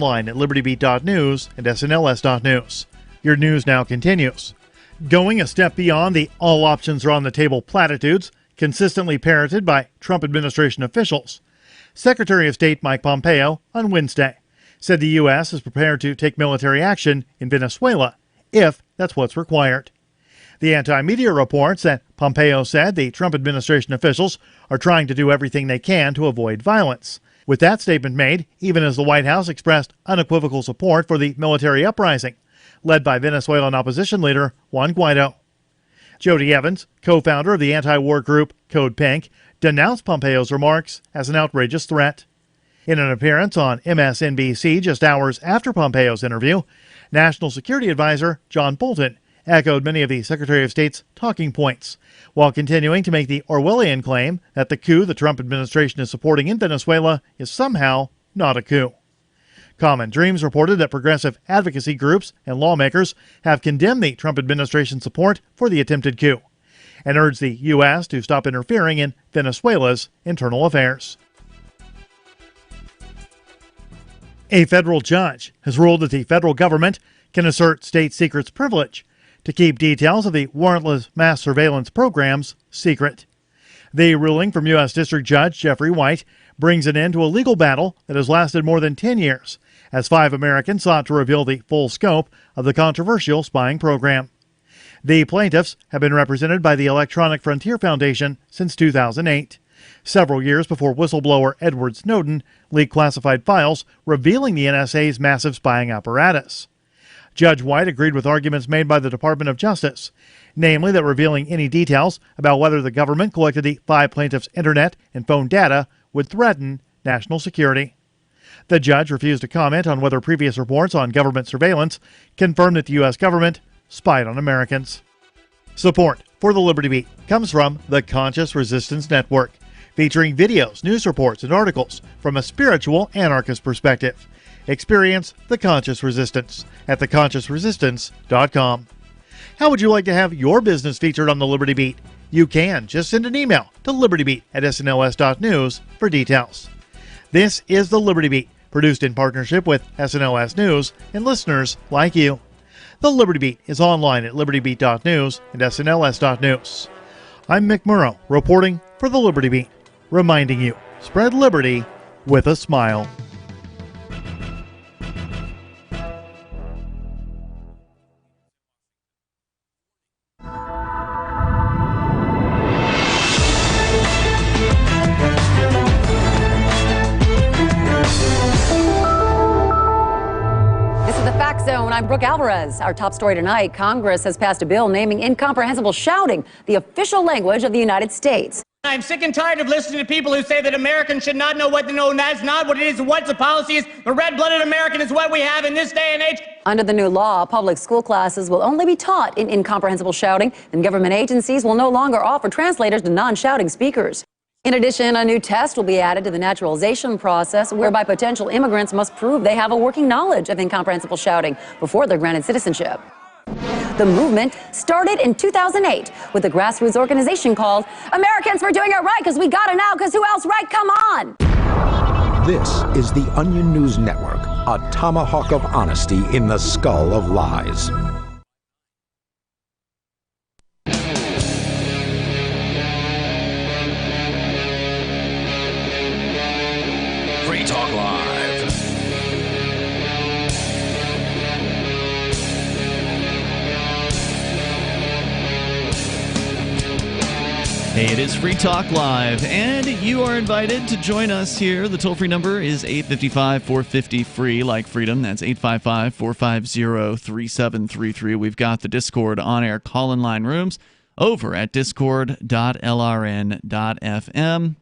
Online at libertybeat.news and snls.news. Your news now continues. Going a step beyond the all options are on the table platitudes consistently parroted by Trump administration officials, Secretary of State Mike Pompeo on Wednesday said the U.S. is prepared to take military action in Venezuela if that's what's required. The anti-media reports that Pompeo said the Trump administration officials are trying to do everything they can to avoid violence. With that statement made, even as the White House expressed unequivocal support for the military uprising, led by Venezuelan opposition leader Juan Guaido. Jody Evans, co-founder of the anti-war group Code Pink, denounced Pompeo's remarks as an outrageous threat. In an appearance on MSNBC just hours after Pompeo's interview, National Security Advisor John Bolton echoed many of the Secretary of State's talking points, while continuing to make the Orwellian claim that the coup the Trump administration is supporting in Venezuela is somehow not a coup. Common Dreams reported that progressive advocacy groups and lawmakers have condemned the Trump administration's support for the attempted coup and urged the U.S. to stop interfering in Venezuela's internal affairs. A federal judge has ruled that the federal government can assert state secrets privilege to keep details of the warrantless mass surveillance programs secret. The ruling from U.S. District Judge Jeffrey White brings an end to a legal battle that has lasted more than 10 years, as 5 Americans sought to reveal the full scope of the controversial spying program. The plaintiffs have been represented by the Electronic Frontier Foundation since 2008, several years before whistleblower Edward Snowden leaked classified files revealing the NSA's massive spying apparatus. Judge White agreed with arguments made by the Department of Justice, namely that revealing any details about whether the government collected the 5 plaintiffs' internet and phone data would threaten national security. The judge refused to comment on whether previous reports on government surveillance confirmed that the U.S. government spied on Americans. Support for the Liberty Beat comes from the Conscious Resistance Network, featuring videos, news reports, and articles from a spiritual anarchist perspective. Experience the Conscious Resistance at theconsciousresistance.com. How would you like to have your business featured on the Liberty Beat? You can. Just send an email to libertybeat@snls.news for details. This is the Liberty Beat, produced in partnership with SNLS News and listeners like you. The Liberty Beat is online at libertybeat.news and snls.news. I'm Mick Murrow, reporting for the Liberty Beat, reminding you, spread liberty with a smile. I'm Brooke Alvarez. Our top story tonight, Congress has passed a bill naming incomprehensible shouting the official language of the United States. I'm sick and tired of listening to people who say that Americans should not know what to know, and that's not what it is and what the policy is. The red-blooded American is what we have in this day and age. Under the new law, public school classes will only be taught in incomprehensible shouting, and government agencies will no longer offer translators to non-shouting speakers. In addition, a new test will be added to the naturalization process, whereby potential immigrants must prove they have a working knowledge of incomprehensible shouting before they're granted citizenship. The movement started in 2008 with a grassroots organization called Americans for Doing It Right, because we gotta now, because who else, right? Come on! This is the Onion News Network, a tomahawk of honesty in the skull of lies. Free Talk Live. Hey, it is Free Talk Live, and you are invited to join us here. The toll-free number is 855-450-FREE, like freedom. That's 855-450-3733. We've got the Discord on-air call-in line rooms over at discord.lrn.fm.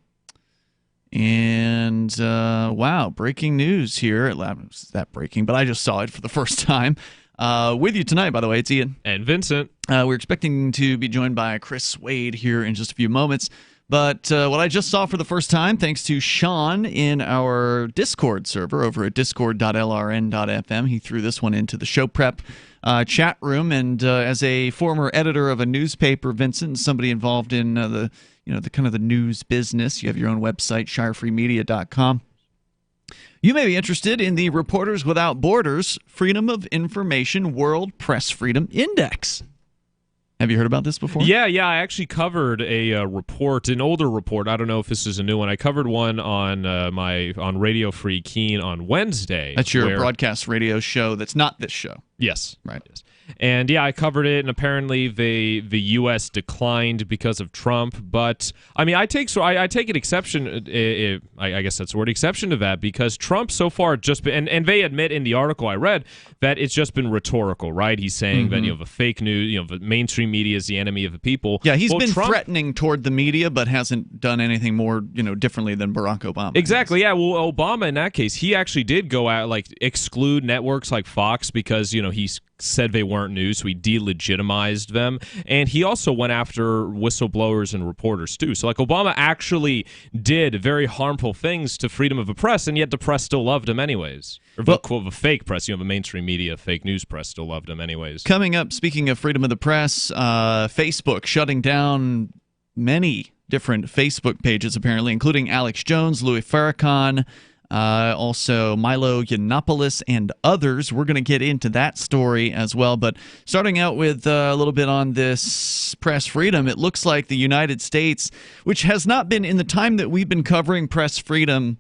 And, wow, breaking news here. Is that breaking? But I just saw it for the first time. With you tonight, by the way, it's Ian. And Vincent. We're expecting to be joined by Chris Wade here in just a few moments. But what I just saw for the first time, thanks to Sean in our Discord server over at discord.lrn.fm, he threw this one into the show prep chat room. And as a former editor of a newspaper, Vincent, somebody involved in the kind of the news business, you have your own website, shirefreemedia.com. You may be interested in the Reporters Without Borders Freedom of Information World Press Freedom Index. Have you heard about this before? Yeah. I actually covered a report, an older report. I don't know if this is a new one. I covered one on on Radio Free Keene on Wednesday. That's your broadcast radio show that's not this show. Yes. Right. Yes. And yeah, I covered it, and apparently the U.S. declined because of Trump. But I mean, I take an exception. I guess that's the word, exception to that, because Trump so far just been, and they admit in the article I read that it's just been rhetorical, right? He's saying that the fake news, the mainstream media is the enemy of the people. Yeah, he's been threatening toward the media, but hasn't done anything more, differently than Barack Obama. Exactly. Yeah. Well, Obama in that case, he actually did go out exclude networks like Fox because he said they weren't news, so he delegitimized them. And he also went after whistleblowers and reporters, too. So, Obama actually did very harmful things to freedom of the press, and yet the press still loved him anyways. Or the fake press, the mainstream media, fake news press still loved him anyways. Coming up, speaking of freedom of the press, Facebook shutting down many different Facebook pages, apparently, including Alex Jones, Louis Farrakhan, also Milo Yiannopoulos and others. We're going to get into that story as well. But starting out with a little bit on this press freedom, it looks like the United States, which has not been in the time that we've been covering press freedom,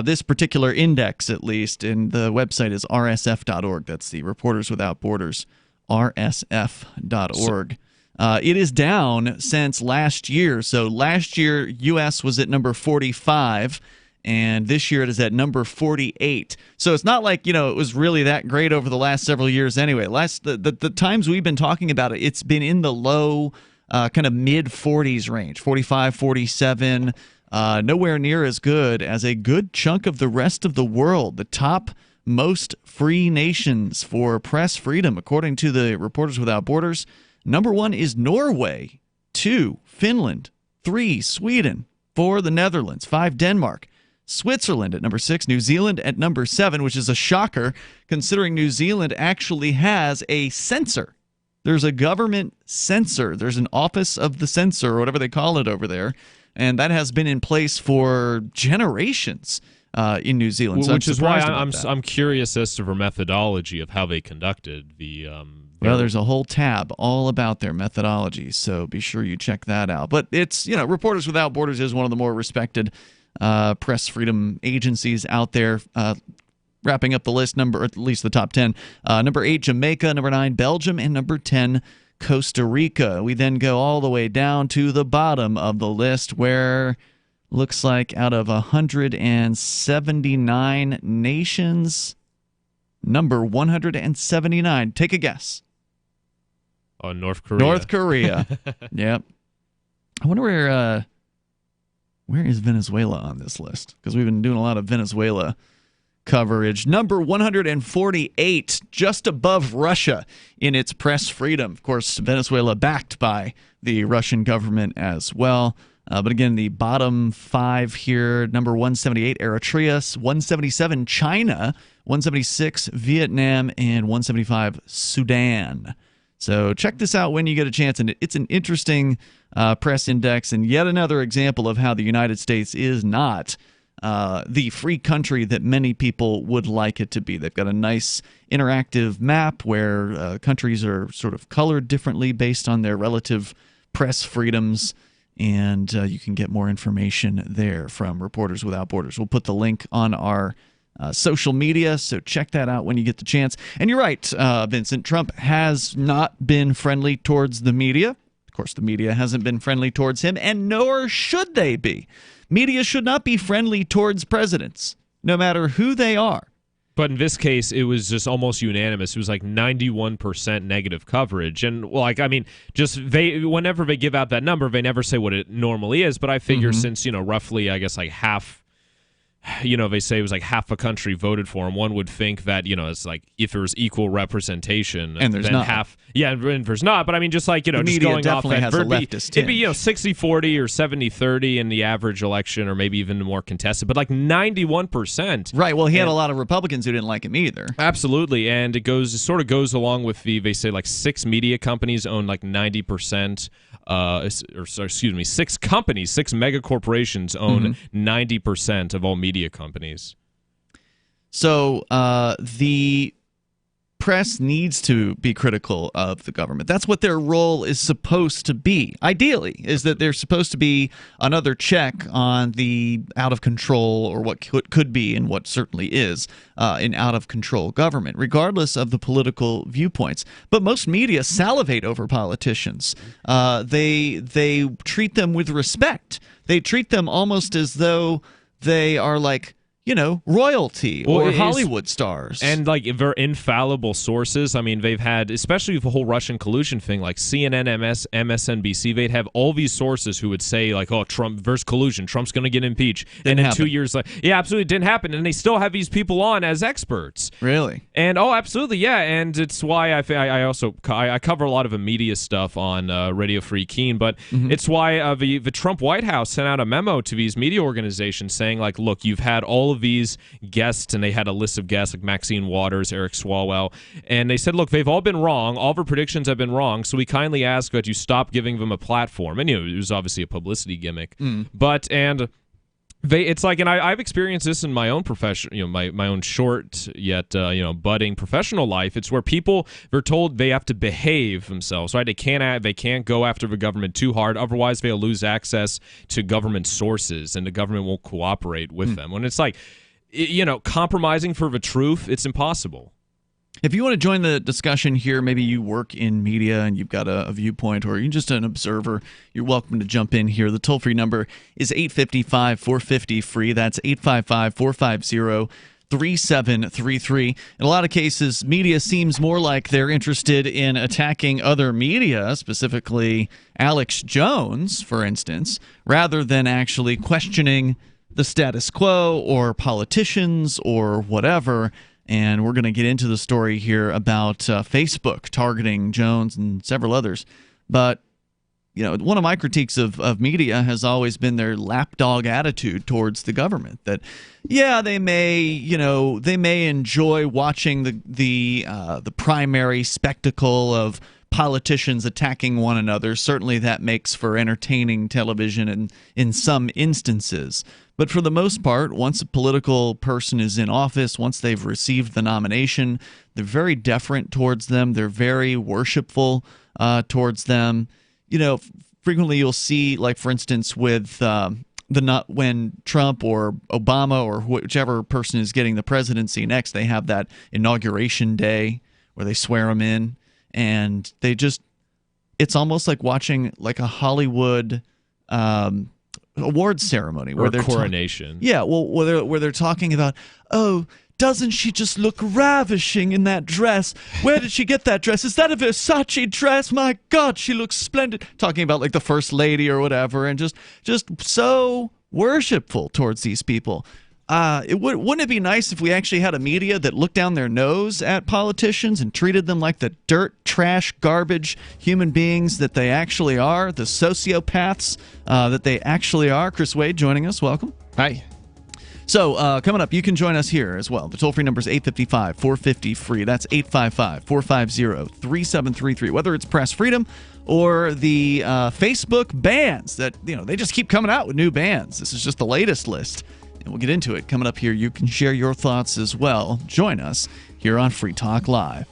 this particular index at least, and the website is rsf.org. That's the Reporters Without Borders, rsf.org. It is down since last year. So last year, U.S. was at number 45. And this year it is at number 48. So it's not like, it was really that great over the last several years anyway. The times we've been talking about it, it's been in the low kind of mid-40s range, 45, 47, nowhere near as good as a good chunk of the rest of the world. The top most free nations for press freedom, according to the Reporters Without Borders. Number 1 is Norway, 2, Finland, 3, Sweden, 4, the Netherlands, 5, Denmark, Switzerland at number 6, New Zealand at number 7, which is a shocker considering New Zealand actually has a censor. There's a government censor. There's an office of the censor, or whatever they call it over there, and that has been in place for generations in New Zealand. So which is why I'm curious as to their methodology of how they conducted the. Well, there's a whole tab all about their methodology, so be sure you check that out. But it's Reporters Without Borders is one of the more respected press freedom agencies out there. Wrapping up the list, at least the top 10. Number 8, Jamaica. Number 9, Belgium. And number 10, Costa Rica. We then go all the way down to the bottom of the list, where looks like out of 179 nations, number 179. Take a guess. Oh, North Korea. North Korea. Yep. I wonder where is Venezuela on this list? Because we've been doing a lot of Venezuela coverage. Number 148, just above Russia in its press freedom. Of course, Venezuela backed by the Russian government as well. But again, the bottom 5 here, number 178, Eritrea, 177, China, 176, Vietnam, and 175, Sudan. So check this out when you get a chance, and it's an interesting press index and yet another example of how the United States is not the free country that many people would like it to be. They've got a nice interactive map where countries are sort of colored differently based on their relative press freedoms, and you can get more information there from Reporters Without Borders. We'll put the link on our social media, so check that out when you get the chance. And you're right, Vincent, Trump has not been friendly towards the media. Of course, the media hasn't been friendly towards him, and nor should they be. Media should not be friendly towards presidents, no matter who they are. But in this case, it was just almost unanimous. It was like 91% negative coverage. And, just whenever they give out that number, they never say what it normally is. But I figure since, roughly, I guess, like half, they say it was like half a country voted for him, one would think that, it's like if there's equal representation. And there's not. And there's not. But just like, just media going off definitely that, has a leftist it'd be 60-40 or 70-30 in the average election, or maybe even more contested. But like 91%. Right. Well, he had a lot of Republicans who didn't like him either. Absolutely. And it sort of goes along with they say like 6 media companies own like 90%. 6 companies, 6 mega corporations own 90% of all media companies. So the press needs to be critical of the government. That's what their role is supposed to be. Ideally, is that they're supposed to be another check on the out of control, or what could be and what certainly is an out of control government, regardless of the political viewpoints. But most media salivate over politicians. They treat them with respect. They treat them almost as though they are like, royalty or Hollywood stars. And like very infallible sources. I mean, they've had, especially with the whole Russian collusion thing, like CNN, MSNBC, they'd have all these sources who would say like, oh, Trump versus collusion, Trump's going to get impeached. And then 2 years later, yeah, absolutely didn't happen. And they still have these people on as experts. Really? And absolutely, yeah. And it's why I also cover a lot of the media stuff on Radio Free Keene, but it's why the Trump White House sent out a memo to these media organizations saying like, look, you've had all of these guests, and they had a list of guests like Maxine Waters, Eric Swalwell, and they said, look, they've all been wrong. All of our predictions have been wrong, so we kindly ask that you stop giving them a platform. And it was obviously a publicity gimmick, but it's like, and I've experienced this in my own profession, my own short yet budding professional life. It's where people, they're told they have to behave themselves, right? They can't go after the government too hard, otherwise they'll lose access to government sources, and the government won't cooperate with them. When it's like, compromising for the truth, it's impossible. If you want to join the discussion here, maybe you work in media and you've got a viewpoint, or you're just an observer, you're welcome to jump in here. The toll-free number is 855-450-FREE. That's 855-450-3733. In a lot of cases, media seems more like they're interested in attacking other media, specifically Alex Jones, for instance, rather than actually questioning the status quo or politicians or whatever. And we're going to get into the story here about Facebook targeting Jones and several others. But, one of my critiques of media has always been their lapdog attitude towards the government. That, they may enjoy watching the primary spectacle of politicians attacking one another. Certainly that makes for entertaining television in some instances. But for the most part, once a political person is in office, once they've received the nomination, they're very deferent towards them. They're very worshipful towards them. Frequently you'll see, like, for instance, with when Trump or Obama or whichever person is getting the presidency next, they have that inauguration day where they swear them in. And it's almost like watching like a Hollywood awards ceremony or a coronation. Where they're talking about, oh, doesn't she just look ravishing in that dress? Where did she get that dress? Is that a Versace dress? My God, she looks splendid. Talking about like the first lady or whatever, and just so worshipful towards these people. Wouldn't it be nice if we actually had a media that looked down their nose at politicians and treated them like the dirt, trash, garbage human beings that they actually are, the sociopaths that they actually are? Chris Wade joining us. Welcome. Hi. So coming up, you can join us here as well. The toll-free number is 855-450-FREE. That's 855-450-3733. Whether it's press freedom or the Facebook bans that, they just keep coming out with new bans. This is just the latest list. And we'll get into it coming up here. You can share your thoughts as well. Join us here on Free Talk Live.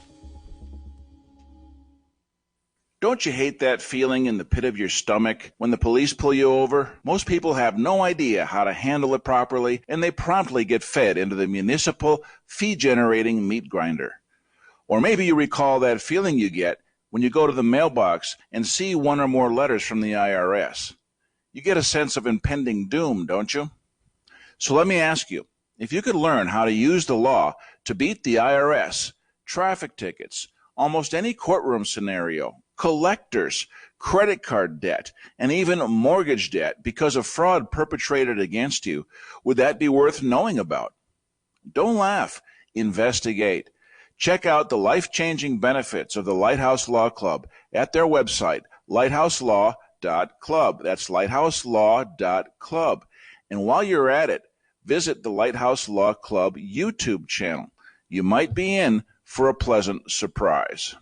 Don't you hate that feeling in the pit of your stomach when the police pull you over? Most people have no idea how to handle it properly, and they promptly get fed into the municipal fee-generating meat grinder. Or maybe you recall that feeling you get when you go to the mailbox and see one or more letters from the IRS. You get a sense of impending doom, don't you? So let me ask you, if you could learn how to use the law to beat the IRS, traffic tickets, almost any courtroom scenario, collectors, credit card debt, and even mortgage debt because of fraud perpetrated against you, would that be worth knowing about? Don't laugh. Investigate. Check out the life-changing benefits of the Lighthouse Law Club at their website, lighthouselaw.club. That's lighthouselaw.club. And while you're at it, visit the Lighthouse Law Club YouTube channel. You might be in for a pleasant surprise.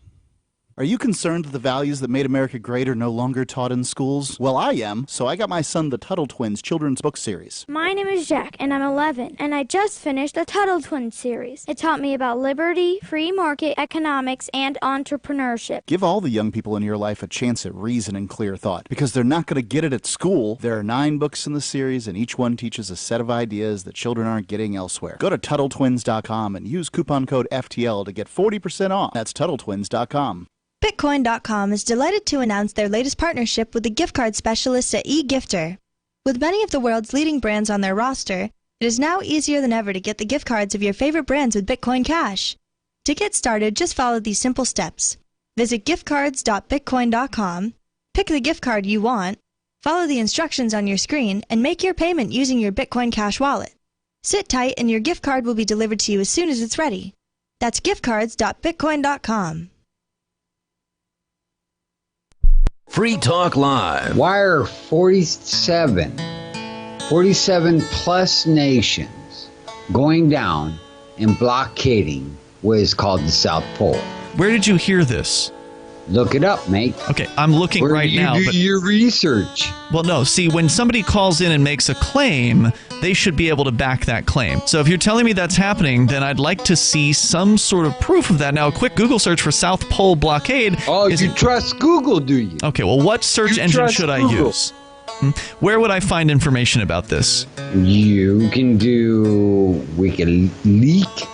Are you concerned that the values that made America great are no longer taught in schools? Well, I am, so I got my son the Tuttle Twins children's book series. My name is Jack, and I'm 11, and I just finished the Tuttle Twins series. It taught me about liberty, free market economics, and entrepreneurship. Give all the young people in your life a chance at reason and clear thought, because they're not going to get it at school. There are 9 books in the series, and each one teaches a set of ideas that children aren't getting elsewhere. Go to TuttleTwins.com and use coupon code FTL to get 40% off. That's TuttleTwins.com. Bitcoin.com is delighted to announce their latest partnership with the gift card specialists at eGifter. With many of the world's leading brands on their roster, it is now easier than ever to get the gift cards of your favorite brands with Bitcoin Cash. To get started, just follow these simple steps. Visit giftcards.bitcoin.com, pick the gift card you want, follow the instructions on your screen, and make your payment using your Bitcoin Cash wallet. Sit tight and your gift card will be delivered to you as soon as it's ready. That's giftcards.bitcoin.com. Free Talk Live. Wire 47 plus nations going down and blockading what is called the South Pole. Where did you hear this? Look it up, mate. Okay, I'm looking Where right you now. do But your research. well, no. See, when somebody calls in and makes a claim, they should be able to back that claim. So if you're telling me that's happening, then I'd like to see some sort of proof of that. Now, a quick Google search for South Pole blockade. Oh, you trust Google, do you? Okay, well, what search engine should I use? Where would I find information about this? You can do WikiLeaks,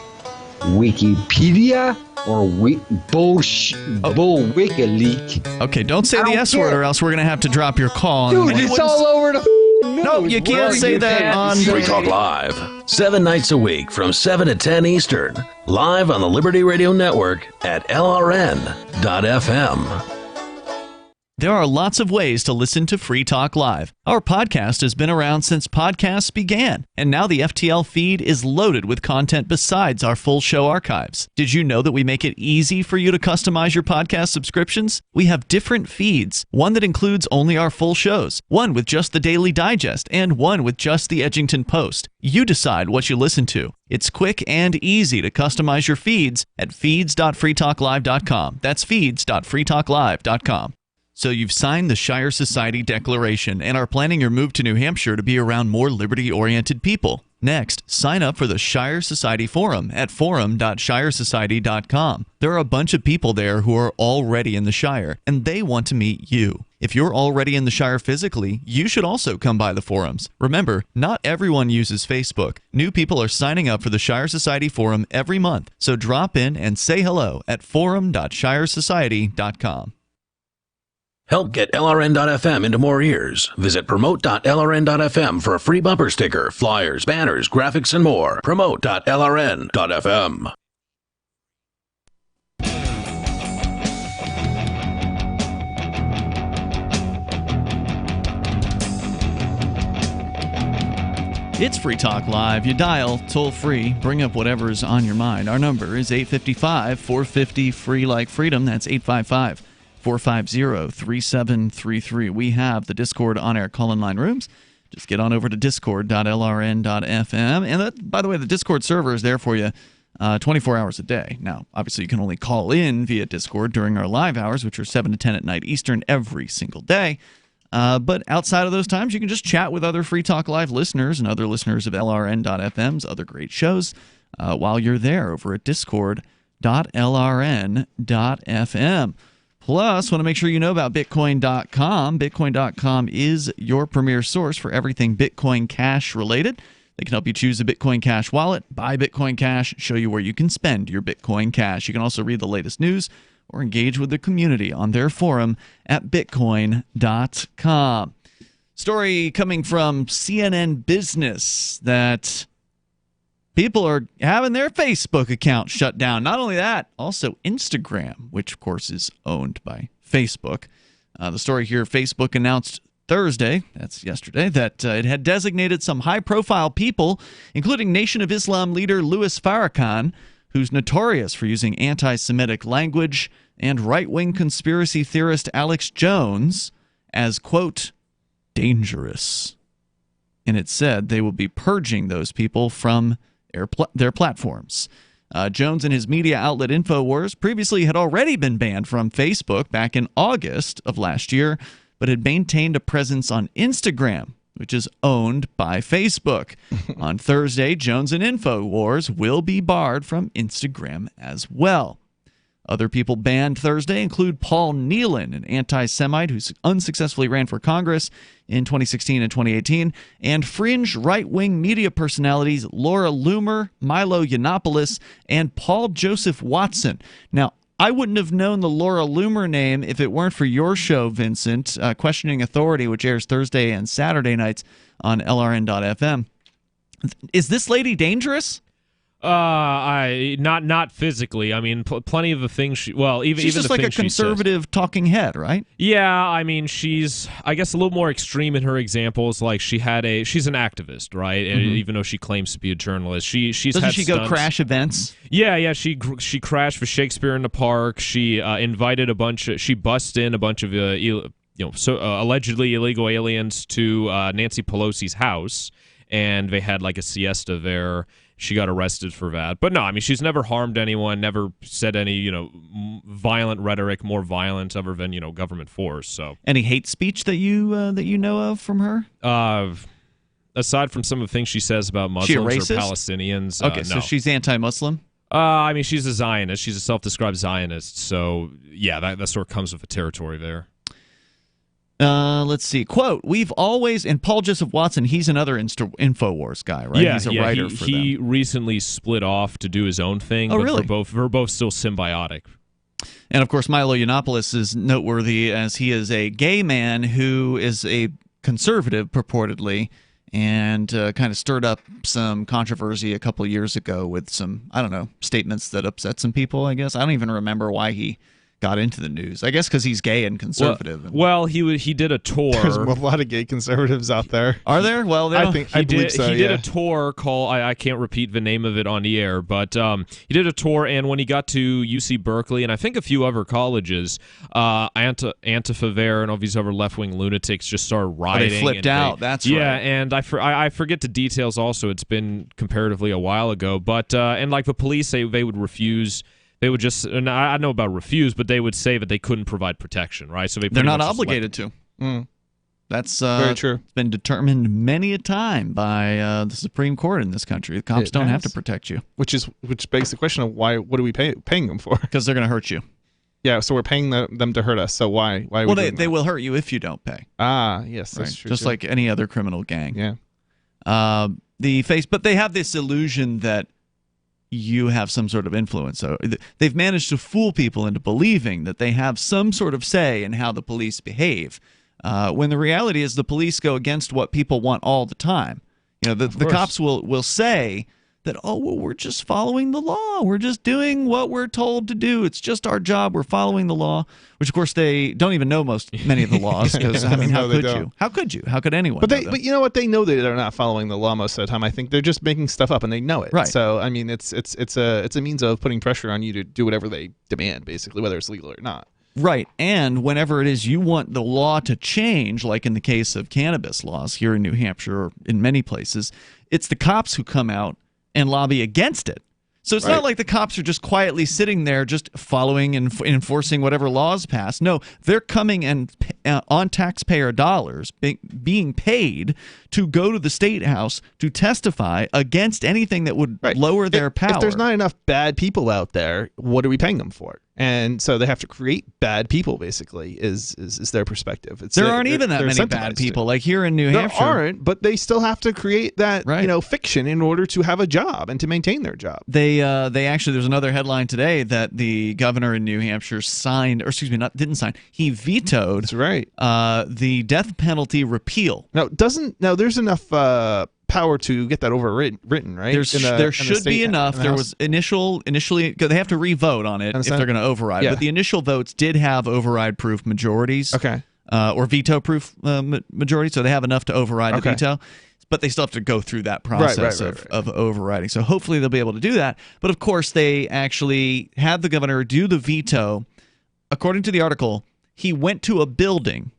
Wikipedia, or WikiLeaks. Okay, don't say the S word or else we're going to have to drop your call. Dude, it's all over the news. No, you can't say that on Free Talk Live. 7 nights a week from 7 to 10 Eastern. Live on the Liberty Radio Network at LRN.FM. There are lots of ways to listen to Free Talk Live. Our podcast has been around since podcasts began, and now the FTL feed is loaded with content besides our full show archives. Did you know that we make it easy for you to customize your podcast subscriptions? We have different feeds, one that includes only our full shows, one with just the Daily Digest, and one with just the Edgington Post. You decide what you listen to. It's quick and easy to customize your feeds at feeds.freetalklive.com. That's feeds.freetalklive.com. So you've signed the Shire Society Declaration and are planning your move to New Hampshire to be around more liberty-oriented people. Next, sign up for the Shire Society Forum at forum.shiresociety.com. There are a bunch of people there who are already in the Shire, and they want to meet you. If you're already in the Shire physically, you should also come by the forums. Remember, not everyone uses Facebook. New people are signing up for the Shire Society Forum every month, so drop in and say hello at forum.shiresociety.com. Help get LRN.FM into more ears. Visit promote.lrn.fm for a free bumper sticker, flyers, banners, graphics, and more. Promote.lrn.fm. It's Free Talk Live. You dial toll free, bring up whatever's on your mind. Our number is 855-450-FREE like freedom. That's 855-450-3733. We have the Discord on-air call-in line rooms. Just get on over to discord.lrn.fm. And that, by the way, the Discord server is there for you 24 hours a day. Now, obviously, you can only call in via Discord during our live hours, which are 7 to 10 at night Eastern every single day. But outside of those times, you can just chat with other Free Talk Live listeners and other listeners of LRN.FM's other great shows while you're there over at discord.lrn.fm. Plus, want to make sure you know about Bitcoin.com. Bitcoin.com is your premier source for everything Bitcoin Cash related. They can help you choose a Bitcoin Cash wallet, buy Bitcoin Cash, show you where you can spend your Bitcoin Cash. You can also read the latest news or engage with the community on their forum at bitcoin.com. Story coming from CNN Business that people are having their Facebook account shut down. Not only that, also Instagram, which of course is owned by Facebook. The story here, Facebook announced Thursday, that's yesterday, that it had designated some high-profile people, including Nation of Islam leader Louis Farrakhan, who's notorious for using anti-Semitic language, and right-wing conspiracy theorist Alex Jones as, quote, dangerous. And it said they will be purging those people from their platforms. Jones and his media outlet InfoWars previously had already been banned from Facebook back in August of last year, but had maintained a presence on Instagram, which is owned by Facebook. On Thursday, Jones and InfoWars will be barred from Instagram as well. Other people banned Thursday include Paul Nealon, an anti-Semite who unsuccessfully ran for Congress in 2016 and 2018, and fringe right-wing media personalities Laura Loomer, Milo Yiannopoulos, and Paul Joseph Watson. Now, I wouldn't have known the Laura Loomer name if it weren't for your show, Vincent, Questioning Authority, which airs Thursday and Saturday nights on LRN.FM. Is this lady dangerous? Not physically. I mean, plenty of the things she's just like a conservative talking head, right? Yeah, I mean, she's, I guess, a little more extreme in her examples. Like she's an activist, right? And even though she claims to be a journalist, doesn't she go crash events? Yeah. She crashed for Shakespeare in the Park. She invited she bussed in a bunch of allegedly illegal aliens to Nancy Pelosi's house, and they had like a siesta there. She got arrested for that. But no, I mean, she's never harmed anyone, never said any, violent rhetoric, more violent other than, government force. So, any hate speech that you know of from her? Aside from some of the things she says about Muslims or Palestinians. Okay, no. So she's anti-Muslim? I mean, she's a Zionist. She's a self-described Zionist. So, yeah, that sort of comes with the territory there. Let's see. Quote, we've always, and Paul Joseph Watson, he's another InfoWars guy, right? Yeah, he's a writer for them. He recently split off to do his own thing. Oh, but really? We're both still symbiotic. And, of course, Milo Yiannopoulos is noteworthy as he is a gay man who is a conservative, purportedly, and kind of stirred up some controversy a couple years ago with some, statements that upset some people, I guess. I don't even remember why he got into the news. I guess because he's gay and conservative. Well, he did a tour. There's a lot of gay conservatives out there. Are there? Well, I believe so. He did a tour called, I can't repeat the name of it on the air, but he did a tour, and when he got to UC Berkeley and I think a few other colleges, Antifa there and all these other left-wing lunatics just started rioting. They flipped out. That's right. Yeah, and I forget the details also. It's been comparatively a while ago, but and like the police, they would refuse. They would just, and I know about refuse, but they would say that they couldn't provide protection, right? So they're not obligated to. That's very true. It's been determined many a time by the Supreme Court in this country. The cops don't have to protect you. Which begs the question of why? What are we paying them for? Because they're going to hurt you. Yeah, so we're paying them to hurt us. So why? Well, they will hurt you if you don't pay. Ah, yes, that's true. Just like any other criminal gang. Yeah. But they have this illusion that you have some sort of influence. So they've managed to fool people into believing that they have some sort of say in how the police behave, when the reality is the police go against what people want all the time. The cops will say that, we're just following the law. We're just doing what we're told to do. It's just our job. We're following the law, which, of course, they don't even know many of the laws because, how could you? How could you? How could anyone know that? But you know what? They know that they're not following the law most of the time. I think they're just making stuff up, and they know it. Right. So, I mean, it's a means of putting pressure on you to do whatever they demand, basically, whether it's legal or not. Right. And whenever it is you want the law to change, like in the case of cannabis laws here in New Hampshire or in many places, it's the cops who come out and lobby against it. So it's not like the cops are just quietly sitting there just following and enforcing whatever laws pass. No, they're coming and on taxpayer dollars being paid to go to the State House to testify against anything that would lower their power. If there's not enough bad people out there, what are we paying them for? And so they have to create bad people, basically, is their perspective. There aren't even that many bad people. Like here in New Hampshire. There aren't, but they still have to create that fiction in order to have a job and to maintain their job. They actually, there's another headline today that the governor in New Hampshire didn't sign. He vetoed the death penalty repeal. Now, there's enough power to get that overwritten, right? There should be enough. There was initially they have to re-vote on it if they're going to override. Yeah. But the initial votes did have override-proof majorities. Okay. Or veto-proof majority, so they have enough to override the veto. But they still have to go through that process of overriding. So hopefully they'll be able to do that. But of course, they actually had the governor do the veto. According to the article, he went to a building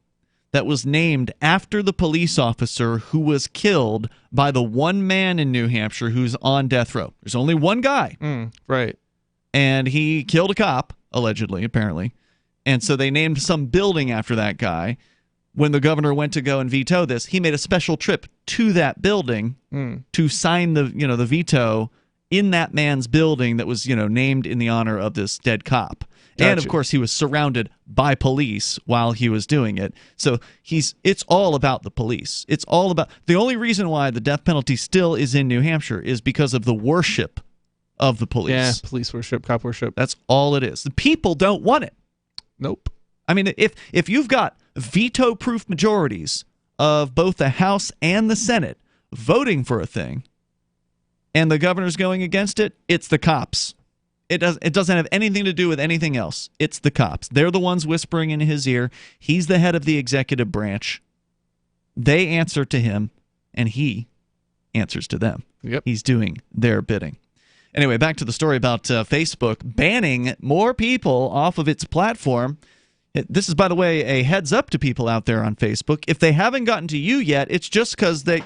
that was named after the police officer who was killed by the one man in New Hampshire who's on death row. There's only one guy. Right. And he killed a cop, allegedly, apparently. And so they named some building after that guy. When the governor went to go and veto this, he made a special trip to that building to sign the veto in that man's building that was, named in the honor of this dead cop. Gotcha. And of course, he was surrounded by police while he was doing it. So it's all about the police. It's all about the only reason why the death penalty still is in New Hampshire is because of the worship of the police. Yeah, police worship, cop worship. That's all it is. The people don't want it. Nope. I mean, if you've got veto-proof majorities of both the House and the Senate voting for a thing, and the governor's going against it, it's the cops. It doesn't have anything to do with anything else. It's the cops. They're the ones whispering in his ear. He's the head of the executive branch. They answer to him, and he answers to them. Yep. He's doing their bidding. Anyway, back to the story about Facebook banning more people off of its platform. This is, by the way, a heads up to people out there on Facebook. If they haven't gotten to you yet, it's just because they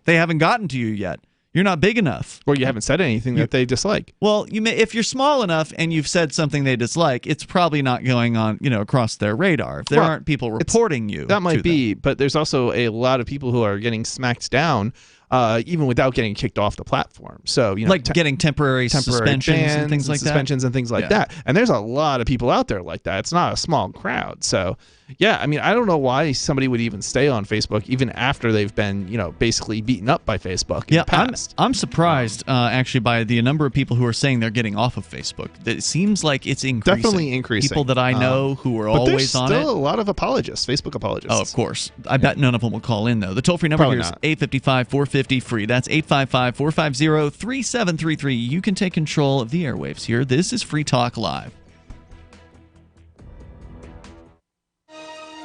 haven't gotten to you yet. You're not big enough. Or you haven't said anything that they dislike. Well, if you're small enough and you've said something they dislike, it's probably not going on, across their radar. If there aren't people reporting you. That might be, but there's also a lot of people who are getting smacked down even without getting kicked off the platform. So, getting temporary suspensions and things like that. Suspensions and things like that. And there's a lot of people out there like that. It's not a small crowd. So, yeah, I mean, I don't know why somebody would even stay on Facebook even after they've been, basically beaten up by Facebook in the past. I'm surprised actually by the number of people who are saying they're getting off of Facebook. It seems like it's increasing. Definitely increasing. People that I know who are always on it. But there's still a lot of apologists, Facebook apologists. Oh, of course. I bet none of them will call in, though. The toll-free number here is 855-450-FREE. That's 855-450-3733. You can take control of the airwaves here. This is Free Talk Live.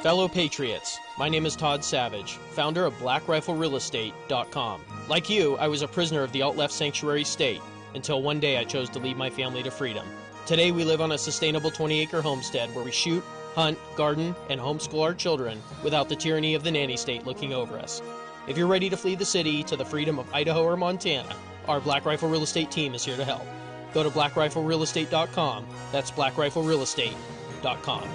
Fellow Patriots, my name is Todd Savage, founder of BlackRifleRealEstate.com. Like you, I was a prisoner of the alt-left sanctuary state until one day I chose to lead my family to freedom. Today we live on a sustainable 20-acre homestead where we shoot, hunt, garden, and homeschool our children without the tyranny of the nanny state looking over us. If you're ready to flee the city to the freedom of Idaho or Montana, our Black Rifle Real Estate team is here to help. Go to BlackRifleRealEstate.com. That's BlackRifleRealEstate.com.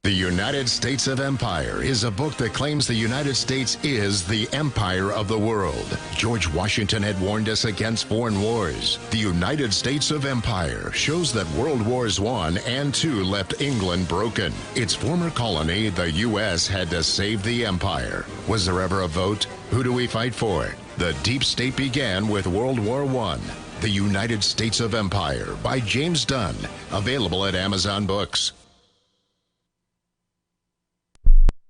The United States of Empire is a book that claims the United States is the empire of the world. George Washington had warned us against foreign wars. The United States of Empire shows that World Wars I and II left England broken. Its former colony, the U.S., had to save the empire. Was there ever a vote? Who do we fight for? The deep state began with World War I. The United States of Empire by James Dunn. Available at Amazon Books.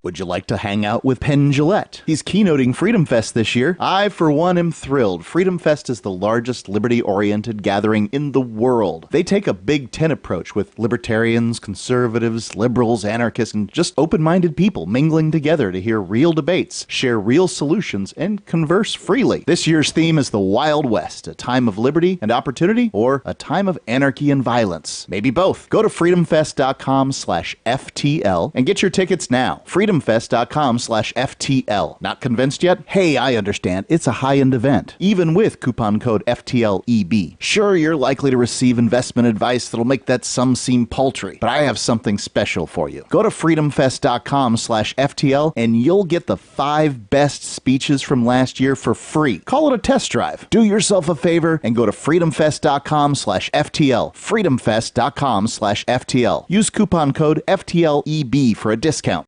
Would you like to hang out with Penn Jillette? He's keynoting Freedom Fest this year. I, for one, am thrilled. Freedom Fest is the largest liberty-oriented gathering in the world. They take a Big Ten approach with libertarians, conservatives, liberals, anarchists, and just open-minded people mingling together to hear real debates, share real solutions, and converse freely. This year's theme is the Wild West, a time of liberty and opportunity, or a time of anarchy and violence. Maybe both. Go to freedomfest.com/FTL and get your tickets now. freedomfest.com/FTL. Not convinced yet? Hey, I understand. It's a high-end event, even with coupon code FTLEB. Sure, you're likely to receive investment advice that'll make that sum seem paltry, but I have something special for you. Go to freedomfest.com/FTL and you'll get the 5 best speeches from last year for free. Call it a test drive. Do yourself a favor and go to freedomfest.com/FTL. freedomfest.com/FTL. Use coupon code FTLEB for a discount.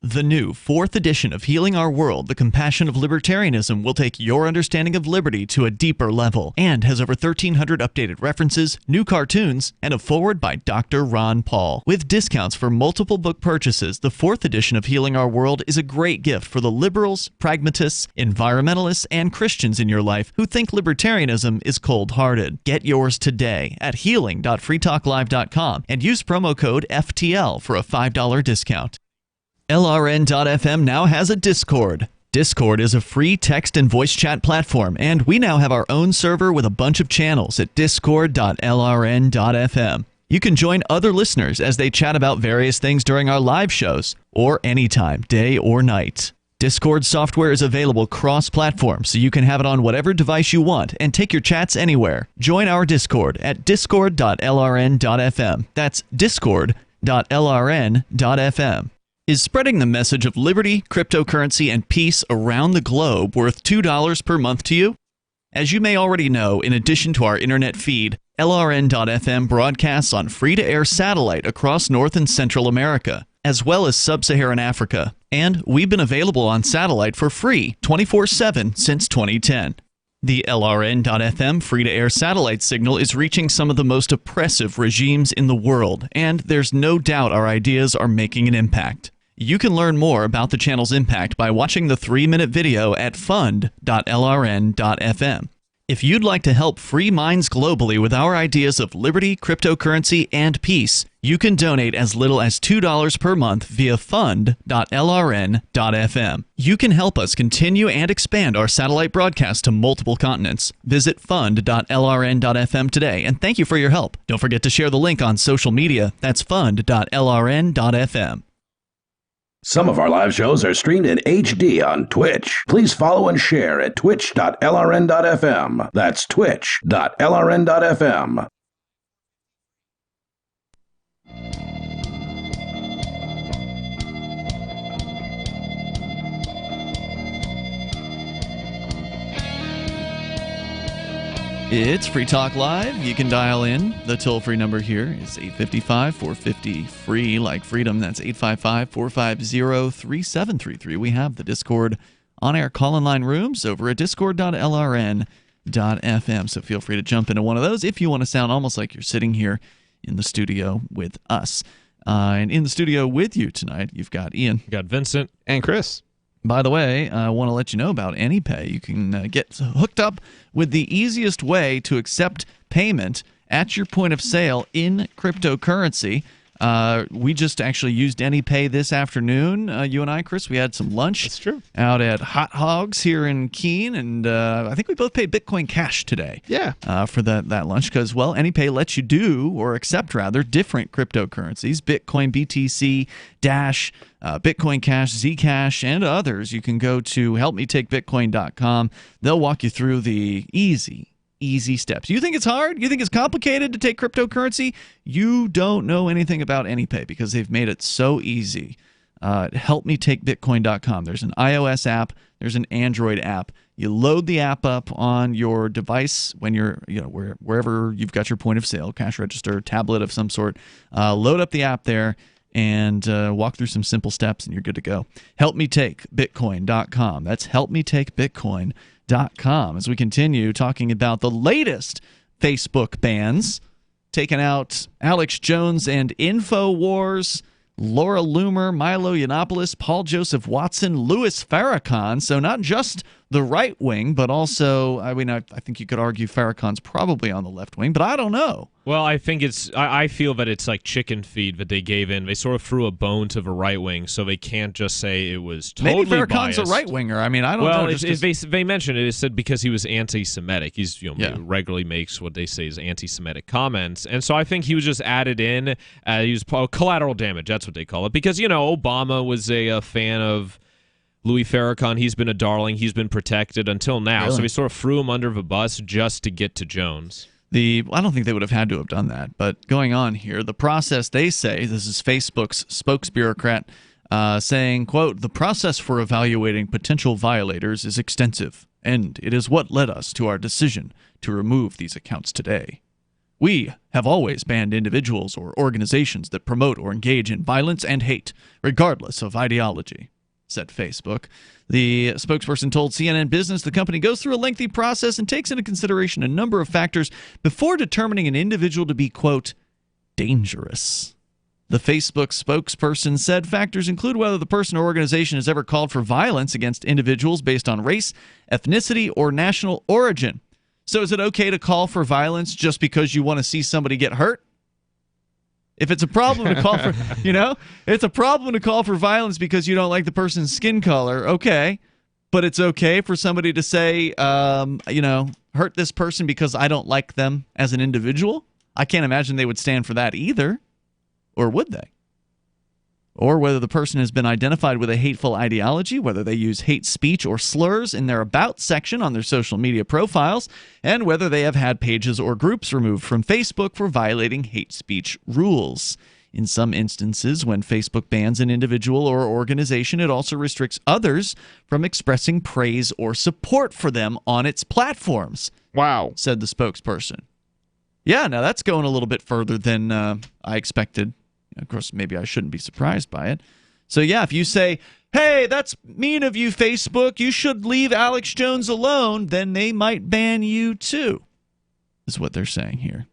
The new 4th edition of Healing Our World, The Compassion of Libertarianism, will take your understanding of liberty to a deeper level and has over 1,300 updated references, new cartoons, and a foreword by Dr. Ron Paul. With discounts for multiple book purchases, the 4th edition of Healing Our World is a great gift for the liberals, pragmatists, environmentalists, and Christians in your life who think libertarianism is cold-hearted. Get yours today at healing.freetalklive.com and use promo code FTL for a $5 discount. LRN.FM now has a Discord. Discord is a free text and voice chat platform, and we now have our own server with a bunch of channels at discord.lrn.fm. You can join other listeners as they chat about various things during our live shows or anytime, day or night. Discord software is available cross-platform, so you can have it on whatever device you want and take your chats anywhere. Join our Discord at discord.lrn.fm. That's discord.lrn.fm. Is spreading the message of liberty, cryptocurrency, and peace around the globe worth $2 per month to you? As you may already know, in addition to our internet feed, LRN.FM broadcasts on free-to-air satellite across North and Central America, as well as Sub-Saharan Africa. And we've been available on satellite for free 24/7 since 2010. The LRN.FM free-to-air satellite signal is reaching some of the most oppressive regimes in the world, and there's no doubt our ideas are making an impact. You can learn more about the channel's impact by watching the 3-minute video at fund.lrn.fm. If you'd like to help free minds globally with our ideas of liberty, cryptocurrency, and peace, you can donate as little as $2 per month via fund.lrn.fm. You can help us continue and expand our satellite broadcast to multiple continents. Visit fund.lrn.fm today, and thank you for your help. Don't forget to share the link on social media. That's fund.lrn.fm. Some of our live shows are streamed in HD on Twitch. Please follow and share at twitch.lrn.fm. That's twitch.lrn.fm. It's Free Talk Live. You can dial in. The toll-free number here is 855-450-FREE, like freedom. That's 855-450-3733. We have the Discord on-air call-in line rooms over at discord.lrn.fm, so feel free to jump into one of those if you want to sound almost like you're sitting here in the studio with us. And in the studio with you tonight, you've got Ian. You got Vincent. And Chris. By the way, I want to let you know about AnyPay. You can get hooked up with the easiest way to accept payment at your point of sale in cryptocurrency. We just actually used AnyPay this afternoon. You and I, Chris, we had some lunch. That's true. Out at Hot Hogs here in Keene, and I think we both paid Bitcoin Cash today. Yeah. For that lunch, because, well, AnyPay lets you do, or accept rather, different cryptocurrencies: Bitcoin, BTC, Dash, Bitcoin Cash, Zcash, and others. You can go to helpmetakebitcoin.com. They'll walk you through the easy steps. You think it's hard? You think it's complicated to take cryptocurrency? You don't know anything about AnyPay, because they've made it so easy. Helpmetakebitcoin.com. There's an iOS app. There's an Android app. You load the app up on your device when you're, wherever you've got your point of sale, cash register, tablet of some sort. Load up the app there and walk through some simple steps, and you're good to go. Helpmetakebitcoin.com. That's helpmetakebitcoin.com. As we continue talking about the latest Facebook bans, taking out Alex Jones and InfoWars, Laura Loomer, Milo Yiannopoulos, Paul Joseph Watson, Louis Farrakhan. So not just the right wing, but also, I think you could argue Farrakhan's probably on the left wing, but I don't know. Well, I think I feel that it's like chicken feed that they gave in. They sort of threw a bone to the right wing, so they can't just say it was totally Maybe Farrakhan's biased. a right winger. I mean, I don't know. They mentioned it. It said because he was anti-Semitic. He's regularly makes what they say is anti-Semitic comments, and so I think he was just added in. He was collateral damage. That's what they call it, because Obama was a fan of Louis Farrakhan. He's been a darling. He's been protected until now. Really? So they sort of threw him under the bus just to get to Jones. I don't think they would have had to have done that. But going on here, the process, they say, this is Facebook's spokesbureaucrat saying, quote, "The process for evaluating potential violators is extensive, and it is what led us to our decision to remove these accounts today. We have always banned individuals or organizations that promote or engage in violence and hate, regardless of ideology," said Facebook. The spokesperson told CNN Business the company goes through a lengthy process and takes into consideration a number of factors before determining an individual to be, quote, dangerous. The Facebook spokesperson said factors include whether the person or organization has ever called for violence against individuals based on race, ethnicity, or national origin. So is it okay to call for violence just because you want to see somebody get hurt? If it's a problem to call for, it's a problem to call for violence because you don't like the person's skin color, okay. But it's okay for somebody to say, hurt this person because I don't like them as an individual? I can't imagine they would stand for that either. Or would they? Or whether the person has been identified with a hateful ideology, whether they use hate speech or slurs in their About section on their social media profiles, and whether they have had pages or groups removed from Facebook for violating hate speech rules. In some instances, when Facebook bans an individual or organization, it also restricts others from expressing praise or support for them on its platforms. Wow, said the spokesperson. Yeah, now that's going a little bit further than I expected. Of course, maybe I shouldn't be surprised by it. So yeah, if you say, hey, that's mean of you, Facebook, you should leave Alex Jones alone, then they might ban you too, is what they're saying here.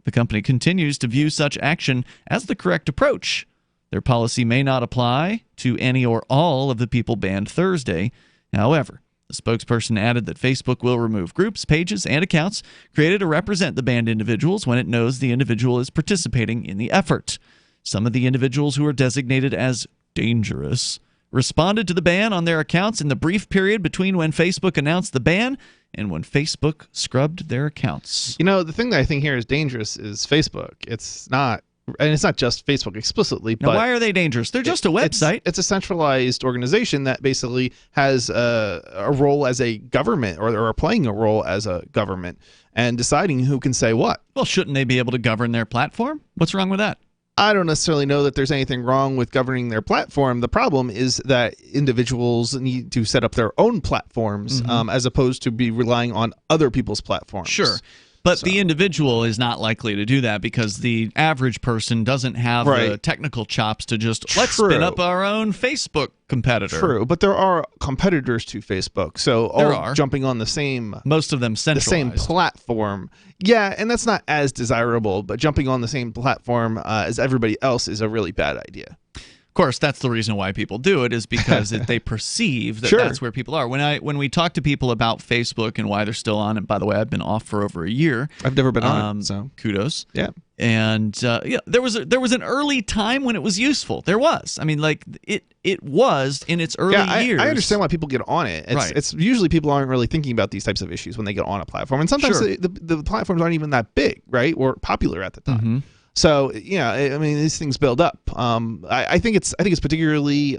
The company continues to view such action as the correct approach. Their policy may not apply to any or all of the people banned Thursday. However, the spokesperson added that Facebook will remove groups, pages, and accounts created to represent the banned individuals when it knows the individual is participating in the effort. Some of the individuals who are designated as dangerous responded to the ban on their accounts in the brief period between when Facebook announced the ban and when Facebook scrubbed their accounts. You know, the thing that I think here is dangerous is Facebook. It's not, and it's not just Facebook explicitly. Now, but why are they dangerous? They're just a website. It's a centralized organization that basically has a role as a government, or are playing a role as a government and deciding who can say what. Well, shouldn't they be able to govern their platform? What's wrong with that? I don't necessarily know that there's anything wrong with governing their platform. The problem is that individuals need to set up their own platforms as opposed to be relying on other people's platforms. Sure. But the individual is not likely to do that because the average person doesn't have the technical chops to just, let's spin up our own Facebook competitor. True, but there are competitors to Facebook. So all jumping on the same... Most of them centralized. The same platform. Yeah, and that's not as desirable, but jumping on the same platform as everybody else is a really bad idea. Of course, that's the reason why people do it, is because they perceive that that's where people are. When we talk to people about Facebook and why they're still on it, by the way, I've been off for over a year. I've never been on it, so kudos. Yeah. And there was an early time when it was useful. There was. I mean, like it was in its early years. I understand why people get on it. It's usually people aren't really thinking about these types of issues when they get on a platform, and sometimes the platforms aren't even that big, right, or popular at the time. So yeah, I mean, these things build up. I think it's particularly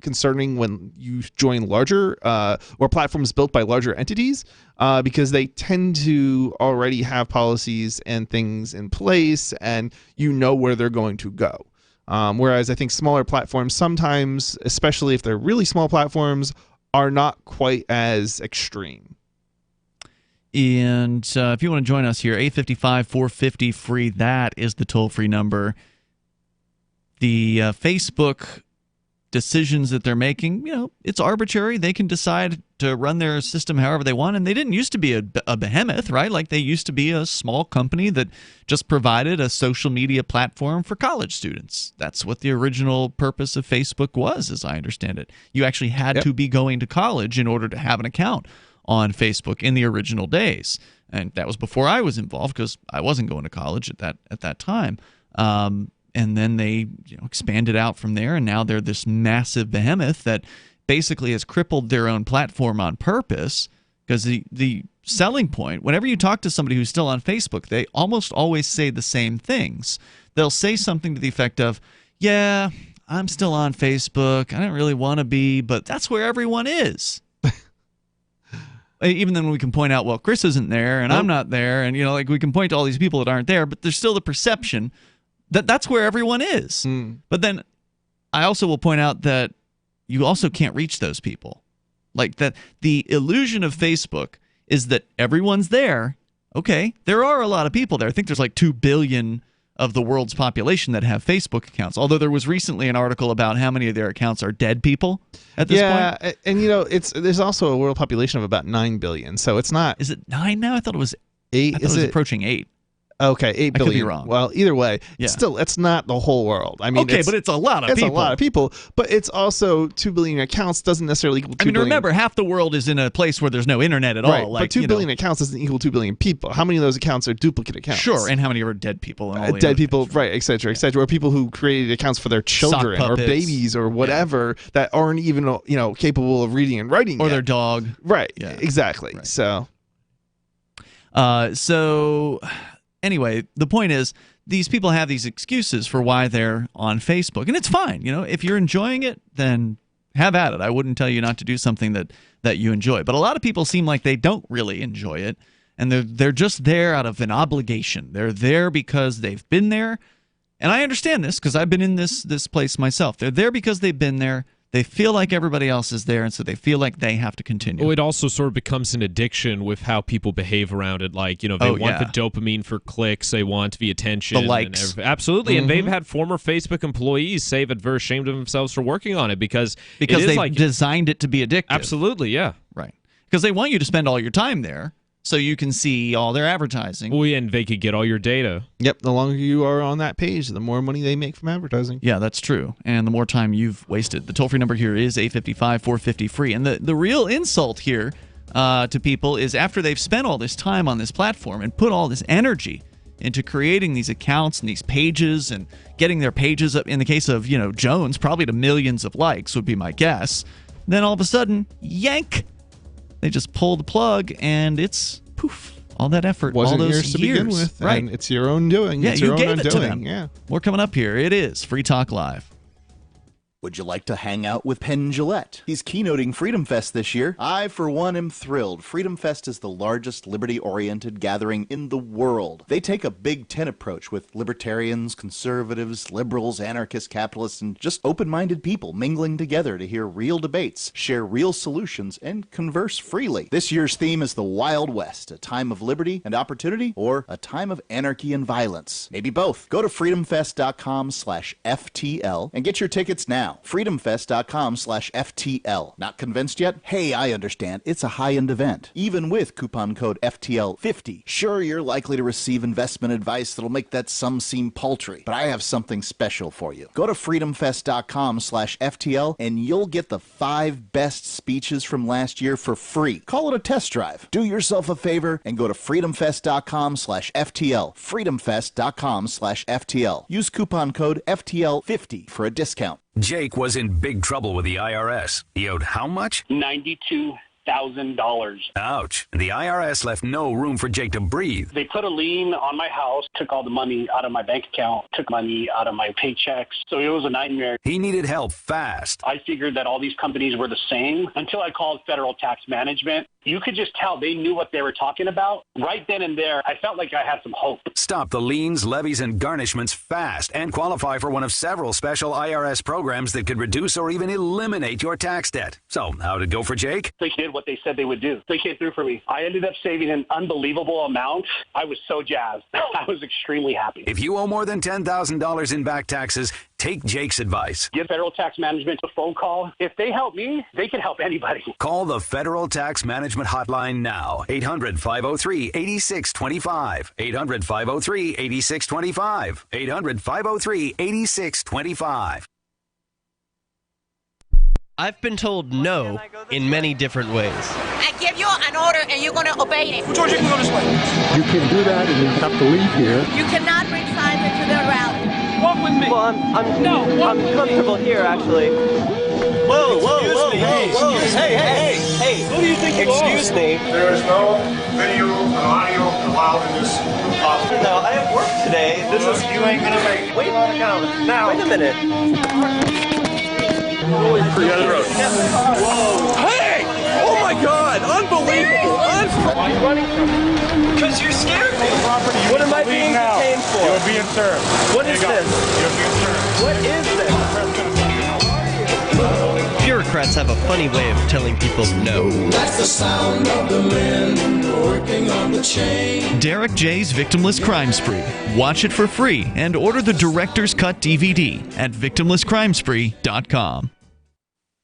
concerning when you join larger or platforms built by larger entities because they tend to already have policies and things in place, and you know where they're going to go. Whereas I think smaller platforms sometimes, especially if they're really small platforms, are not quite as extreme. And if you want to join us here, 855-450-FREE, that is the toll-free number. The Facebook decisions that they're making, it's arbitrary. They can decide to run their system however they want, and they didn't used to be a behemoth, right? Like they used to be a small company that just provided a social media platform for college students. That's what the original purpose of Facebook was, as I understand it. You actually had to be going to college in order to have an account on Facebook in the original days, and that was before I was involved because I wasn't going to college at that time. And then they expanded out from there, and now they're this massive behemoth that basically has crippled their own platform on purpose. Because the selling point, whenever you talk to somebody who's still on Facebook, they almost always say the same things. They'll say something to the effect of, "Yeah, I'm still on Facebook. I don't really want to be, but that's where everyone is." Even then we can point out, well, Chris isn't there and I'm not there, and we can point to all these people that aren't there, but there's still the perception that that's where everyone is. But then I also will point out that you also can't reach those people. Like that the illusion of Facebook is that everyone's there. Okay, there are a lot of people there. I think there's like 2 billion of the world's population that have Facebook accounts. Although there was recently an article about how many of their accounts are dead people at this point. Yeah, and there's also a world population of about 9 billion. So it's not. Is it 9 now? I thought it was 8. I thought it was approaching 8. Okay, 8 billion. I could be wrong. Well, either way, still, it's not the whole world. I mean, but it's a lot of people. It's a lot of people, but it's also 2 billion accounts doesn't necessarily equal 2 billion. Remember, half the world is in a place where there's no internet at all. But 2 billion accounts doesn't equal 2 billion people. How many of those accounts are duplicate accounts? Sure, and how many are dead people? And all dead people, right, et cetera, et cetera. Or people who created accounts for their children or babies or whatever that aren't even, capable of reading and writing or yet. Their dog. Right, exactly. Right. So Anyway, the point is, these people have these excuses for why they're on Facebook, and it's fine. If you're enjoying it, then have at it. I wouldn't tell you not to do something that you enjoy. But a lot of people seem like they don't really enjoy it, and they're just there out of an obligation. They're there because they've been there, and I understand this because I've been in this place myself. They're there because they've been there. They feel like everybody else is there, and so they feel like they have to continue. Well, it also sort of becomes an addiction with how people behave around it. Like, they want the dopamine for clicks. They want the attention. The likes. Absolutely. And they've had former Facebook employees say that they're ashamed of themselves for working on it because they've designed it to be addictive. Absolutely, yeah. Right. Because they want you to spend all your time there so you can see all their advertising. Well, and they could get all your data. Yep, the longer you are on that page, the more money they make from advertising. Yeah, that's true. And the more time you've wasted. The toll-free number here is 855-450-FREE. And the real insult here to people is after they've spent all this time on this platform and put all this energy into creating these accounts and these pages and getting their pages up, in the case of, Jones, probably to millions of likes would be my guess. Then all of a sudden, yank! They just pull the plug, and it's poof. All that effort, wasn't all those yours to begin with, right? And it's your own doing. Yeah, it's your you own gave it to them. Yeah. We're coming up here. It is Free Talk Live. Would you like to hang out with Penn Jillette? He's keynoting Freedom Fest this year. I, for one, am thrilled. Freedom Fest is the largest liberty-oriented gathering in the world. They take a Big Ten approach with libertarians, conservatives, liberals, anarchists, capitalists, and just open-minded people mingling together to hear real debates, share real solutions, and converse freely. This year's theme is the Wild West, a time of liberty and opportunity, or a time of anarchy and violence. Maybe both. Go to freedomfest.com/FTL and get your tickets now. freedomfest.com/FTL. Not convinced yet? Hey, I understand. It's a high-end event. Even with coupon code FTL50. Sure, you're likely to receive investment advice that'll make that sum seem paltry, but I have something special for you. Go to freedomfest.com/FTL and you'll get the 5 best speeches from last year for free. Call it a test drive. Do yourself a favor and go to freedomfest.com/FTL. freedomfest.com/FTL. Use coupon code FTL50 for a discount. Jake was in big trouble with the IRS. He owed how much? $92,000. Ouch. The IRS left no room for Jake to breathe. They put a lien on my house, took all the money out of my bank account, took money out of my paychecks. So it was a nightmare. He needed help fast. I figured that all these companies were the same until I called Federal Tax Management. You could just tell they knew what they were talking about. Right then and there, I felt like I had some hope. Stop the liens, levies, and garnishments fast and qualify for one of several special IRS programs that could reduce or even eliminate your tax debt. So, how'd it go for Jake? They did what they said they would do. They came through for me. I ended up saving an unbelievable amount. I was so jazzed. I was extremely happy. If you owe more than $10,000 in back taxes, take Jake's advice. Give Federal Tax Management a phone call. If they help me, they can help anybody. Call the Federal Tax Management Hotline now. 800-503-8625. 800-503-8625. 800-503-8625. I've been told no in many different ways. I give you an order and you're going to obey it. George, you can go this way. You can do that and you have to leave here. You cannot bring signs into the rally. Walk with me. Well, I'm comfortable here, actually. Whoa, hey, who do you think you are? Excuse me. There is no video and audio allowed in this office. No, I have work today. This is... You ain't gonna make it. Wait on account. Now. Wait a minute. Whoa. Hey! Oh my God! Unbelievable! Why are you running from me? Because you scared me. What am I being detained for? You're being served. What is this? You're being served. What is this? Bureaucrats have a funny way of telling people no. That's the sound of the men working on the chain. Derek J's Victimless Crime Spree. Watch it for free and order the Director's Cut DVD at victimlesscrimespree.com.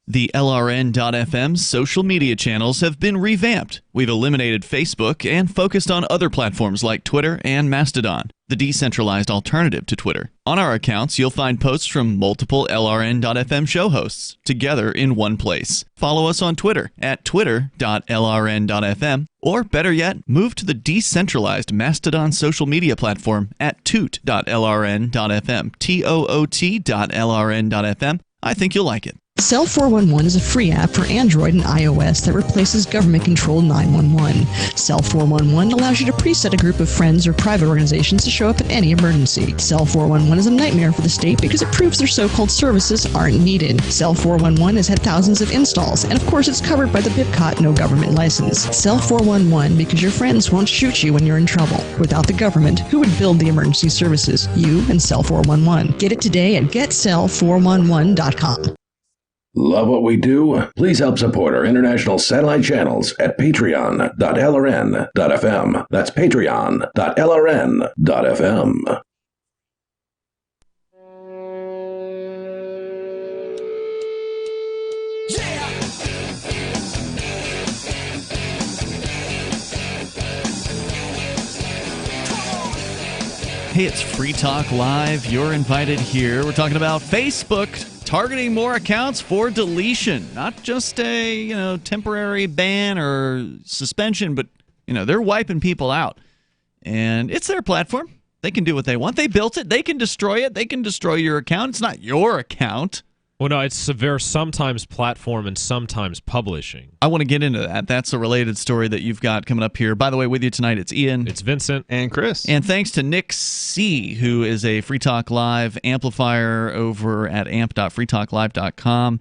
The LRN.FM social media channels have been revamped. We've eliminated Facebook and focused on other platforms like Twitter and Mastodon, the decentralized alternative to Twitter. On our accounts, you'll find posts from multiple LRN.FM show hosts together in one place. Follow us on Twitter at twitter.lrn.fm, or better yet, move to the decentralized Mastodon social media platform at toot.lrn.fm, toot.lrn.fm. I think you'll like it. Cell 411 is a free app for Android and iOS that replaces government-controlled 911. Cell 411 allows you to preset a group of friends or private organizations to show up at any emergency. Cell 411 is a nightmare for the state because it proves their so-called services aren't needed. Cell 411 has had thousands of installs, and of course it's covered by the BIPCOT no government license. Cell 411 because your friends won't shoot you when you're in trouble. Without the government, who would build the emergency services? You and Cell 411. Get it today at getcell411.com. Love what we do? Please help support our international satellite channels at patreon.lrn.fm. That's patreon.lrn.fm. Hey, it's Free Talk Live. You're invited here. We're talking about Facebook targeting more accounts for deletion. Not just a, temporary ban or suspension, but, they're wiping people out. And it's their platform. They can do what they want. They built it. They can destroy it. They can destroy your account. It's not your account. Well, no, it's severe, sometimes platform and sometimes publishing. I want to get into that. That's a related story that you've got coming up here. By the way, with you tonight, it's Ian. It's Vincent. And Chris. And thanks to Nick C., who is a Free Talk Live amplifier over at amp.freetalklive.com.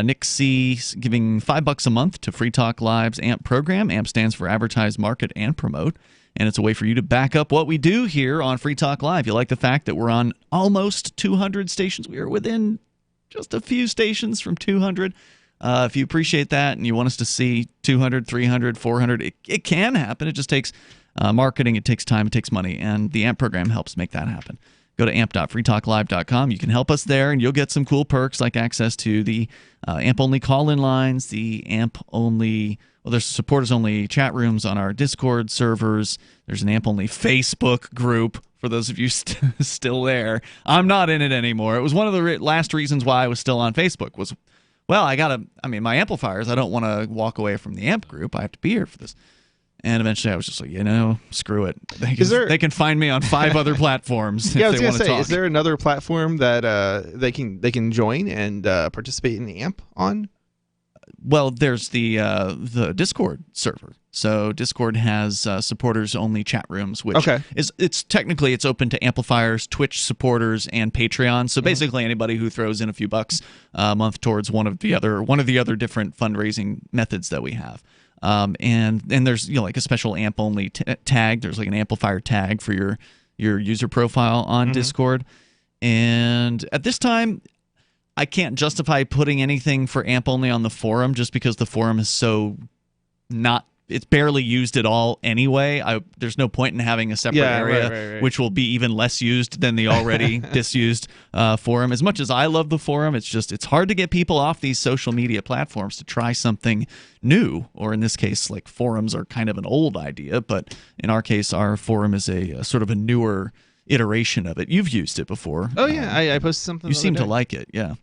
Nick C. giving $5 a month to Free Talk Live's AMP program. AMP stands for Advertise, Market, and Promote. And it's a way for you to back up what we do here on Free Talk Live. You like the fact that we're on almost 200 stations. We are within just a few stations from 200. If you appreciate that and you want us to see 200, 300, 400, it can happen. It just takes marketing. It takes time. It takes money. And the AMP program helps make that happen. Go to amp.freetalklive.com. You can help us there, and you'll get some cool perks like access to the AMP-only call-in lines, the AMP-only, there's supporters-only chat rooms on our Discord servers. There's an AMP-only Facebook group for those of you still there. I'm not in it anymore. It was one of the last reasons why I was still on Facebook was, my amplifiers, I don't want to walk away from the AMP group. I have to be here for this. And eventually I was just like, screw it. They can find me on 5 other platforms Yeah, I if was they going want to to say, talk. is there another platform that they can join and participate in the AMP on? Well, there's the Discord server. So Discord has supporters-only chat rooms, which it's technically it's open to amplifiers, Twitch supporters, and Patreon. So basically, anybody who throws in a few bucks a month towards one of the other different fundraising methods that we have. And there's like a special AMP-only tag. There's like an amplifier tag for your user profile on Discord. And at this time, I can't justify putting anything for AMP-only on the forum just because the forum is so it's barely used at all anyway. There's no point in having a separate area, right. which will be even less used than the already disused forum. As much as I love the forum, it's hard to get people off these social media platforms to try something new, or in this case, like forums are kind of an old idea, but in our case, our forum is a sort of a newer iteration of it. You've used it before. Oh yeah, I posted something. You seem to like it, yeah.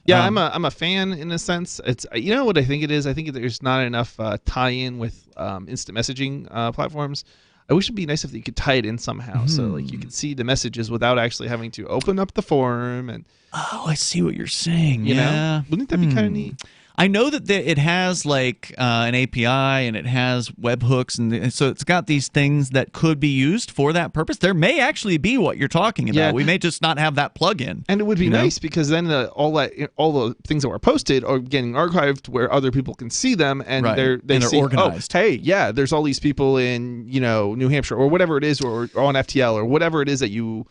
Yeah, I'm a fan in a sense. It's what I think it is. I think there's not enough tie-in with instant messaging platforms. I wish it'd be nice if you could tie it in somehow, so like you could see the messages without actually having to open up the forum. And I see what you're saying. You yeah, know? Wouldn't that be kind of neat? I know that it has like an API and it has webhooks, and so it's got these things that could be used for that purpose. There may actually be what you're talking about. Yeah. We may just not have that plugin. And it would be nice because then all the things that were posted are getting archived where other people can see them, and Right. they're And see, organized. Oh, hey, yeah, there's all these people in New Hampshire or whatever it is, or on FTL or whatever it is that you're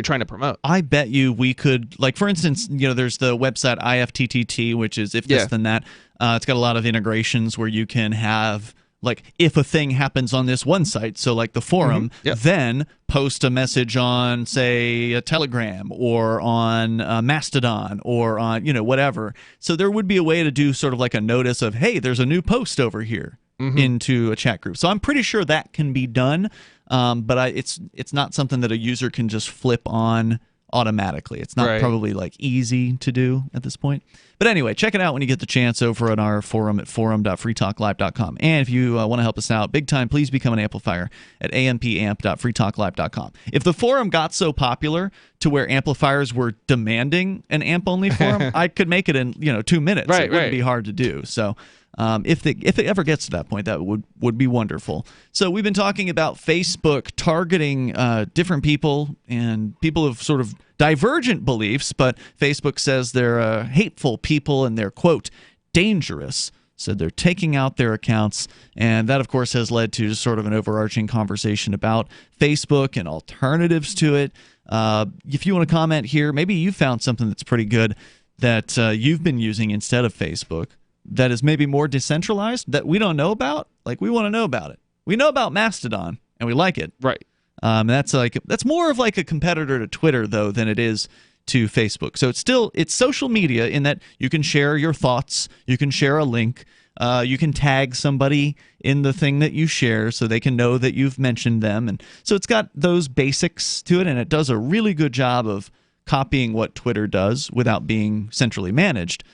trying to promote. I bet you we could, like, for instance, there's the website IFTTT, which is if this then that. It's got a lot of integrations where you can have, like, if a thing happens on this one site, so like the forum, then post a message on, say, a Telegram or on Mastodon or on, whatever. So there would be a way to do sort of like a notice of, hey, there's a new post over here into a chat group. So I'm pretty sure that can be done, but it's not something that a user can just flip on automatically. It's not Right. probably like easy to do at this point. But anyway, check it out when you get the chance over on our forum at forum.freetalklive.com. And if you want to help us out big time, please become an amplifier at ampamp.freetalklive.com. If the forum got so popular to where amplifiers were demanding an amp-only forum, I could make it in 2 minutes. Right, it wouldn't right. be hard to do. So if it ever gets to that point, that would be wonderful. So we've been talking about Facebook targeting different people and people of sort of divergent beliefs, but Facebook says they're hateful people and they're, quote, dangerous. So they're taking out their accounts, and that, of course, has led to just sort of an overarching conversation about Facebook and alternatives to it. If you want to comment here, maybe you found something that's pretty good that you've been using instead of Facebook that is maybe more decentralized that we don't know about. Like, we want to know about it. We know about Mastodon, and we like it. Right. That's more of like a competitor to Twitter, though, than it is to Facebook. So it's social media in that you can share your thoughts, you can share a link, you can tag somebody in the thing that you share so they can know that you've mentioned them. And so it's got those basics to it, and it does a really good job of copying what Twitter does without being centrally managed.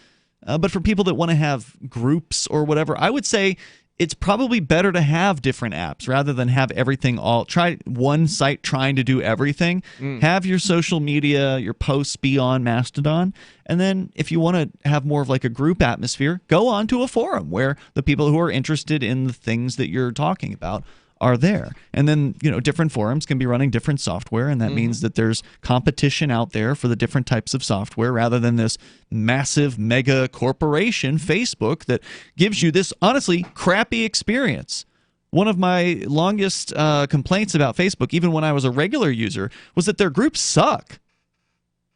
But for people that want to have groups or whatever, I would say it's probably better to have different apps rather than have everything try one site trying to do everything. Have your social media, your posts be on Mastodon. And then if you want to have more of like a group atmosphere, go on to a forum where the people who are interested in the things that you're talking about are there. And then, different forums can be running different software, and that means that there's competition out there for the different types of software rather than this massive mega corporation, Facebook, that gives you this honestly crappy experience. One of my longest complaints about Facebook, even when I was a regular user, was that their groups suck.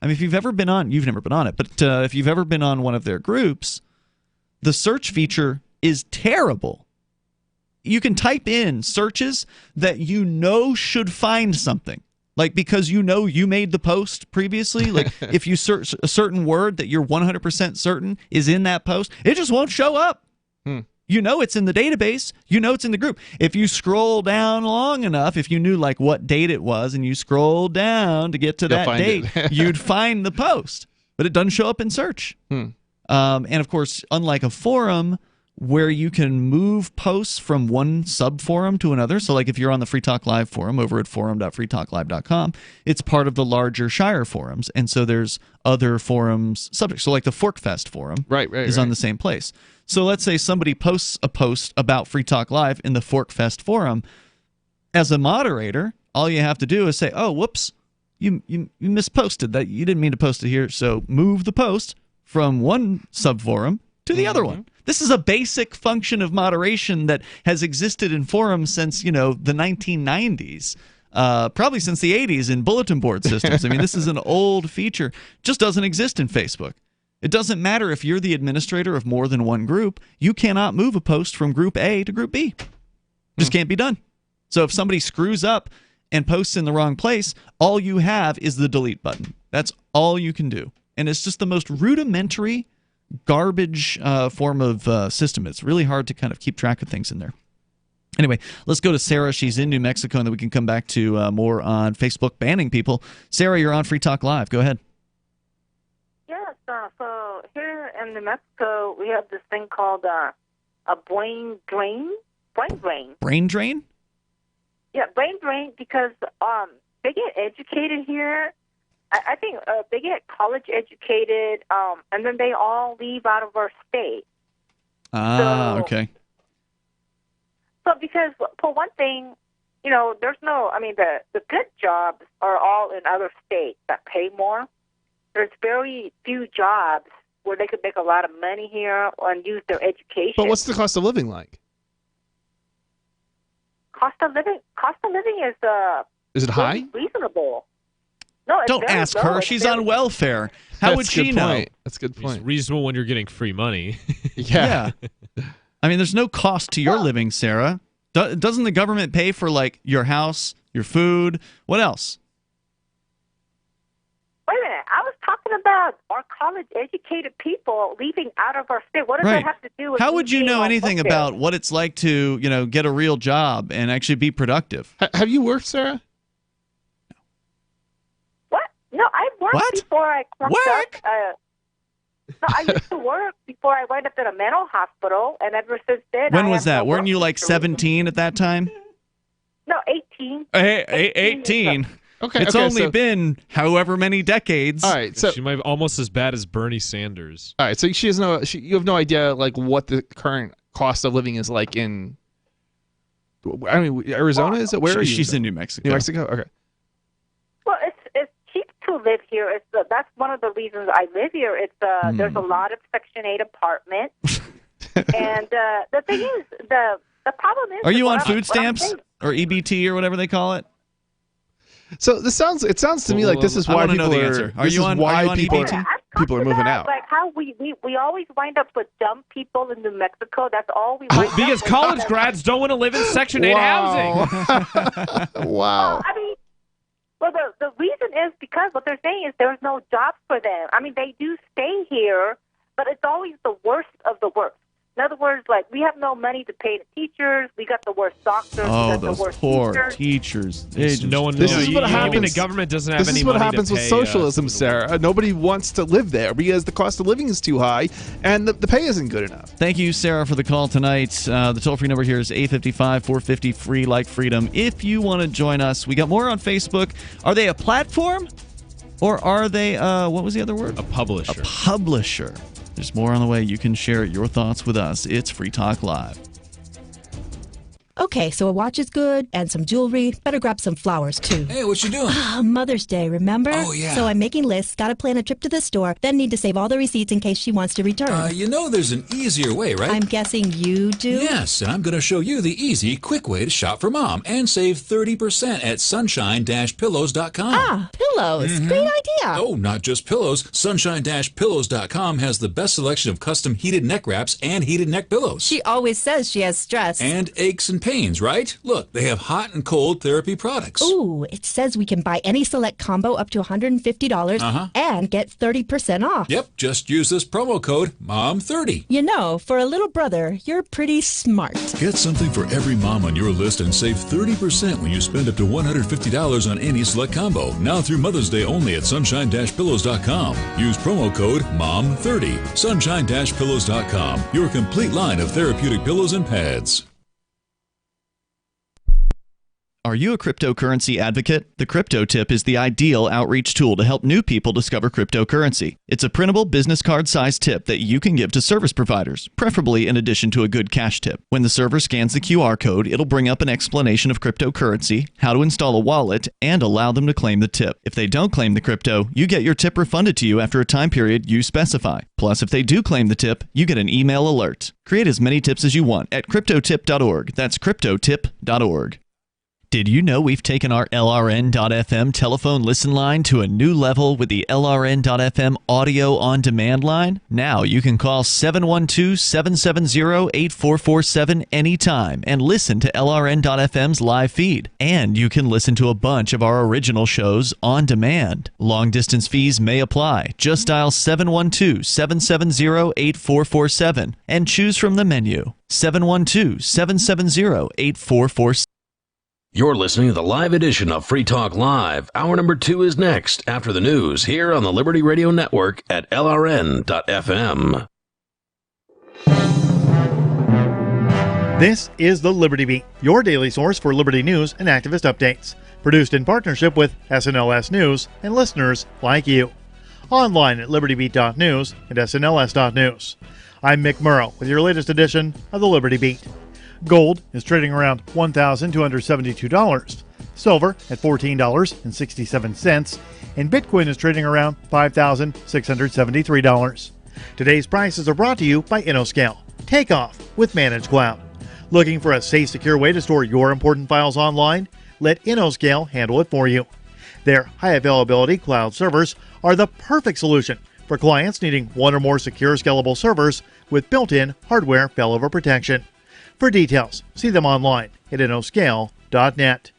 I mean, if you've ever been on, you've never been on it, but if you've ever been on one of their groups, the search feature is terrible. You can type in searches that should find something. Like, because you made the post previously. Like, if you search a certain word that you're 100% certain is in that post, it just won't show up. It's in the database. It's in the group. If you scroll down long enough, if you knew like what date it was and you scroll down to get to that date, you'd find the post. But it doesn't show up in search. And of course, unlike a forum where you can move posts from one sub-forum to another. So like if you're on the Free Talk Live forum over at forum.freetalklive.com, it's part of the larger Shire forums. And so there's other forums subject. So like the Forkfest forum is on the same place. So let's say somebody posts a post about Free Talk Live in the Forkfest forum. As a moderator, all you have to do is say, oh, whoops, you misposted that. You didn't mean to post it here. So move the post from one sub-forum to the other one. This is a basic function of moderation that has existed in forums since, the 1990s, probably since the 80s in bulletin board systems. I mean, this is an old feature. Just doesn't exist in Facebook. It doesn't matter if you're the administrator of more than one group. You cannot move a post from group A to group B. Just can't be done. So if somebody screws up and posts in the wrong place, all you have is the delete button. That's all you can do. And it's just the most rudimentary garbage form of system. It's really hard to kind of keep track of things in there. Anyway, let's go to Sarah. She's in New Mexico, and then we can come back to more on Facebook banning people. Sarah, you're on Free Talk Live. Go ahead. Yes, so here in New Mexico, we have this thing called a brain drain. Brain drain? Yeah, brain drain, because they get educated here. I think they get college educated, and then they all leave out of our state. Okay. So because, for one thing, there's the good jobs are all in other states that pay more. There's very few jobs where they could make a lot of money here and use their education. But what's the cost of living like? Cost of living is it high? Reasonable. No, it's Don't very ask low. her. It's She's very- on welfare. How would she know? That's a good point. It's reasonable when you're getting free money. Yeah. I mean, there's no cost to your living, Sarah. Doesn't the government pay for, like, your house, your food? What else? Wait a minute. I was talking about our college-educated people leaving out of our state. What does that have to do with How would you being know on anything welfare? about what it's like to, get a real job and actually be productive? Have you worked, Sarah? What? No, I've worked before I cracked up. No, I used to work before I wound up in a mental hospital, and ever since then. When was that? Weren't you like 17 at that time? No, 18. Hey, 18. Okay, it's only been however many decades. All right, so she might be almost as bad as Bernie Sanders. All right, so you have no idea like what the current cost of living is like in. I mean, Arizona is it? Where are you? She's in New Mexico. New Mexico. Okay. Well, it's cheap to live here. That's one of the reasons I live here. It's there's a lot of Section 8 apartments, and the thing is the problem is. Are you on food stamps or EBT or whatever they call it? So it sounds to me like this is why people are. Are you on EBT? People are moving out. Like how we always wind up with dumb people in New Mexico. That's all we. Because college grads don't want to live in Section 8 housing. Wow. I mean, well, the reason is because what they're saying is there's no jobs for them. I mean, they do stay here, but it's always the worst of the worst. In other words, like, we have no money to pay the teachers. We got the worst doctors. Oh, we got those the worst poor teachers. No one. This is what happens. The government doesn't have this any is what money happens to with pay, socialism, Sarah. Nobody wants to live there because the cost of living is too high and the pay isn't good enough. Thank you, Sarah, for the call tonight. The toll-free number here is 855-450-FREE like freedom. If you want to join us, we got more on Facebook. Are they a platform or are they, what was the other word? A publisher. A publisher. There's more on the way. You can share your thoughts with us. It's Free Talk Live. Okay, so a watch is good, and some jewelry. Better grab some flowers, too. Hey, what you doing? Mother's Day, remember? Oh, yeah. So I'm making lists, gotta plan a trip to the store, then need to save all the receipts in case she wants to return. You know there's an easier way, right? I'm guessing you do? Yes, and I'm going to show you the easy, quick way to shop for Mom and save 30% at sunshine-pillows.com. Ah, pillows. Great idea. Oh, not just pillows. Sunshine-pillows.com has the best selection of custom heated neck wraps and heated neck pillows. She always says she has stress. And aches and pains, right? Look, they have hot and cold therapy products. Ooh, it says we can buy any select combo up to $150 and get 30% off. Yep, just use this promo code MOM30. You know, for a little brother, you're pretty smart. Get something for every mom on your list and save 30% when you spend up to $150 on any select combo. Now through Mother's Day only at sunshine-pillows.com. Use promo code MOM30. Sunshine-pillows.com. Your complete line of therapeutic pillows and pads. Are you a cryptocurrency advocate? The Crypto Tip is the ideal outreach tool to help new people discover cryptocurrency. It's a printable business card-sized tip that you can give to service providers, preferably in addition to a good cash tip. When the server scans the QR code, it'll bring up an explanation of cryptocurrency, how to install a wallet, and allow them to claim the tip. If they don't claim the crypto, you get your tip refunded to you after a time period you specify. Plus, if they do claim the tip, you get an email alert. Create as many tips as you want at cryptotip.org. That's cryptotip.org. Did you know we've taken our LRN.FM telephone listen line to a new level with the LRN.FM audio on demand line? Now you can call 712-770-8447 anytime and listen to LRN.FM's live feed. And you can listen to a bunch of our original shows on demand. Long distance fees may apply. Just dial 712-770-8447 and choose from the menu. 712-770-8447. You're listening to the live edition of Free Talk Live. Hour number 2 is next after the news here on the Liberty Radio Network at LRN.FM. This is the Liberty Beat, your daily source for Liberty news and activist updates. Produced in partnership with SNLS News and listeners like you. Online at libertybeat.news and snls.news. I'm Mick Murrow with your latest edition of the Liberty Beat. Gold is trading around $1,272, silver at $14.67, and Bitcoin is trading around $5,673. Today's prices are brought to you by InnoScale. Take off with Managed Cloud. Looking for a safe, secure way to store your important files online? Let InnoScale handle it for you. Their high-availability cloud servers are the perfect solution for clients needing one or more secure, scalable servers with built-in hardware failover protection. For details, see them online at innoscale.net.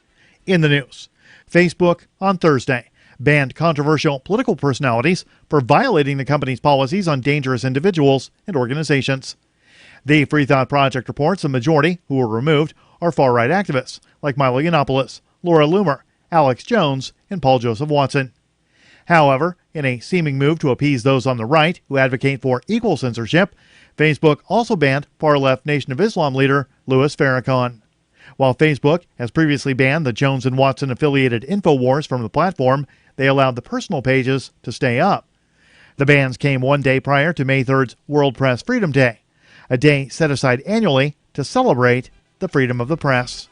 In the news, Facebook on Thursday banned controversial political personalities for violating the company's policies on dangerous individuals and organizations. The Free Thought Project reports the majority who were removed are far-right activists like Milo Yiannopoulos, Laura Loomer, Alex Jones, and Paul Joseph Watson. However, in a seeming move to appease those on the right who advocate for equal censorship, Facebook also banned far-left Nation of Islam leader Louis Farrakhan. While Facebook has previously banned the Jones & Watson-affiliated InfoWars from the platform, they allowed the personal pages to stay up. The bans came one day prior to May 3rd's World Press Freedom Day, a day set aside annually to celebrate the freedom of the press.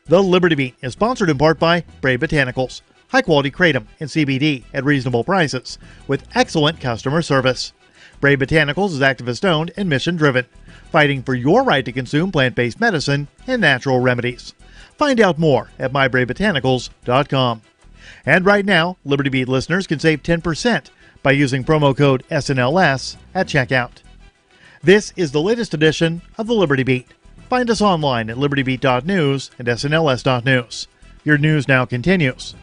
The Liberty Beat is sponsored in part by Brave Botanicals, high-quality kratom and CBD at reasonable prices, with excellent customer service. Brave Botanicals is activist-owned and mission-driven, fighting for your right to consume plant-based medicine and natural remedies. Find out more at mybravebotanicals.com. And right now, Liberty Beat listeners can save 10% by using promo code SNLS at checkout. This is the latest edition of the Liberty Beat. Find us online at libertybeat.news and snls.news. Your news now continues.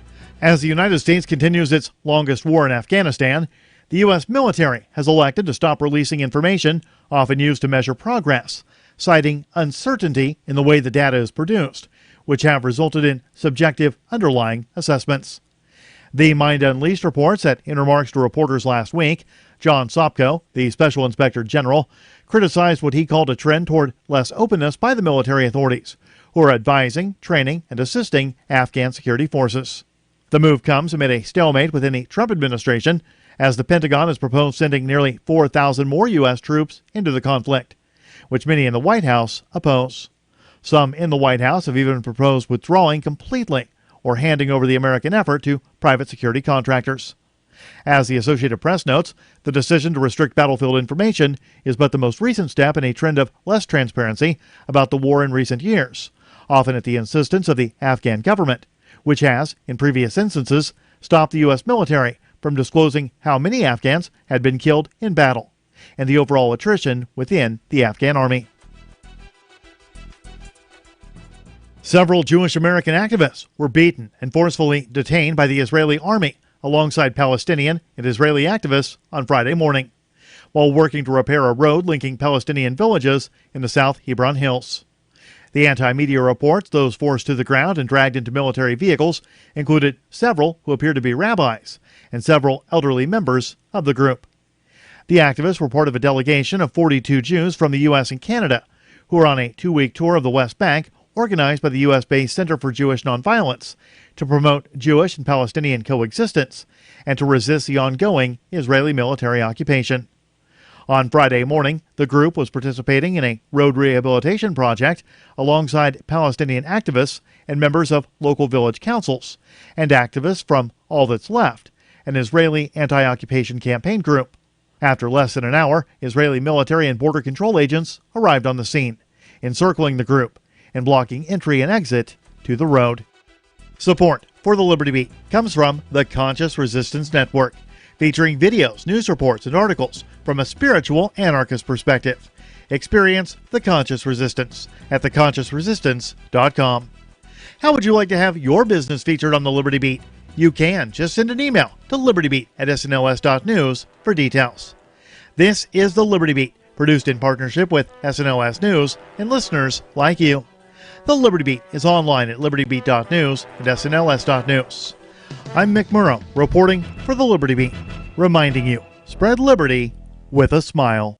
As the United States continues its longest war in Afghanistan, the U.S. military has elected to stop releasing information often used to measure progress, citing uncertainty in the way the data is produced, which have resulted in subjective underlying assessments. The Mind Unleashed reports that in remarks to reporters last week, John Sopko, the Special Inspector General, criticized what he called a trend toward less openness by the military authorities, who are advising, training, and assisting Afghan security forces. The move comes amid a stalemate within the Trump administration, as the Pentagon has proposed sending nearly 4,000 more U.S. troops into the conflict, which many in the White House oppose. Some in the White House have even proposed withdrawing completely or handing over the American effort to private security contractors. As the Associated Press notes, the decision to restrict battlefield information is but the most recent step in a trend of less transparency about the war in recent years, often at the insistence of the Afghan government, which has, in previous instances, stopped the U.S. military from disclosing how many Afghans had been killed in battle, and the overall attrition within the Afghan army. Several Jewish American activists were beaten and forcefully detained by the Israeli army alongside Palestinian and Israeli activists on Friday morning, while working to repair a road linking Palestinian villages in the South Hebron Hills. The anti-media reports those forced to the ground and dragged into military vehicles included several who appear to be rabbis and several elderly members of the group. The activists were part of a delegation of 42 Jews from the U.S. and Canada who were on a 2-week tour of the West Bank organized by the U.S.-based Center for Jewish Nonviolence to promote Jewish and Palestinian coexistence and to resist the ongoing Israeli military occupation. On Friday morning, the group was participating in a road rehabilitation project alongside Palestinian activists and members of local village councils, and activists from All That's Left, an Israeli anti-occupation campaign group. After less than an hour, Israeli military and border control agents arrived on the scene, encircling the group and blocking entry and exit to the road. Support for the Liberty Beat comes from the Conscious Resistance Network, featuring videos, news reports, and articles from a spiritual anarchist perspective. Experience the Conscious Resistance at theconsciousresistance.com. How would you like to have your business featured on the Liberty Beat? You can just send an email to libertybeat@snls.news for details. This is the Liberty Beat, produced in partnership with SNLS News and listeners like you. The Liberty Beat is online at libertybeat.news and snls.news. I'm Mick Murrow, reporting for the Liberty Beat, reminding you, spread liberty with a smile.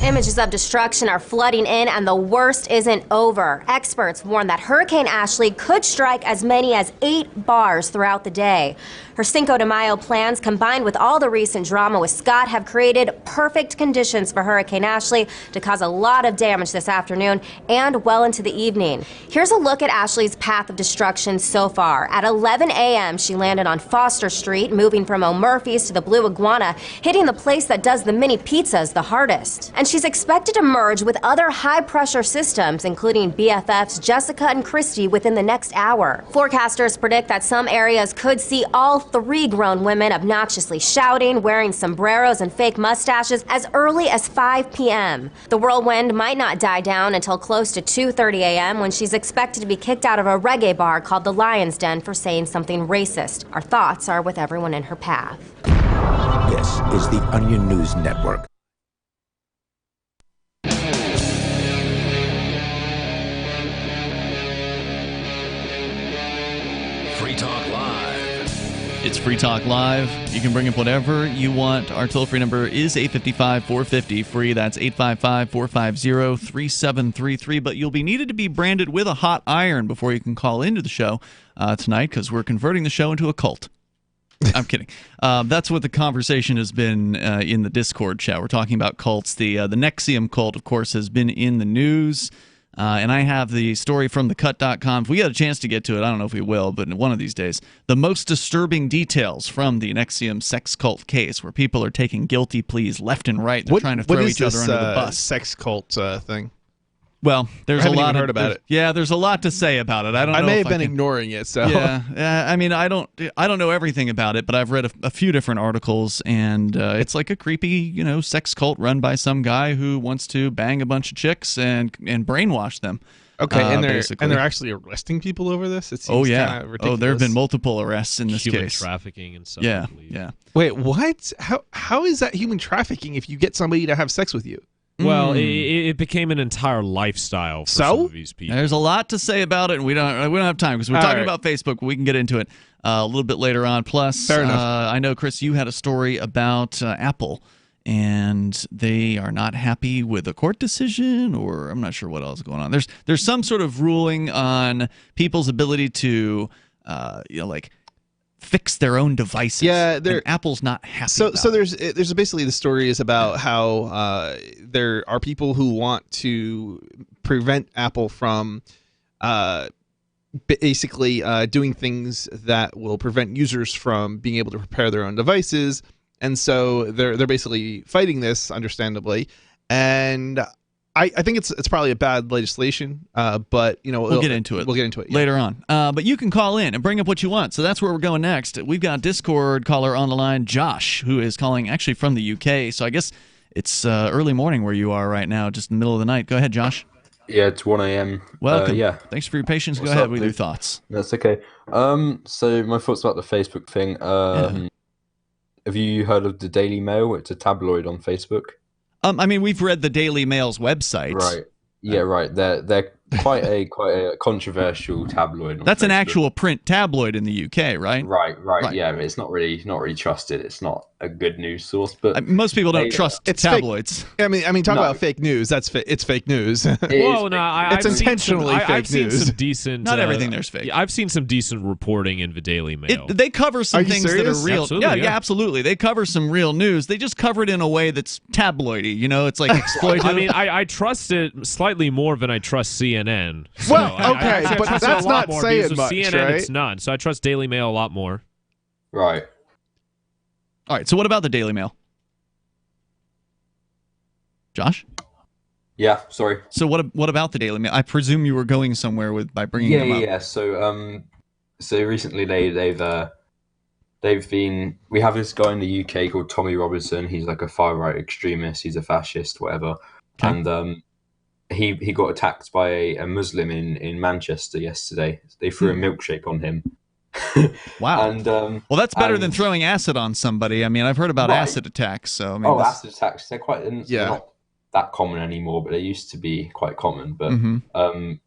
Images of destruction are flooding in, and the worst isn't over. Experts warn that Hurricane Ashley could strike as many as 8 bars throughout the day. Her Cinco de Mayo plans, combined with all the recent drama with Scott, have created perfect conditions for Hurricane Ashley to cause a lot of damage this afternoon and well into the evening. Here's a look at Ashley's path of destruction so far. At 11 a.m., she landed on Foster Street, moving from O'Murphy's to the Blue Iguana, hitting the place that does the mini pizzas the hardest. And she's expected to merge with other high-pressure systems, including BFFs Jessica and Christy, within the next hour. Forecasters predict that some areas could see all 3 grown women obnoxiously shouting, wearing sombreros and fake mustaches as early as 5 p.m. The whirlwind might not die down until close to 2:30 a.m. when she's expected to be kicked out of a reggae bar called the Lion's Den for saying something racist. Our thoughts are with everyone in her path. This is the Onion News Network. Free Talk Live. It's Free Talk Live. You can bring up whatever you want. Our toll-free number is 855-450 free. That's 855-450-3733. But you'll be needed to be branded with a hot iron before you can call into the show tonight, because we're converting the show into a cult. I'm kidding. That's what the conversation has been in the Discord chat. We're talking about cults. The NXIVM cult, of course, has been in the news. And I have the story from thecut.com. If we get a chance to get to it, I don't know if we will, but one of these days, the most disturbing details from the NXIVM sex cult case, where people are taking guilty pleas left and right. They're trying to throw each other under the bus. Sex cult thing? Well, there's a lot. Heard about it. Yeah, there's a lot to say about it. I may have been ignoring it. So yeah, I mean, I don't know everything about it, but I've read a few different articles, and it's like a creepy, sex cult run by some guy who wants to bang a bunch of chicks and brainwash them. Okay, and basically. they're actually arresting people over this. It seems oh yeah, ridiculous. there have been multiple arrests in this human case. Trafficking and stuff. Yeah, I believe. yeah. Wait, what? How is that human trafficking if you get somebody to have sex with you? Well, it became an entire lifestyle for some of these people. There's a lot to say about it, and we don't have time because we're talking about Facebook. We can get into it a little bit later on. Plus, fair enough. I know, Chris, you had a story about Apple, and they are not happy with a court decision, or I'm not sure what else is going on. There's some sort of ruling on people's ability to, fix their own devices. Yeah, Apple's not happy. So about it. there's basically the story is about how there are people who want to prevent Apple from basically doing things that will prevent users from being able to repair their own devices, and so they're basically fighting this, understandably, and I think it's probably a bad legislation, but we'll get into it. We'll get into it later on. But you can call in and bring up what you want. So that's where we're going next. We've got Discord caller on the line, Josh, who is calling actually from the UK. So I guess it's early morning where you are right now, just in the middle of the night. Go ahead, Josh. Yeah, it's 1 a.m. Welcome. Yeah. Thanks for your patience. What's Go ahead up, with your dude? thoughts. That's okay. So my thoughts about the Facebook thing. Have you heard of the Daily Mail? It's a tabloid on Facebook. I mean, we've read the Daily Mail's website. Right. Yeah, right. They're quite a controversial tabloid. That's an Facebook. actual print tabloid in the UK, right? Right. Yeah, but it's not really trusted. It's not a good news source. But most people don't trust it's tabloids. I mean, talk about fake news. It's fake news. Well, no, it's intentionally fake I've seen news. some decent. Not everything there's fake. Yeah, I've seen some decent reporting in the Daily Mail. They cover some things that are real. Absolutely, yeah, absolutely. They cover some real news. They just cover it in a way that's tabloidy. It's like exploitative. I mean, I trust it slightly more than I trust CNN. So Well, okay, I but trust it that's a lot not more saying because with much, CNN, right? it's none. So I trust Daily Mail a lot more. Right. All right. So what about the Daily Mail? Josh? Yeah, sorry. So what about the Daily Mail? I presume you were going somewhere by bringing them up. Yeah. So recently they've been. We have this guy in the UK called Tommy Robinson. He's like a far right extremist. He's a fascist, whatever. Okay. And he got attacked by a Muslim in Manchester yesterday. They threw a milkshake on him. Wow. And well, that's better than throwing acid on somebody. I mean, I've heard about acid attacks. So I mean, acid attacks. They're not that common anymore, but they used to be quite common. But I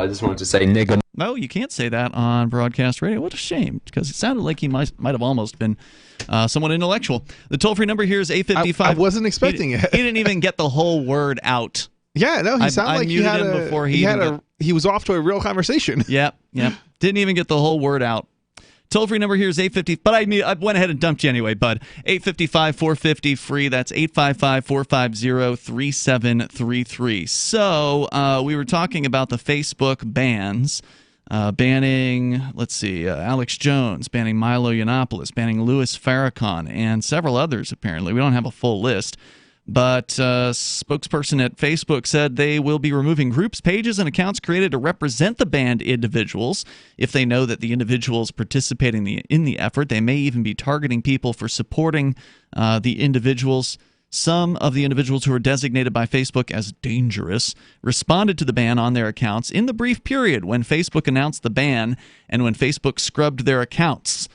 just wanted to say nigger. No, you can't say that on broadcast radio. What a shame, because it sounded like he might have almost been somewhat intellectual. The toll-free number here is 855. I wasn't expecting it. He didn't even get the whole word out. Yeah, no, he sounded like he was off to a real conversation. Yep. Didn't even get the whole word out. Toll-free number here is 850, but I went ahead and dumped you anyway, bud. 855-450-FREE. That's 855-450-3733. So we were talking about the Facebook bans, banning, let's see, Alex Jones, banning Milo Yiannopoulos, banning Louis Farrakhan, and several others, apparently. We don't have a full list. But spokesperson at Facebook said they will be removing groups, pages, and accounts created to represent the banned individuals. If they know that the individuals participating in the effort, they may even be targeting people for supporting the individuals. Some of the individuals who were designated by Facebook as dangerous responded to the ban on their accounts in the brief period when Facebook announced the ban and when Facebook scrubbed their accounts.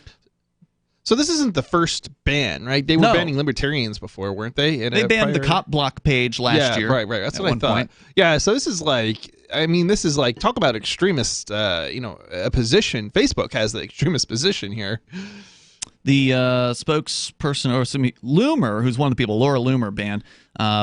So this isn't the first ban, right? They were banning libertarians before, weren't they? They banned the Cop Block page last year. Right. That's what I thought. Yeah, so this is like, I memean, this is like, talk about extremist, a position. Facebook has the extremist position here. The spokesperson, or Loomer, who's one of the people, Laura Loomer, banned,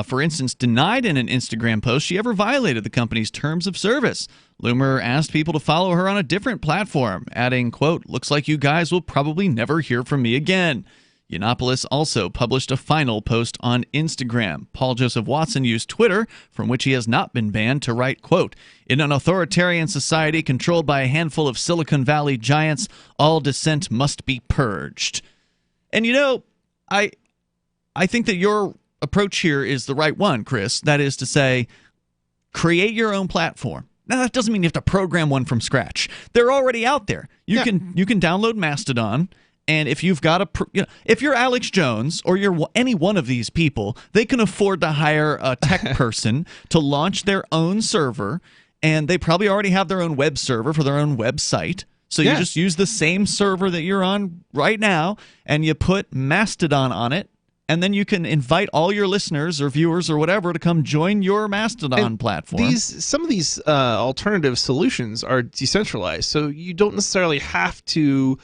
for instance, denied in an Instagram post she ever violated the company's terms of service. Loomer asked people to follow her on a different platform, adding, quote, "Looks like you guys will probably never hear from me again." Yiannopoulos also published a final post on Instagram. Paul Joseph Watson used Twitter, from which he has not been banned, to write, quote, "In an authoritarian society controlled by a handful of Silicon Valley giants, all dissent must be purged." And I think that your approach here is the right one, Chris. That is to say, create your own platform. Now, that doesn't mean you have to program one from scratch. They're already out there. You can download Mastodon. And if you've got if you're Alex Jones or you're any one of these people, they can afford to hire a tech person to launch their own server, and they probably already have their own web server for their own website. So you just use the same server that you're on right now, and you put Mastodon on it, and then you can invite all your listeners or viewers or whatever to come join your Mastodon platform. Some of these alternative solutions are decentralized, so you don't necessarily have to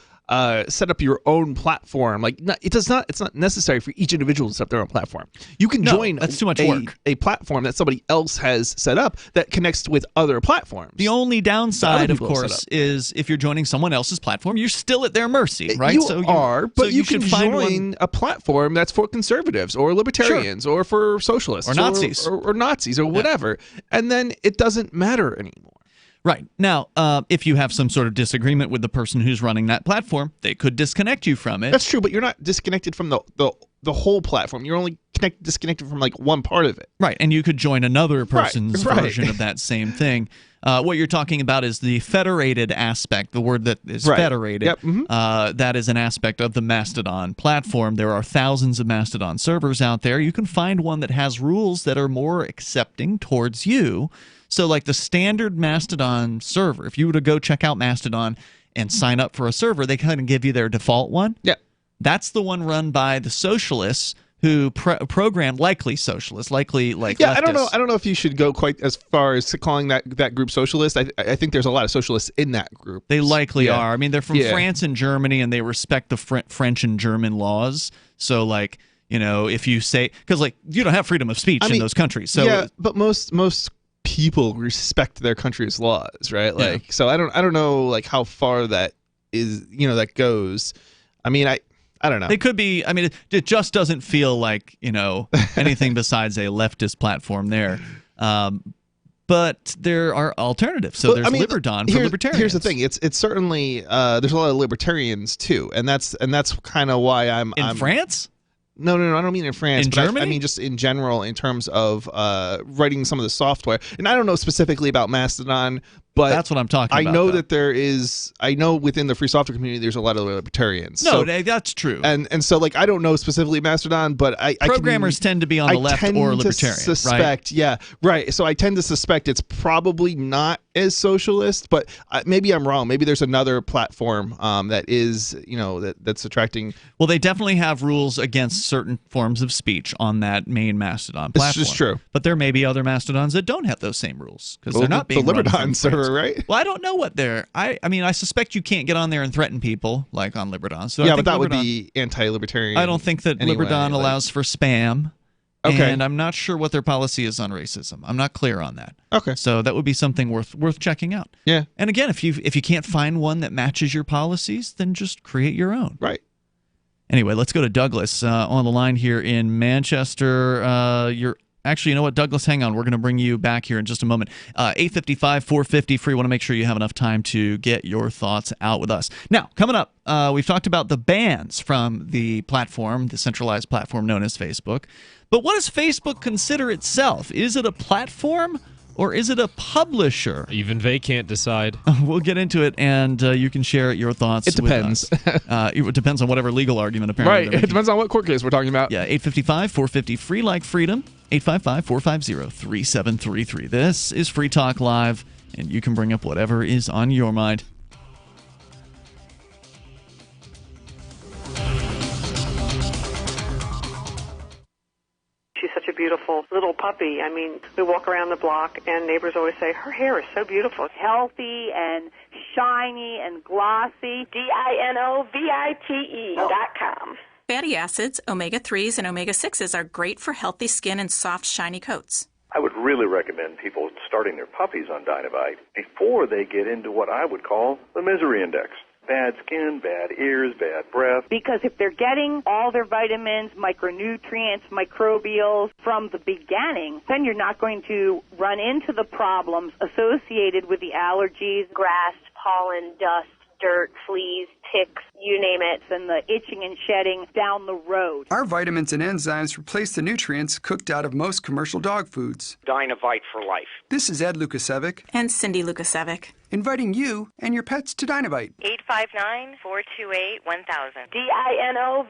set up your own platform. It's not necessary for each individual to set up their own platform. You can join that's too much work. A platform that somebody else has set up that connects with other platforms. The only downside, of course, is if you're joining someone else's platform, you're still at their mercy, right? But you can join a platform that's for conservatives or libertarians or for socialists or Nazis or Nazis or whatever, and then it doesn't matter anymore. Right. Now, if you have some sort of disagreement with the person who's running that platform, they could disconnect you from it. That's true, but you're not disconnected from the whole platform. You're only disconnected from one part of it. Right, and you could join another person's version of that same thing. What you're talking about is the federated aspect, the word that is federated. Yep. Mm-hmm. That is an aspect of the Mastodon platform. There are thousands of Mastodon servers out there. You can find one that has rules that are more accepting towards you. So like the standard Mastodon server, if you were to go check out Mastodon and sign up for a server, they kind of give you their default one. Yeah. That's the one run by the socialists who programmed, likely socialists, likely like leftists. I don't know if you should go quite as far as calling that group socialist. I think there's a lot of socialists in that group. They likely are. I mean, they're from France and Germany, and they respect the French and German laws. So if you say, because you don't have freedom of speech in those countries. So but most people respect their country's laws, right? So I don't know how far that is, that goes. I mean, I don't know. They could be. I mean, it just doesn't feel like anything besides a leftist platform there. But there are alternatives. So there's Liberdon for libertarians. Here's the thing: it's certainly there's a lot of libertarians too, and that's kind of why I'm in France. No, I don't mean in France. In Germany? I mean just in general in terms of writing some of the software. And I don't know specifically about Mastodon, but that's what I'm talking about. I know that there is. I know within the free software community, there's a lot of libertarians. No, that's true. And so I don't know specifically Mastodon, but programmers tend to be on the left or libertarian. Suspect, right? So I tend to suspect it's probably not as socialist, but maybe I'm wrong. Maybe there's another platform that is, that's attracting. Well, they definitely have rules against certain forms of speech on that main Mastodon platform. This is true. But there may be other Mastodons that don't have those same rules because they're not being the run from Liberdon server, right? Well, I don't know what they're. I mean, I suspect you can't get on there and threaten people like on Liberdon. So but that would be anti-libertarian. I don't think that Liberdon allows for spam. Okay. And I'm not sure what their policy is on racism. I'm not clear on that. Okay. So that would be something worth checking out. Yeah. And again, if you can't find one that matches your policies, then just create your own. Right. Anyway, let's go to Douglas on the line here in Manchester. Actually, you know what, Douglas, hang on. We're going to bring you back here in just a moment. 855-450 free. Want to make sure you have enough time to get your thoughts out with us. Now, coming up, we've talked about the bans from the platform, the centralized platform known as Facebook. But what does Facebook consider itself? Is it a platform or is it a publisher? Even they can't decide. We'll get into it, and you can share your thoughts. It depends. With us. It depends on whatever legal argument, apparently. Right. It depends on what court case we're talking about. Yeah, 855-450 free like freedom. 855-450-3733. This is Free Talk Live, and you can bring up whatever is on your mind. She's such a beautiful little puppy. I mean, we walk around the block and neighbors always say, her hair is so beautiful. Healthy and shiny and glossy. DINOVITE.com. Fatty acids, omega-3s, and omega-6s are great for healthy skin and soft, shiny coats. I would really recommend people starting their puppies on Dynavite before they get into what I would call the misery index. Bad skin, bad ears, bad breath. Because if they're getting all their vitamins, micronutrients, microbials from the beginning, then you're not going to run into the problems associated with the allergies, grass, pollen, dust, dirt, fleas, ticks, you name it, and the itching and shedding down the road. Our vitamins and enzymes replace the nutrients cooked out of most commercial dog foods. Dynavite for life. This is Ed Lukasevic and Cindy Lukasevic, inviting you and your pets to Dynavite. 859-428-1000.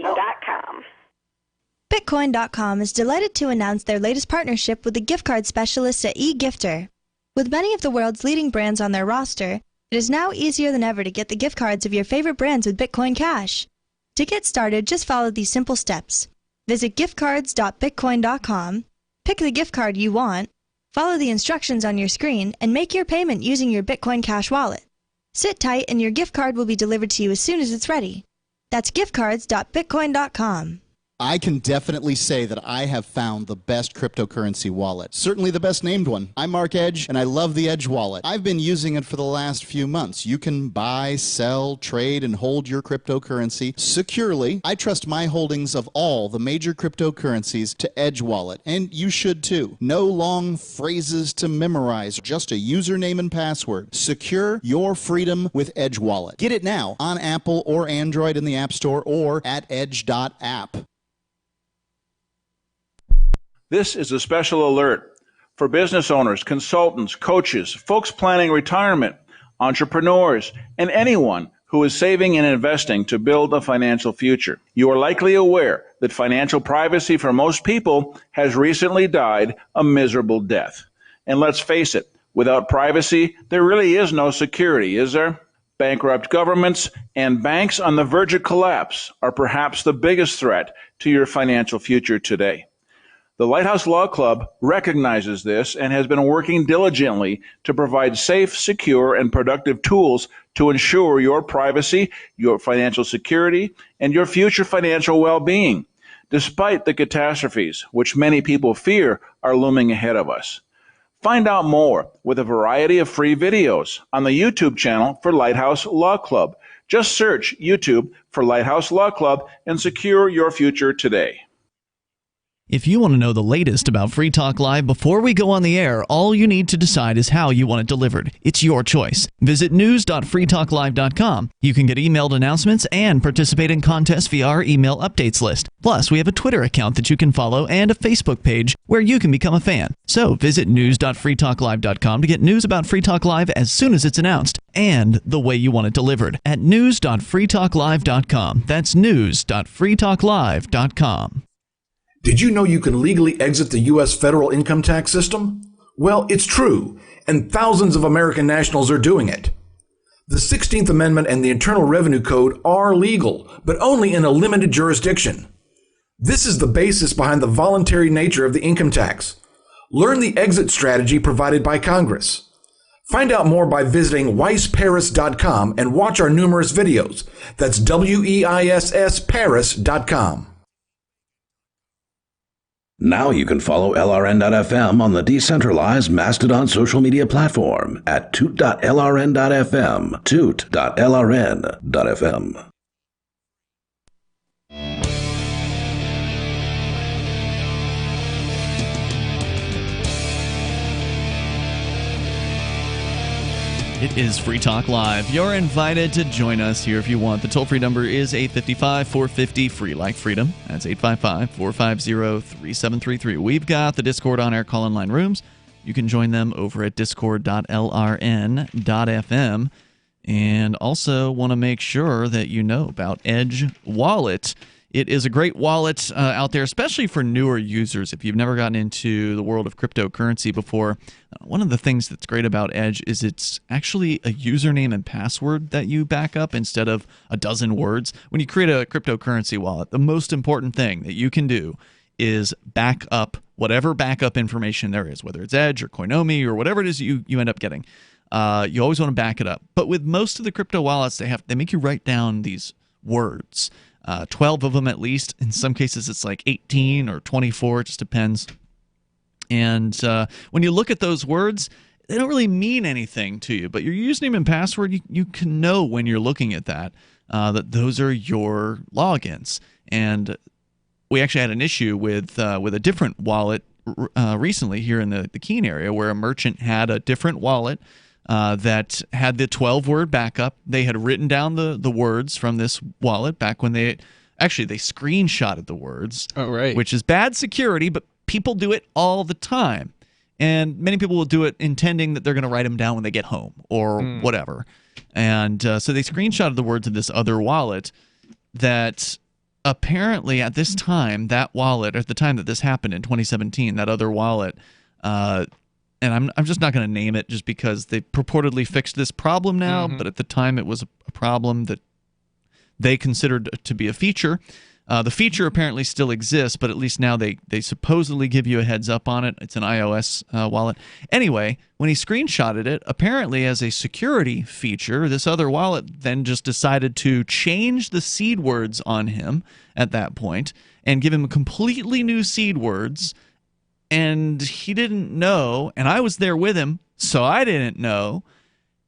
DINOVITE.com. Bitcoin.com is delighted to announce their latest partnership with the gift card specialists at eGifter. With many of the world's leading brands on their roster, it is now easier than ever to get the gift cards of your favorite brands with Bitcoin Cash. To get started, just follow these simple steps. Visit giftcards.bitcoin.com, pick the gift card you want, follow the instructions on your screen, and make your payment using your Bitcoin Cash wallet. Sit tight and your gift card will be delivered to you as soon as it's ready. That's giftcards.bitcoin.com. I can definitely say that I have found the best cryptocurrency wallet. Certainly the best named one. I'm Mark Edge, and I love the Edge wallet. I've been using it for the last few months. You can buy, sell, trade, and hold your cryptocurrency securely. I trust my holdings of all the major cryptocurrencies to Edge Wallet, and you should too. No long phrases to memorize, just a username and password. Secure your freedom with Edge Wallet. Get it now on Apple or Android in the App Store or at edge.app. This is a special alert for business owners, consultants, coaches, folks planning retirement, entrepreneurs, and anyone who is saving and investing to build a financial future. You are likely aware that financial privacy for most people has recently died a miserable death. And let's face it, without privacy, there really is no security, is there? Bankrupt governments and banks on the verge of collapse are perhaps the biggest threat to your financial future today. The Lighthouse Law Club recognizes this and has been working diligently to provide safe, secure, and productive tools to ensure your privacy, your financial security, and your future financial well-being, despite the catastrophes which many people fear are looming ahead of us. Find out more with a variety of free videos on the YouTube channel for Lighthouse Law Club. Just search YouTube for Lighthouse Law Club and secure your future today. If you want to know the latest about Free Talk Live before we go on the air, all you need to decide is how you want it delivered. It's your choice. Visit news.freetalklive.com. You can get emailed announcements and participate in contests via our email updates list. Plus, we have a Twitter account that you can follow and a Facebook page where you can become a fan. So visit news.freetalklive.com to get news about Free Talk Live as soon as it's announced and the way you want it delivered at news.freetalklive.com. That's news.freetalklive.com. Did you know you can legally exit the U.S. federal income tax system? Well, it's true, and thousands of American nationals are doing it. The 16th Amendment and the Internal Revenue Code are legal, but only in a limited jurisdiction. This is the basis behind the voluntary nature of the income tax. Learn the exit strategy provided by Congress. Find out more by visiting weissparis.com and watch our numerous videos. That's WEISSparis.com. Now you can follow LRN.FM on the decentralized Mastodon social media platform at toot.lrn.fm, toot.lrn.fm. It is Free Talk Live. You're invited to join us here if you want. The toll-free number is 855-450-FREE, like freedom. That's 855-450-3733. We've got the Discord on-air call-in line rooms. You can join them over at discord.lrn.fm. And also want to make sure that you know about Edge Wallet. It is a great wallet out there, especially for newer users. If you've never gotten into the world of cryptocurrency before, one of the things that's great about Edge is it's actually a username and password that you back up instead of a dozen words. When you create a cryptocurrency wallet, the most important thing that you can do is back up whatever backup information there is, whether it's Edge or Coinomi or whatever it is you end up getting. You always want to back it up. But with most of the crypto wallets, they make you write down these words, 12 of them at least. In some cases, it's like 18 or 24. It just depends. And when you look at those words, they don't really mean anything to you. But your username and password, you can know when you're looking at that those are your logins. And we actually had an issue with a different wallet recently here in the Keene area, where a merchant had a different wallet that had the 12-word backup. They had written down the words from this wallet back when they screenshotted the words. Oh, right. Which is bad security, but people do it all the time. And many people will do it intending that they're going to write them down when they get home or whatever. And so they screenshotted the words of this other wallet that apparently at this time, that wallet, at the time that this happened in 2017, that other wallet, and I'm just not going to name it just because they purportedly fixed this problem now, but at the time it was a problem that they considered to be a feature. The feature apparently still exists, but at least now they supposedly give you a heads up on it. It's an iOS wallet. Anyway, when he screenshotted it, apparently as a security feature, this other wallet then just decided to change the seed words on him at that point and give him completely new seed words. And he didn't know, and I was there with him, so I didn't know.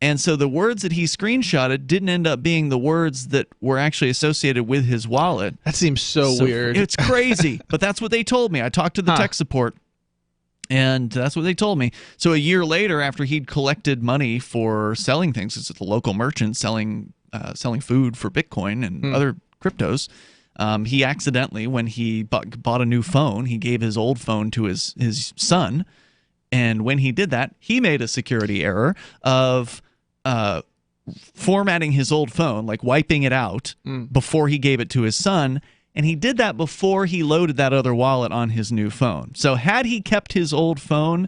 And so the words that he screenshotted didn't end up being the words that were actually associated with his wallet. That seems so weird. It's crazy, but that's what they told me. I talked to the tech support, and that's what they told me. So a year later, after he'd collected money for selling things, it's a local merchant selling food for Bitcoin and other cryptos, he accidentally, when he bought a new phone, he gave his old phone to his son. And when he did that, he made a security error of formatting his old phone, like wiping it out before he gave it to his son. And he did that before he loaded that other wallet on his new phone. So had he kept his old phone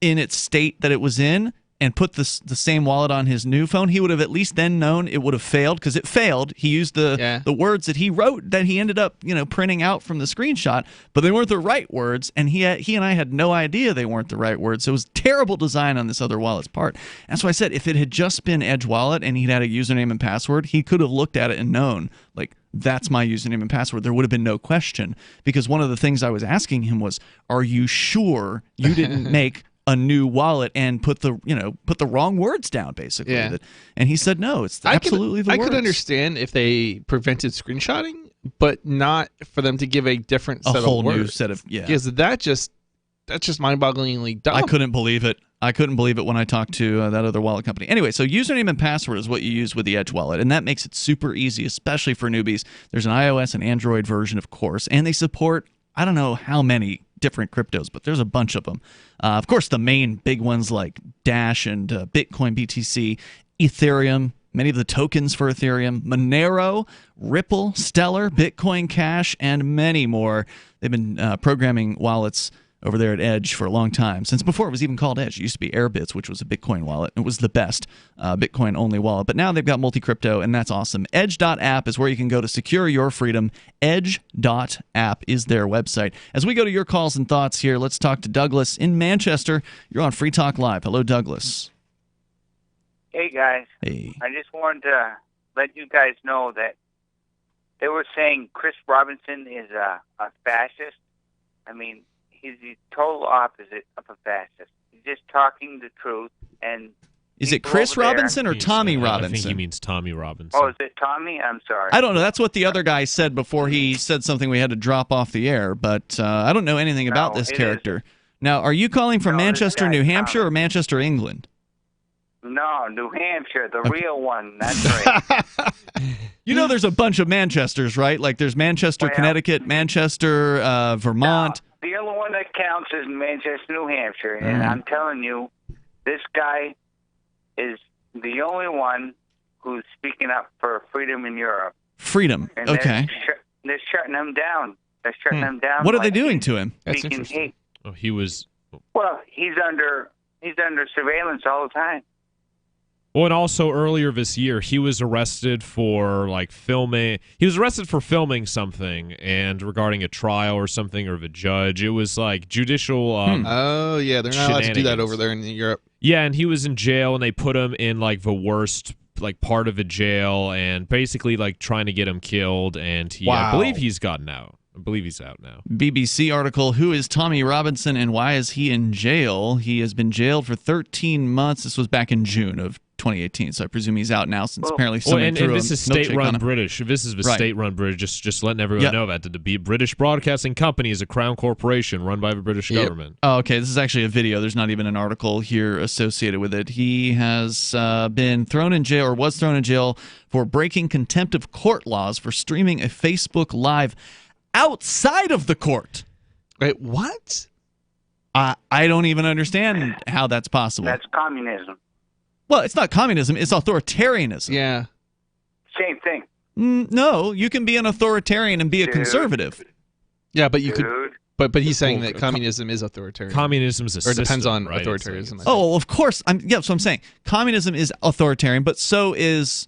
in its state that it was in and put the same wallet on his new phone, he would have at least then known it would have failed, because it failed. He used the words that he wrote that he ended up printing out from the screenshot, but they weren't the right words, and he and I had no idea they weren't the right words. So it was terrible design on this other wallet's part. That's why I said if it had just been Edge Wallet and he'd had a username and password, he could have looked at it and known, like, that's my username and password. There would have been no question, because one of the things I was asking him was, are you sure you didn't make a new wallet and put the wrong words down, basically? Yeah. And he said no, it's absolutely the words. I could understand if they prevented screenshotting, but not for them to give a different set of words. A whole new set of, because that's just mind-bogglingly dumb. I couldn't believe it. When I talked to that other wallet company. Anyway, so username and password is what you use with the Edge wallet, and that makes it super easy, especially for newbies. There's an iOS and Android version, of course, and they support, I don't know how many different cryptos, but there's a bunch of them. Of course, the main big ones like Dash and Bitcoin, BTC, Ethereum, many of the tokens for Ethereum, Monero, Ripple, Stellar, Bitcoin Cash, and many more. They've been programming wallets over there at Edge for a long time, since before it was even called Edge. It used to be Airbits, which was a Bitcoin wallet. It was the best Bitcoin-only wallet. But now they've got multi-crypto, and that's awesome. Edge.app is where you can go to secure your freedom. Edge.app is their website. As we go to your calls and thoughts here, let's talk to Douglas in Manchester. You're on Free Talk Live. Hello, Douglas. Hey, guys. Hey. I just wanted to let you guys know that they were saying Chris Robinson is a fascist. I mean, he's the total opposite of a fascist. He's just talking the truth. And is it Chris Robinson or Tommy Robinson? I think he means Tommy Robinson. Oh, is it Tommy? I'm sorry. I don't know. That's what the other guy said before he said something we had to drop off the air, but I don't know anything about this character. Now, are you calling from Manchester, New Hampshire, or Manchester, England? No, New Hampshire, the real one. That's right. You know there's a bunch of Manchesters, right? Like there's Manchester, Connecticut, Manchester, Vermont. No, the only one that counts is Manchester, New Hampshire. And I'm telling you, this guy is the only one who's speaking up for freedom in Europe. Freedom, and okay. They're shutting him down. They're shutting him down. What are they doing to him? That's interesting. Oh, he was... Well, he's under surveillance all the time. Well, and also earlier this year, he was arrested for filming. He was arrested for filming something, and regarding a trial or something, or the judge, it was like judicial. Oh yeah, they're not allowed to do that over there in Europe. Yeah, and he was in jail, and they put him in the worst part of the jail, and basically trying to get him killed. And I believe he's gotten out. I believe he's out now. BBC article, Who is Tommy Robinson and why is he in jail? He has been jailed for 13 months. This was back in June of 2018, so I presume he's out now since apparently somebody and threw this is state-run British. This is the state-run British. Just letting everyone know that the British Broadcasting Company is a crown corporation run by the British government. Oh, okay. This is actually a video. There's not even an article here associated with it. He has been thrown in jail, or was thrown in jail, for breaking contempt of court laws for streaming a Facebook Live outside of the court. Wait, what? I don't even understand how that's possible. That's communism. Well, it's not communism. It's authoritarianism. Yeah. Same thing. No, you can be an authoritarian and be a conservative. Yeah, but you could. But he's saying that communism is authoritarian. Communism is a or depends system, on right? authoritarianism. Oh, of course. So I'm saying communism is authoritarian, but so is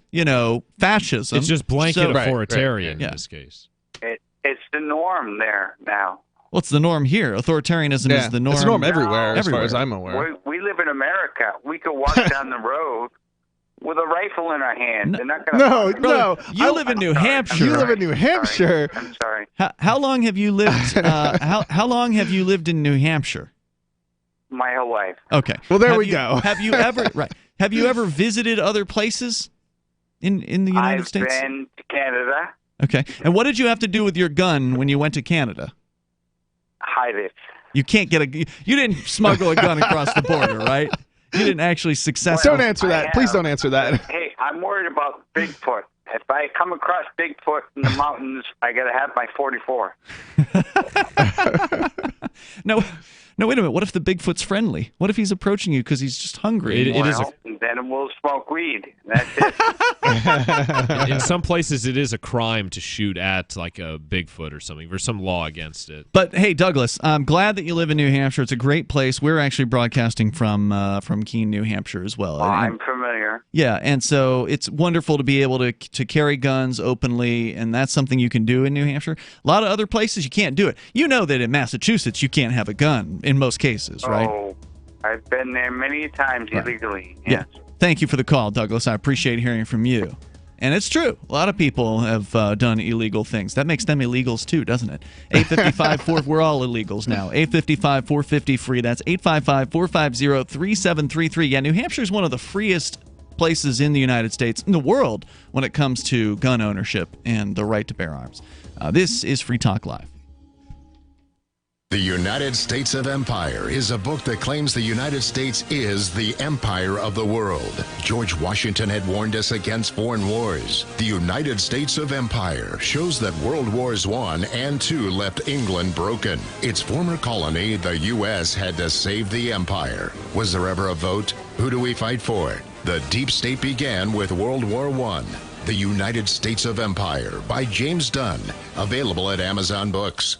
fascism. It's just blanket authoritarian in this case. It's the norm there now. What's the norm here? Authoritarianism is the norm. It's the norm everywhere, as far as I'm aware. We live in America. We could walk down the road with a rifle in our hand. They're not going to. No. You live in New Hampshire. You live in New Hampshire. I'm sorry. How long have you lived? How long have you lived in New Hampshire? My whole life. Okay. Well, there we go. Have you ever Have you ever visited other places in the United States? I've been to Canada. Okay. And what did you have to do with your gun when you went to Canada? Hide it. You can't get you didn't smuggle a gun across the border, right? You didn't actually successfully. Don't answer that. Please don't answer that. Hey, I'm worried about Bigfoot. If I come across Bigfoot in the mountains, I got to have my 44. No, wait a minute. What if the Bigfoot's friendly? What if he's approaching you because he's just hungry? Then we'll smoke weed. That's it. In some places, it is a crime to shoot at a Bigfoot or something. There's some law against it. But hey, Douglas, I'm glad that you live in New Hampshire. It's a great place. We're actually broadcasting from Keene, New Hampshire as well. I'm familiar. Yeah, and so it's wonderful to be able to carry guns openly, and that's something you can do in New Hampshire. A lot of other places you can't do it. You know that in Massachusetts you can't have a gun in most cases, right? Oh, I've been there many times illegally. Yeah. Thank you for the call, Douglas. I appreciate hearing from you. And it's true. A lot of people have done illegal things. That makes them illegals too, doesn't it? 855-4, we're all illegals now. 855-450-FREE. That's 855-450-3733. Yeah, New Hampshire is one of the freest places in the United States, in the world, when it comes to gun ownership and the right to bear arms. This is Free Talk Live. The United States of Empire is a book that claims the United States is the empire of the world. George Washington had warned us against foreign wars. The United States of Empire shows that World Wars I and II left England broken. Its former colony, the U.S., had to save the empire. Was there ever a vote? Who do we fight for? The deep state began with World War I. The United States of Empire by James Dunn. Available at Amazon Books.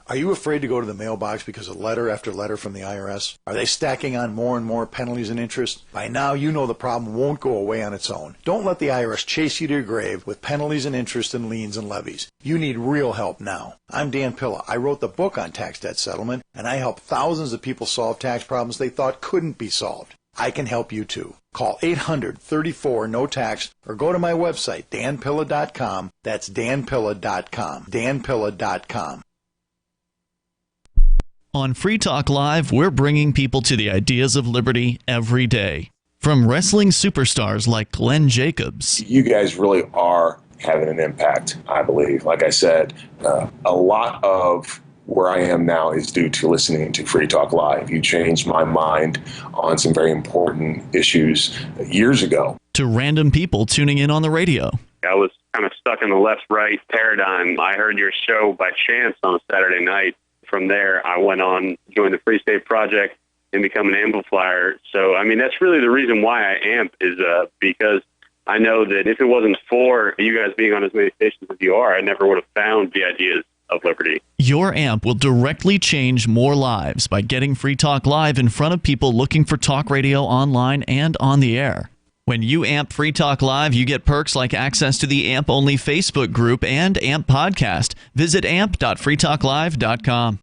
Are you afraid to go to the mailbox because of letter after letter from the IRS? Are they stacking on more and more penalties and interest? By now, you know the problem won't go away on its own. Don't let the IRS chase you to your grave with penalties and interest and liens and levies. You need real help now. I'm Dan Pilla. I wrote the book on tax debt settlement, and I help thousands of people solve tax problems they thought couldn't be solved. I can help you too. Call 800-34-NO-TAX or go to my website, danpilla.com. That's danpilla.com. danpilla.com. On Free Talk Live, we're bringing people to the ideas of liberty every day. From wrestling superstars like Glenn Jacobs. You guys really are having an impact, I believe. Like I said, a lot of where I am now is due to listening to Free Talk Live. You changed my mind on some very important issues years ago. To random people tuning in on the radio. I was kind of stuck in the left-right paradigm. I heard your show by chance on a Saturday night. From there, I went on, joined the Free State Project, and become an amplifier. So, I mean, that's really the reason why I amp is because I know that if it wasn't for you guys being on as many stations as you are, I never would have found the ideas of liberty. Your AMP will directly change more lives by getting Free Talk Live in front of people looking for talk radio online and on the air. When you AMP Free Talk Live, you get perks like access to the AMP-only Facebook group and AMP podcast. Visit amp.freetalklive.com.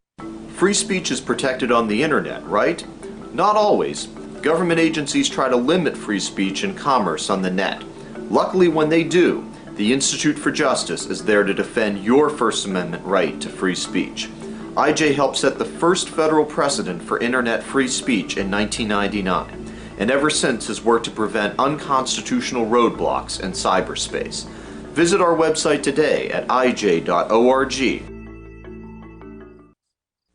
Free speech is protected on the internet, right? Not always. Government agencies try to limit free speech and commerce on the net. Luckily, when they do, the Institute for Justice is there to defend your First Amendment right to free speech. IJ helped set the first federal precedent for internet free speech in 1999, and ever since has worked to prevent unconstitutional roadblocks in cyberspace. Visit our website today at ij.org.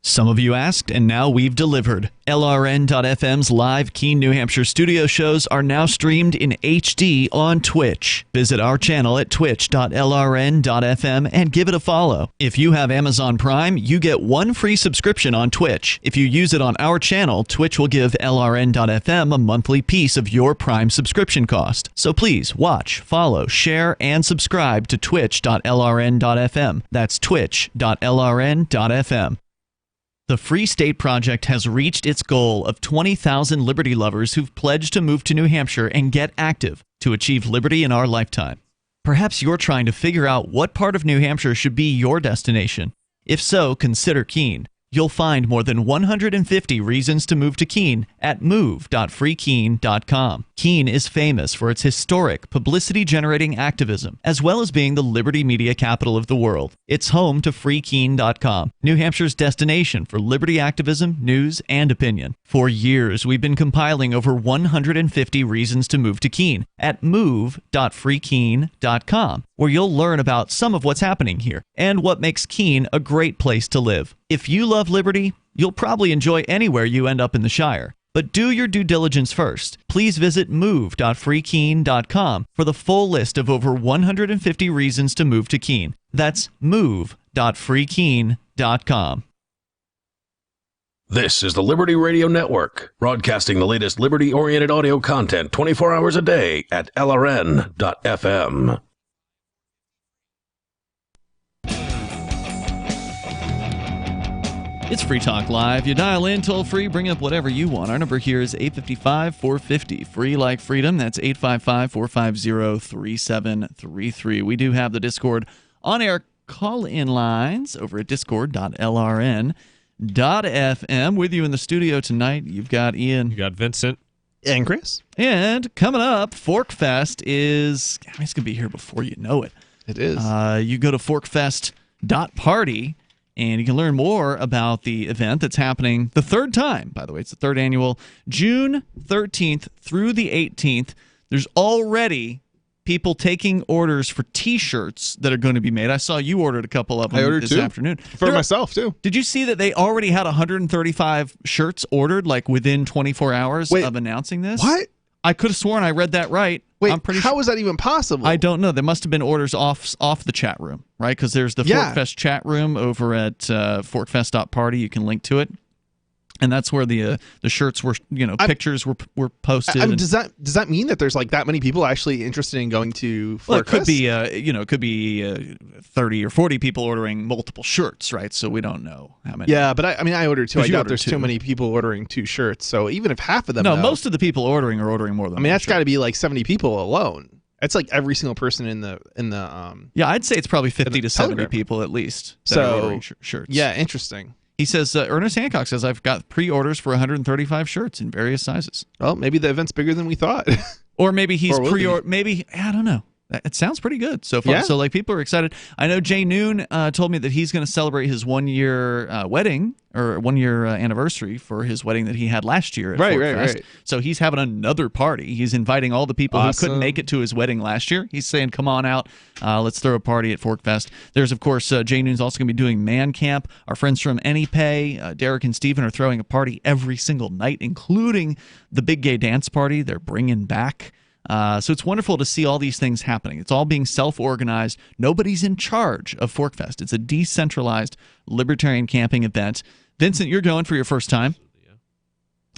Some of you asked, and now we've delivered. LRN.FM's live Keene, New Hampshire studio shows are now streamed in HD on Twitch. Visit our channel at twitch.lrn.fm and give it a follow. If you have Amazon Prime, you get one free subscription on Twitch. If you use it on our channel, Twitch will give LRN.FM a monthly piece of your Prime subscription cost. So please watch, follow, share, and subscribe to twitch.lrn.fm. That's twitch.lrn.fm. The Free State Project has reached its goal of 20,000 liberty lovers who've pledged to move to New Hampshire and get active to achieve liberty in our lifetime. Perhaps you're trying to figure out what part of New Hampshire should be your destination. If so, consider Keene. You'll find more than 150 reasons to move to Keene at move.freekeene.com. Keene is famous for its historic, publicity-generating activism, as well as being the liberty media capital of the world. It's home to freekeene.com, New Hampshire's destination for liberty activism, news, and opinion. For years, we've been compiling over 150 reasons to move to Keene at move.freekeene.com, where you'll learn about some of what's happening here and what makes Keene a great place to live. If you love liberty, you'll probably enjoy anywhere you end up in the Shire. But do your due diligence first. Please visit move.freekeene.com for the full list of over 150 reasons to move to Keene. That's move.freekeene.com. This is the Liberty Radio Network, broadcasting the latest liberty-oriented audio content 24 hours a day at LRN.FM. It's Free Talk Live. You dial in toll free, bring up whatever you want. Our number here is 855-450. Free like freedom. That's 855-450-3733. We do have the Discord on-air call-in lines over at discord.lrn.fm. With you in the studio tonight, you've got Ian. You got Vincent. And Chris. And coming up, ForkFest is, it's going to be here before you know it. It is. You go to forkfest.party. And you can learn more about the event that's happening the third time, by the way. It's the third annual, June 13th through the 18th. There's already people taking orders for T-shirts that are going to be made. I saw you ordered a couple of them this afternoon. For myself, too. Did you see that they already had 135 shirts ordered, like within 24 hours of announcing this? What? I could have sworn I read that right. Wait, I'm pretty how is that even possible? I don't know. There must have been orders off the chat room, right? Because there's the ForkFest chat room over at forkfest.party. You can link to it. And that's where the shirts were, pictures were posted. I mean, does that mean that there's like that many people actually interested in going to ForkFest? Well, it could be 30 or 40 people ordering multiple shirts, right? So we don't know how many. Yeah, but I ordered two. I doubt there's too many people ordering 2 shirts. So even if half of them, most of the people ordering are ordering more than. I mean, that's got to be like 70 people alone. That's like every single person in the. Yeah, I'd say it's probably 50 to 70 people at least that are ordering shirts. Yeah, interesting. He says, Ernest Hancock says, I've got pre-orders for 135 shirts in various sizes. Well, maybe the event's bigger than we thought. Or maybe he's pre-ordered. Maybe, I don't know. It sounds pretty good so far. Yeah. So, people are excited. I know Jay Noon told me that he's going to celebrate his 1-year wedding, or 1-year anniversary for his wedding that he had last year at ForkFest. Right. So he's having another party. He's inviting all the people who couldn't make it to his wedding last year. He's saying, come on out. Let's throw a party at ForkFest. There's, of course, Jay Noon's also going to be doing Man Camp. Our friends from AnyPay, Derek and Steven, are throwing a party every single night, including the Big Gay Dance Party they're bringing back. So it's wonderful to see all these things happening. It's all being self-organized. Nobody's in charge of ForkFest. It's a decentralized libertarian camping event. Vincent, you're going for your first time.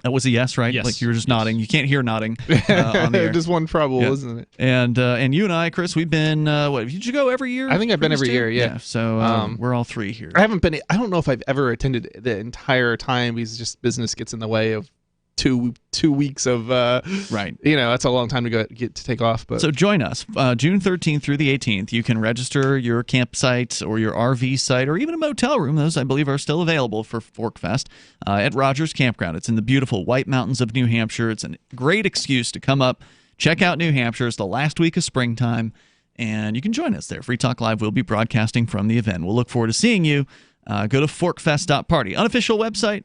That was a yes, right? Yes. Like you were just nodding. You can't hear nodding on the air. Just one trouble, Yeah. isn't it? And you and I, Chris, we've been what? Did you go every year? I think I've been for this every too? year. Yeah. So we're all three here. I haven't been. I don't know if I've ever attended the entire time because just business gets in the way of two weeks of right. That's a long time to get to take off. But So join us June 13th through the 18th. You can register your campsite or your RV site or even a motel room. Those, I believe, are still available for ForkFest at Rogers Campground. It's in the beautiful White Mountains of New Hampshire. It's a great excuse to come up, check out New Hampshire. It's the last week of springtime, and you can join us there. Free Talk Live will be broadcasting from the event. We'll look forward to seeing you. Go to forkfest.party. Unofficial website,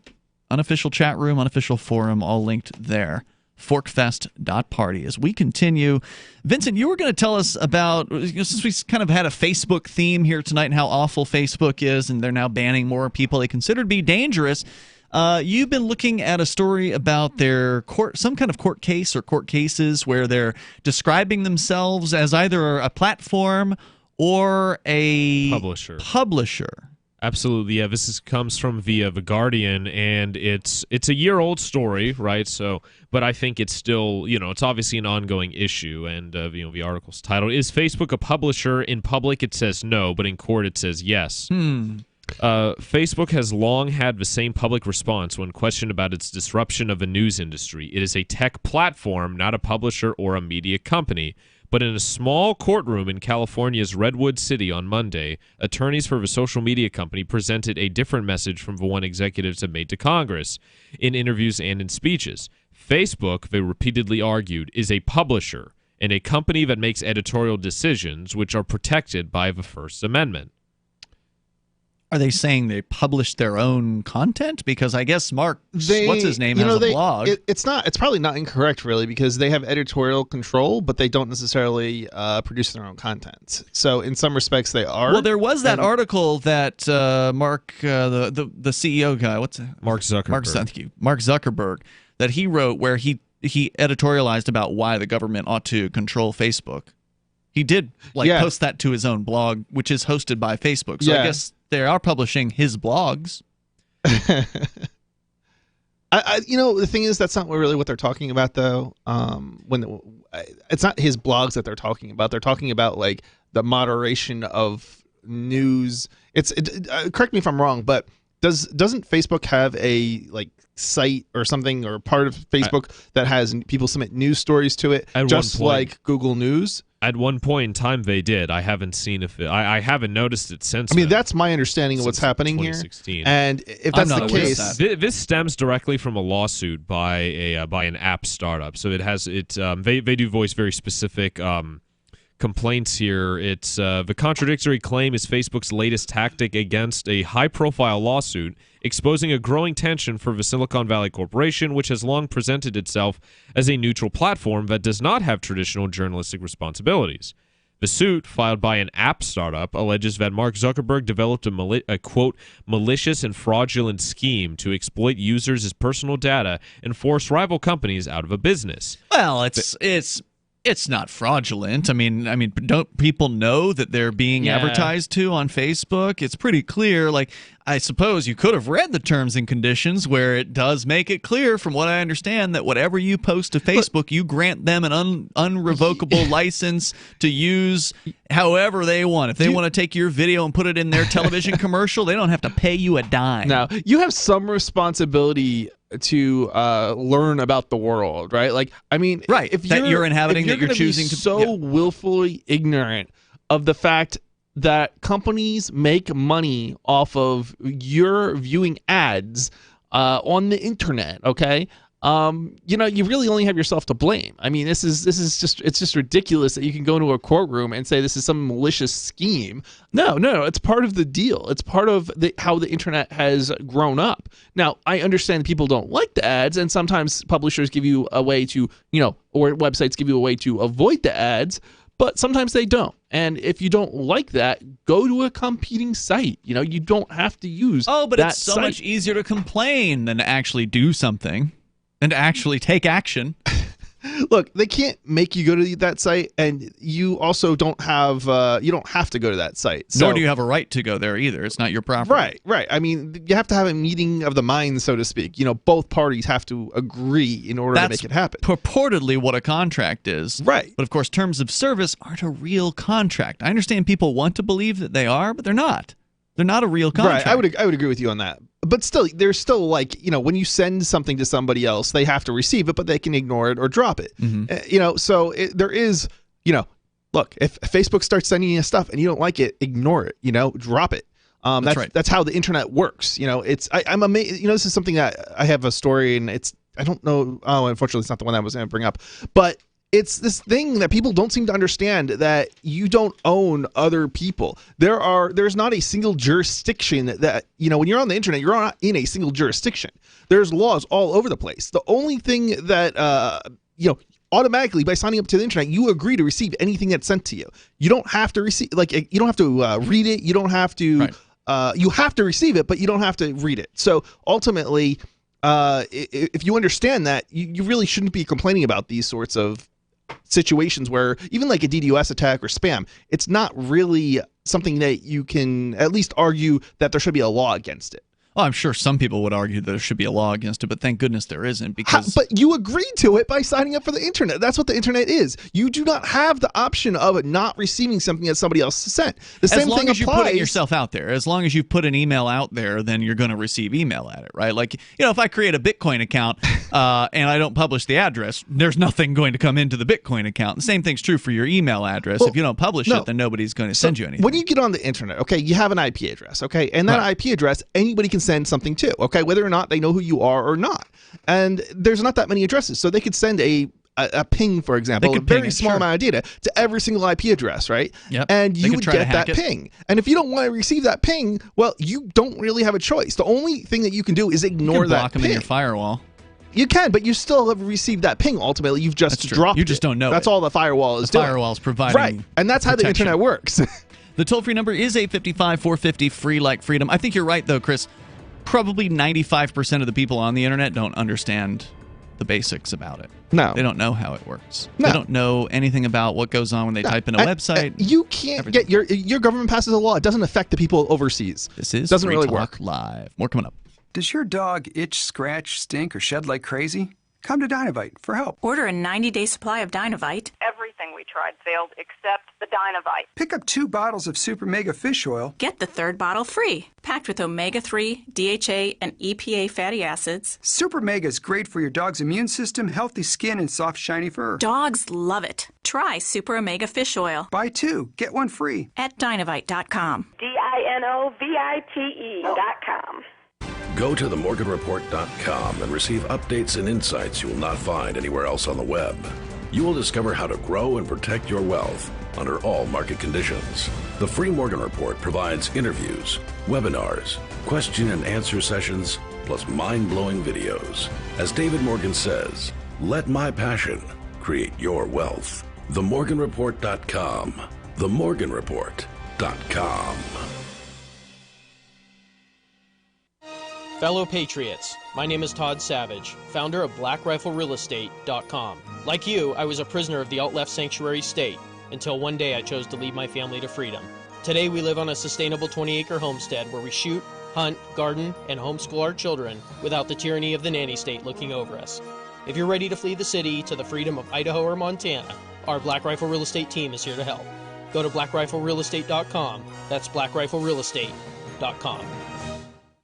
unofficial chat room, unofficial forum, all linked there. Forkfest.party. As we continue, Vincent, you were going to tell us about, since we kind of had a Facebook theme here tonight and how awful Facebook is, and they're now banning more people they consider to be dangerous. You've been looking at a story about their some kind of court case or court cases where they're describing themselves as either a platform or a publisher. Absolutely, yeah. This comes from via The Guardian, and it's a year-old story, right? So, but I think it's still, it's obviously an ongoing issue. And the article's titled "Is Facebook a publisher?" In public, it says no, but in court, it says yes. Facebook has long had the same public response when questioned about its disruption of the news industry. It is a tech platform, not a publisher or a media company. But in a small courtroom in California's Redwood City on Monday, attorneys for the social media company presented a different message from the one executives have made to Congress in interviews and in speeches. Facebook, they repeatedly argued, is a publisher and a company that makes editorial decisions which are protected by the First Amendment. Are they saying they publish their own content? Because I guess Mark, what's his name, has a blog. It's probably not incorrect, really, because they have editorial control, but they don't necessarily produce their own content. So in some respects, they are. Well, there was that article that Mark, the CEO guy, Mark Zuckerberg. Mark Zuckerberg, that he wrote where he editorialized about why the government ought to control Facebook. He did post that to his own blog, which is hosted by Facebook. So I guess they are publishing his blogs. The thing is, that's not really what they're talking about, though. It's not his blogs that they're talking about. They're talking about like the moderation of news. Correct me if I'm wrong, but doesn't Facebook have a site or something or part of Facebook that has people submit news stories to it, just like Google News? At one point in time, they did. I haven't seen I haven't noticed it since. I mean, that's my understanding of what's happening here. And if that's the case, this stems directly from a lawsuit by an app startup. So they do voice very specific complaints here. It's the contradictory claim is Facebook's latest tactic against a high-profile lawsuit exposing a growing tension for the Silicon Valley Corporation, which has long presented itself as a neutral platform that does not have traditional journalistic responsibilities. The suit, filed by an app startup, alleges that Mark Zuckerberg developed a quote, malicious and fraudulent scheme to exploit users' personal data and force rival companies out of a business. Well, it's not fraudulent. I mean, don't people know that they're being advertised to on Facebook? It's pretty clear. I suppose you could have read the terms and conditions where it does make it clear, from what I understand, that whatever you post to Facebook, you grant them an unrevocable license to use however they want. If they want to take your video and put it in their television commercial, they don't have to pay you a dime. No, you have some responsibility to learn about the world, right? Right. If you're inhabiting, that you're choosing to so willfully ignorant of the fact that companies make money off of your viewing ads on the internet, okay? You really only have yourself to blame. I mean, it's just ridiculous that you can go into a courtroom and say this is some malicious scheme. No, it's part of the deal. It's part of how the internet has grown up. Now, I understand people don't like the ads, and sometimes publishers give you a way to, or websites give you a way to avoid the ads, but sometimes they don't. And if you don't like that, go to a competing site. You don't have to use but it's so much easier to complain than to actually do something and to actually take action. Look, they can't make you go to that site, and you also don't have to go to that site. So, nor do you have a right to go there either. It's not your property. Right. I mean, you have to have a meeting of the minds, so to speak. Both parties have to agree in order to make it happen. Purportedly what a contract is. Right. But of course, terms of service aren't a real contract. I understand people want to believe that they are, but they're not. They're not a real contract. Right. I would agree with you on that. But still, there's still when you send something to somebody else, they have to receive it, but they can ignore it or drop it. So there is, look, if Facebook starts sending you stuff and you don't like it, ignore it, drop it. That's right. That's how the internet works. I'm amazed. This is something that I have a story, and I don't know. Oh, unfortunately, it's not the one I was going to bring up, but it's this thing that people don't seem to understand, that you don't own other people. There's not a single jurisdiction that, when you're on the internet, you're not in a single jurisdiction. There's laws all over the place. The only thing that, automatically by signing up to the internet, you agree to receive anything that's sent to you. You don't have to receive, you don't have to read it. You don't have to, you have to receive it, but you don't have to read it. So ultimately, if you understand that, you really shouldn't be complaining about these sorts of situations where even like a DDoS attack or spam, it's not really something that you can at least argue that there should be a law against it. Well, I'm sure some people would argue that there should be a law against it, but thank goodness there isn't. Because but you agreed to it by signing up for the internet. That's what the internet is. You do not have the option of not receiving something that somebody else sent. The same thing applies. As long as you put it yourself out there, as long as you put an email out there, then you're going to receive email at it, right? Like, if I create a Bitcoin account and I don't publish the address, there's nothing going to come into the Bitcoin account. The same thing's true for your email address. If you don't publish it, then nobody's going to send you anything. When you get on the internet, okay, you have an IP address, okay, and that IP address anybody can send something to. Okay, whether or not they know who you are or not. And there's not that many addresses. So they could send a ping, for example, a very small amount of data to every single IP address, right? Yep. And you would get that ping. And if you don't want to receive that ping, well, you don't really have a choice. The only thing that you can do is ignore that block them in your firewall. You can, but you still have received that ping. Ultimately, you've just dropped it. You just don't know. That's all the firewall is doing. The firewall's providing right. And that's how the internet works. The toll-free number is 855-450, free like freedom. I think you're right, though, Chris. Probably 95% of the people on the internet don't understand the basics about it. No. They don't know how it works. No. They don't know anything about what goes on when they type in a website. You can't get your government passes a law. It doesn't affect the people overseas. This is doesn't Free really Talk work. Live. More coming up. Does your dog itch, scratch, stink, or shed like crazy? Come to Dynavite for help. Order a 90-day supply of Dynavite. Everything we tried failed except the Dynavite. Pick up 2 bottles of Super Mega Fish Oil. Get the 3rd bottle free. Packed with omega-3, DHA, and EPA fatty acids. Super Mega is great for your dog's immune system, healthy skin, and soft, shiny fur. Dogs love it. Try Super Omega Fish Oil. Buy 2, get 1 free. At Dynavite.com. DINOVITE.com. Go to themorganreport.com and receive updates and insights you will not find anywhere else on the web. You will discover how to grow and protect your wealth under all market conditions. The Free Morgan Report provides interviews, webinars, question and answer sessions, plus mind-blowing videos. As David Morgan says, let my passion create your wealth. Themorganreport.com. Themorganreport.com. Fellow Patriots, my name is Todd Savage, founder of BlackRifleRealEstate.com. Like you, I was a prisoner of the alt-left sanctuary state until one day I chose to lead my family to freedom. Today we live on a sustainable 20-acre homestead where we shoot, hunt, garden, and homeschool our children without the tyranny of the nanny state looking over us. If you're ready to flee the city to the freedom of Idaho or Montana, our Black Rifle Real Estate team is here to help. Go to BlackRifleRealEstate.com. That's BlackRifleRealEstate.com.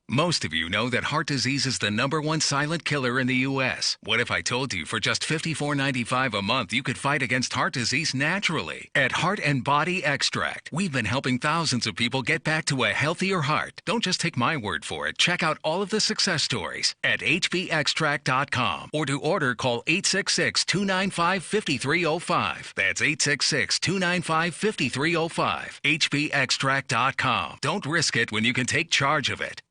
Most of you know that heart disease is the #1 silent killer in the U.S. What if I told you for just $54.95 a month you could fight against heart disease naturally? At Heart and Body Extract, we've been helping thousands of people get back to a healthier heart. Don't just take my word for it. Check out all of the success stories at hbextract.com. Or to order, call 866-295-5305. That's 866-295-5305. hbextract.com. Don't risk it when you can take charge of it.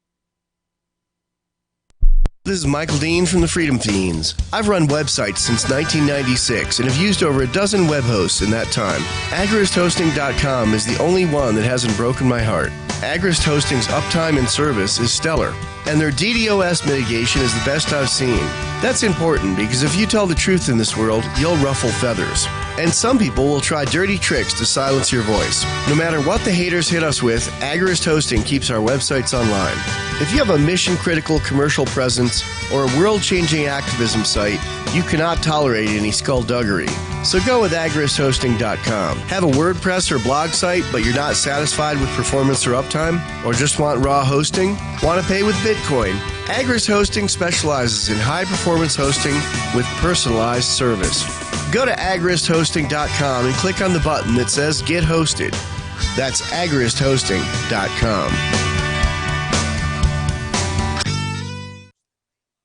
This is Michael Dean from the Freedom Fiends. I've run websites since 1996 and have used over a dozen web hosts in that time. AgristHosting.com is the only one that hasn't broken my heart. Agrist Hosting's uptime and service is stellar, and their DDoS mitigation is the best I've seen. That's important because if you tell the truth in this world, you'll ruffle feathers. And some people will try dirty tricks to silence your voice. No matter what the haters hit us with, Agorist Hosting keeps our websites online. If you have a mission-critical commercial presence or a world-changing activism site, you cannot tolerate any skullduggery. So go with agoristhosting.com. Have a WordPress or blog site, but you're not satisfied with performance or uptime? Or just want raw hosting? Want to pay with Bitcoin? Agorist Hosting specializes in high-performance hosting with personalized service. Go to agoristhosting.com and click on the button that says Get Hosted. That's agoristhosting.com.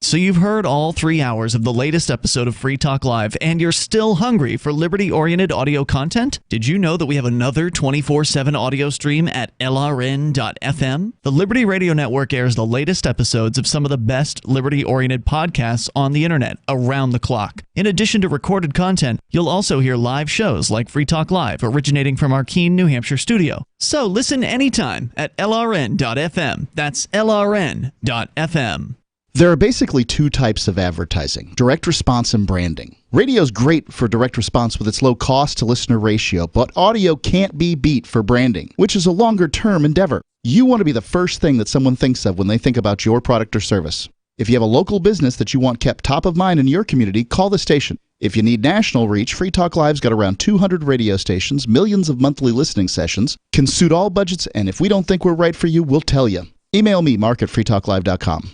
So you've heard all 3 hours of the latest episode of Free Talk Live, and you're still hungry for liberty-oriented audio content? Did you know that we have another 24/7 audio stream at LRN.FM? The Liberty Radio Network airs the latest episodes of some of the best liberty-oriented podcasts on the internet around the clock. In addition to recorded content, you'll also hear live shows like Free Talk Live, originating from our Keene, New Hampshire studio. So listen anytime at LRN.FM. That's LRN.FM. There are basically two types of advertising: direct response and branding. Radio's great for direct response with its low cost to listener ratio, but audio can't be beat for branding, which is a longer term endeavor. You want to be the first thing that someone thinks of when they think about your product or service. If you have a local business that you want kept top of mind in your community, call the station. If you need national reach, Free Talk Live's got around 200 radio stations, millions of monthly listening sessions, can suit all budgets, and if we don't think we're right for you, we'll tell you. Email me, mark@freetalklive.com.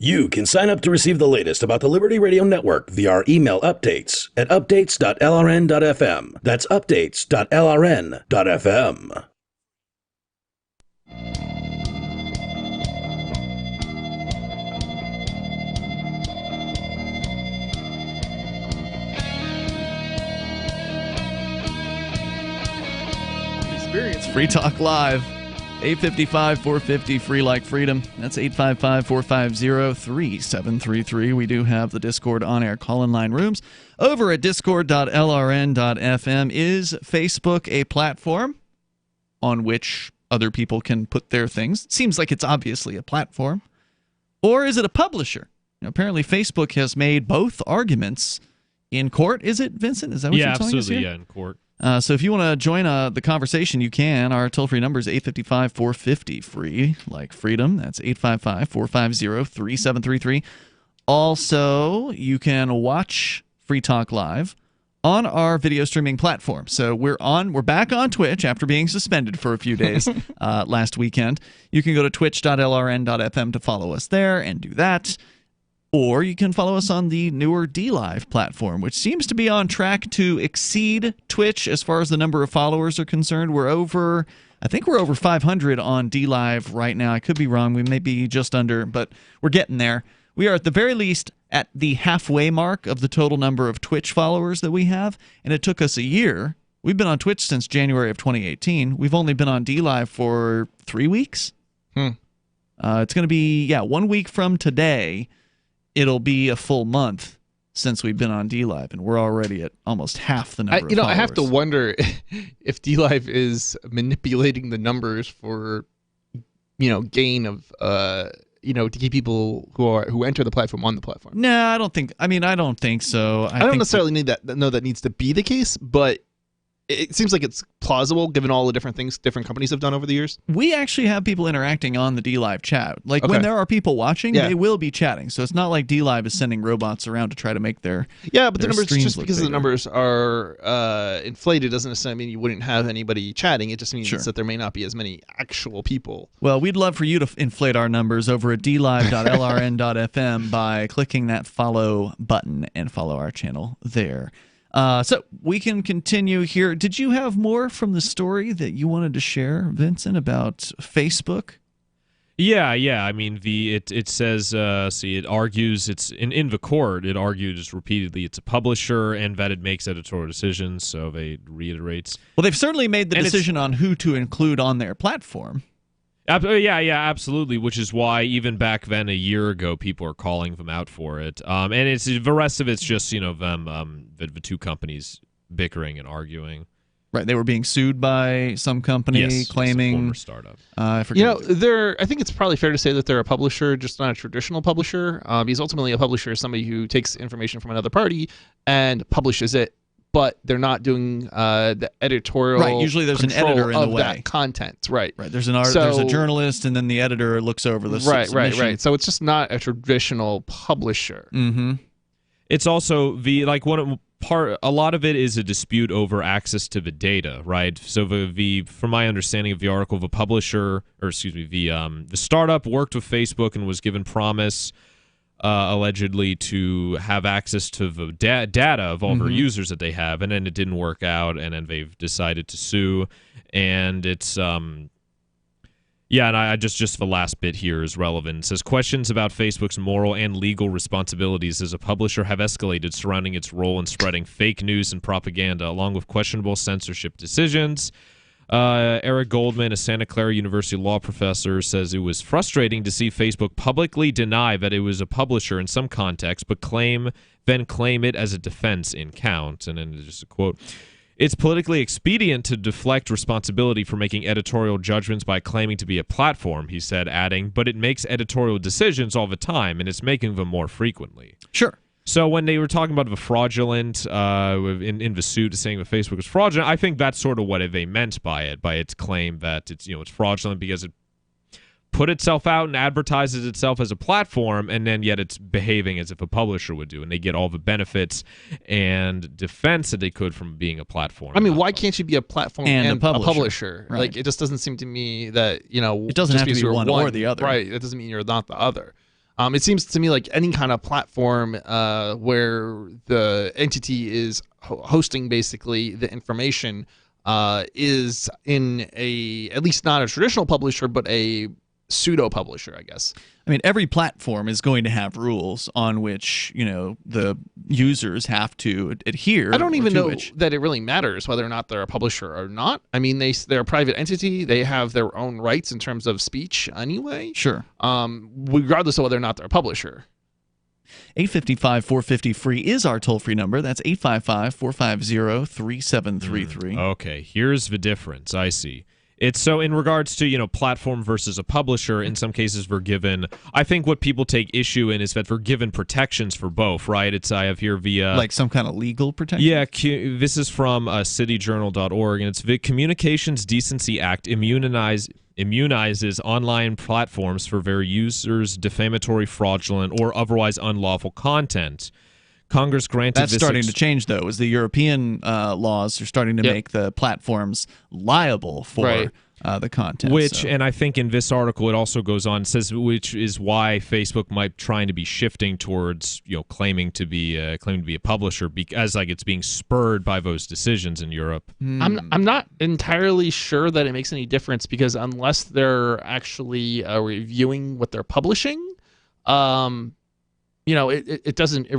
You can sign up to receive the latest about the Liberty Radio Network via our email updates at updates.lrn.fm. That's updates.lrn.fm. Experience Free Talk Live. 855-450 free like freedom. That's 855-450-3733. We do have the Discord on-air call-in line rooms. Over at discord.lrn.fm. Is Facebook a platform on which other people can put their things? It seems like it's obviously a platform. Or is it a publisher? Apparently Facebook has made both arguments in court. Is it, Vincent? Is that what you're telling us here? Yeah, in court. So if you want to join the conversation, you can. Our toll-free number is 855-450-FREE, like freedom. That's 855-450-3733. Also, you can watch Free Talk Live on our video streaming platform. So we're back on Twitch after being suspended for a few days last weekend. You can go to twitch.lrn.fm to follow us there and do that. Or you can follow us on the newer DLive platform, which seems to be on track to exceed Twitch as far as the number of followers are concerned. I think we're over 500 on DLive right now. I could be wrong. We may be just under, but we're getting there. We are at the very least at the halfway mark of the total number of Twitch followers that we have, and it took us a year. We've been on Twitch since January of 2018. We've only been on DLive for 3 weeks. It's going to be, 1 week from today. It'll be a full month since we've been on DLive, and we're already at almost half the number of followers. I have to wonder if DLive is manipulating the numbers for, gain of, to keep people who enter the platform on the platform. No, I don't think so. I don't necessarily know that needs to be the case, but it seems like it's plausible given all the different things different companies have done over the years. We actually have people interacting on the DLive chat. When there are people watching, they will be chatting. So it's not like DLive is sending robots around to try to make their but the numbers, just because the numbers are inflated doesn't necessarily mean you wouldn't have anybody chatting. It just means that there may not be as many actual people. Well, we'd love for you to inflate our numbers over at dlive.lrn.fm by clicking that follow button and follow our channel there. So we can continue here. Did you have more from the story that you wanted to share, Vincent, about Facebook? Yeah. I mean, it says, it argues, it's in the court, it argues repeatedly it's a publisher and that it makes editorial decisions, so they reiterates. Well, they've certainly made the decision on who to include on their platform. Yeah, absolutely, which is why even back then, a year ago, people are calling them out for it. And it's the rest of it's just, them, the two companies bickering and arguing. Right, they were being sued by some company claiming former startup. I forget. I think it's probably fair to say that they're a publisher, just not a traditional publisher. Because ultimately, a publisher is somebody who takes information from another party and publishes it, but they're not doing the editorial. Right, usually there's an control editor in the of way. that content. Right, Right, there's there's a journalist, and then the editor looks over the submission. Right. So it's just not a traditional publisher. Mm-hmm. It's also a lot of it is a dispute over access to the data, right? So from my understanding of the article, the startup worked with Facebook and was given promise, allegedly, to have access to the data of all their users that they have, and then it didn't work out, and then they've decided to sue, and it's and I just the last bit here is relevant. It says questions about Facebook's moral and legal responsibilities as a publisher have escalated surrounding its role in spreading fake news and propaganda, along with questionable censorship decisions. Eric Goldman, a Santa Clara University law professor, says it was frustrating to see Facebook publicly deny that it was a publisher in some contexts, but then claim it as a defense in count. And then just a quote. It's politically expedient to deflect responsibility for making editorial judgments by claiming to be a platform, he said, adding, but it makes editorial decisions all the time, and it's making them more frequently. Sure. So when they were talking about the fraudulent in the suit, saying that Facebook was fraudulent, I think that's sort of what they meant by its claim that it's fraudulent because it put itself out and advertises itself as a platform, and then yet it's behaving as if a publisher would do, and they get all the benefits and defense that they could from being a platform. I mean, why can't you be a platform and a publisher? Right. Like, it just doesn't seem to me that, it doesn't have to be one or the other. Right. It doesn't mean you're not the other. It seems to me like any kind of platform where the entity is hosting basically the information is in at least not a traditional publisher, but a pseudo publisher, I guess. I mean, every platform is going to have rules on which the users have to adhere. I don't even know that it really matters whether or not they're a publisher or not. I mean, they're a private entity. They have their own rights in terms of speech anyway. Sure. Regardless of whether or not they're a publisher. 855-450-FREE is our toll-free number. That's 855-450-3733. Okay, here's the difference. I see. It's so in regards to, platform versus a publisher, in some cases we're given, I think what people take issue in is that we're given protections for both, right? I have here via... like some kind of legal protection? Yeah, this is from cityjournal.org, and it's the Communications Decency Act immunizes online platforms for their users' defamatory, fraudulent, or otherwise unlawful content. Congress granted That's starting to change, though, as the European laws are starting to make the platforms liable for the content. And I think in this article it also goes on, says which is why Facebook might trying to be shifting towards claiming to be a publisher because it's being spurred by those decisions in Europe. I'm not entirely sure that it makes any difference because unless they're actually reviewing what they're publishing, it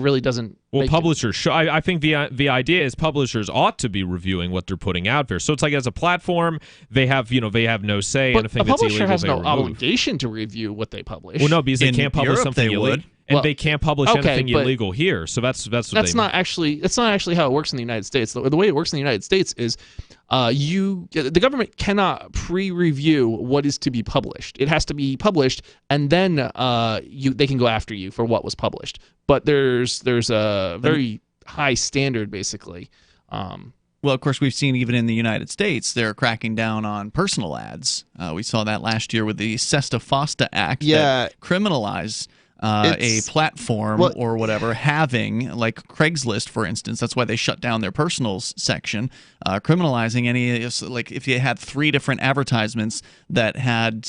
really doesn't. Well, publishers. I think the idea is publishers ought to be reviewing what they're putting out there. So it's like as a platform, they have no say. But and anything a publisher that's illegal, has no obligation to review what they publish. Well, no, because they can't publish Europe, something they illegal. would. And they can't publish anything illegal here. So that's not actually how it works in the United States. The way it works in the United States is the government cannot pre-review what is to be published. It has to be published, and then they can go after you for what was published. But there's a very high standard, basically. Well, of course, we've seen even in the United States, they're cracking down on personal ads. We saw that last year with the Sesta-Fosta Act that criminalized a platform or whatever having, like Craigslist, for instance. That's why they shut down their personals section, criminalizing if you had 3 different advertisements that had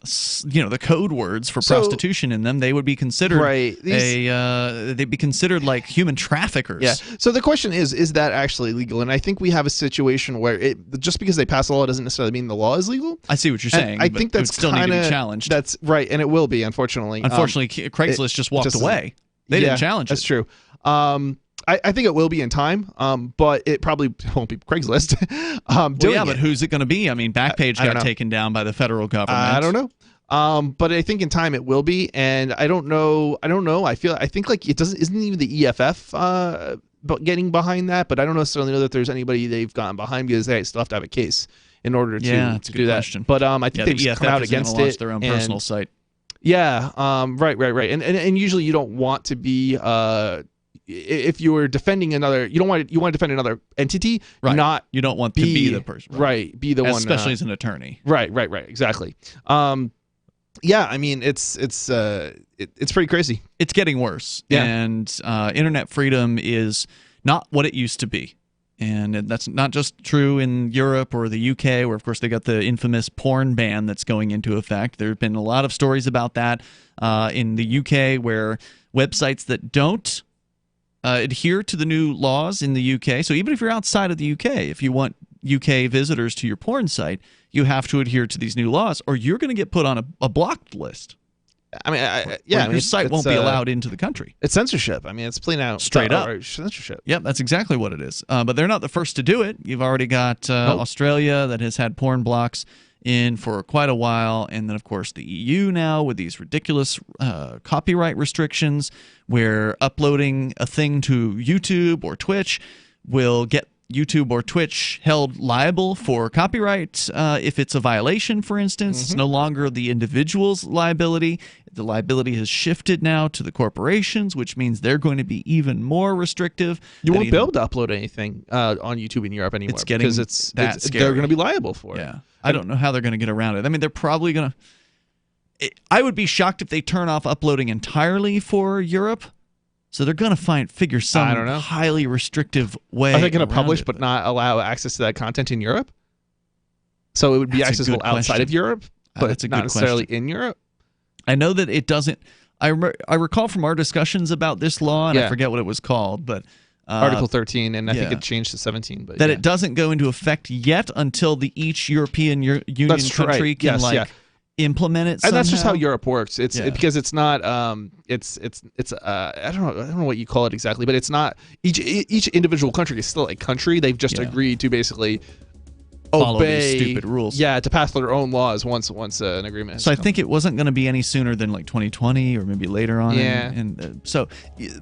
the code words for prostitution in them, they would be considered they'd be considered like human traffickers. Yeah. So the question is that actually legal? And I think we have a situation where just because they pass a law doesn't necessarily mean the law is legal. I see what you're saying. I think that's still need to be challenged. That's right, and it will be, unfortunately. Unfortunately, Craigslist just walked away. They didn't challenge it. That's true. I think it will be in time, but it probably won't be Craigslist. But who's it going to be? I mean, Backpage got taken down by the federal government. I don't know. But I think in time it will be, and I don't know. I think like it doesn't. Isn't even the EFF getting behind that, but I don't necessarily know that there's anybody they've gotten behind because they still have to have a case in order to do that. Question. But I think they've the just come EFF out is gonna against launch it. their own and- personal site. Yeah, right. And usually you don't want to be if you were defending another, you want to defend another entity, Right. not You don't want to be the person. right. Be the one, Especially as an attorney. Right. Exactly. Yeah, I mean it's pretty crazy. It's getting worse. Yeah. And internet freedom is not what it used to be. And that's not just true in Europe or the UK, where, of course, they got the infamous porn ban that's going into effect. There have been a lot of stories about that in the UK, where websites that don't adhere to the new laws in the UK, so even if you're outside of the UK, if you want UK visitors to your porn site, you have to adhere to these new laws, or you're going to get put on a blocked list. I mean, Your site won't be allowed into the country. It's censorship. I mean, it's plain out Straight up censorship. Yep, that's exactly what it is. But they're not the first to do it. You've already got Australia that has had porn blocks in for quite a while, and then of course the EU now with these ridiculous copyright restrictions, where uploading a thing to YouTube or Twitch will get YouTube or Twitch held liable for copyright if it's a violation, for instance. It's no longer the individual's liability. The liability has shifted now to the corporations, which means they're going to be even more restrictive. You won't be able to upload anything on YouTube in Europe anymore. It's getting because that scary. They're going to be liable for it. Yeah, I don't know how they're going to get around it. I mean, they're probably going to. I would be shocked if they turn off uploading entirely for Europe. So they're going to figure some I don't know. highly restrictive way. Are they going to around publish it, but not allow access to that content in Europe? So it would be That's a accessible good outside question. of Europe, but That's a not good necessarily question. in Europe? I know that it doesn't. I recall from our discussions about this law, and I Yeah. forget what it was called, but Article 13, and I think yeah. it changed to 17. But that yeah. it doesn't go into effect yet until each European Union That's right. country can Yes, implement it. And that's just how somehow. Europe works. It's because it's not. It's I don't know what you call it exactly, but it's not each individual country is still a country. They've just agreed to basically Follow obey these stupid rules. Yeah, to pass their own laws once an agreement. Has So I come. think it wasn't going to be any sooner than like 2020 or maybe later on. Yeah. And so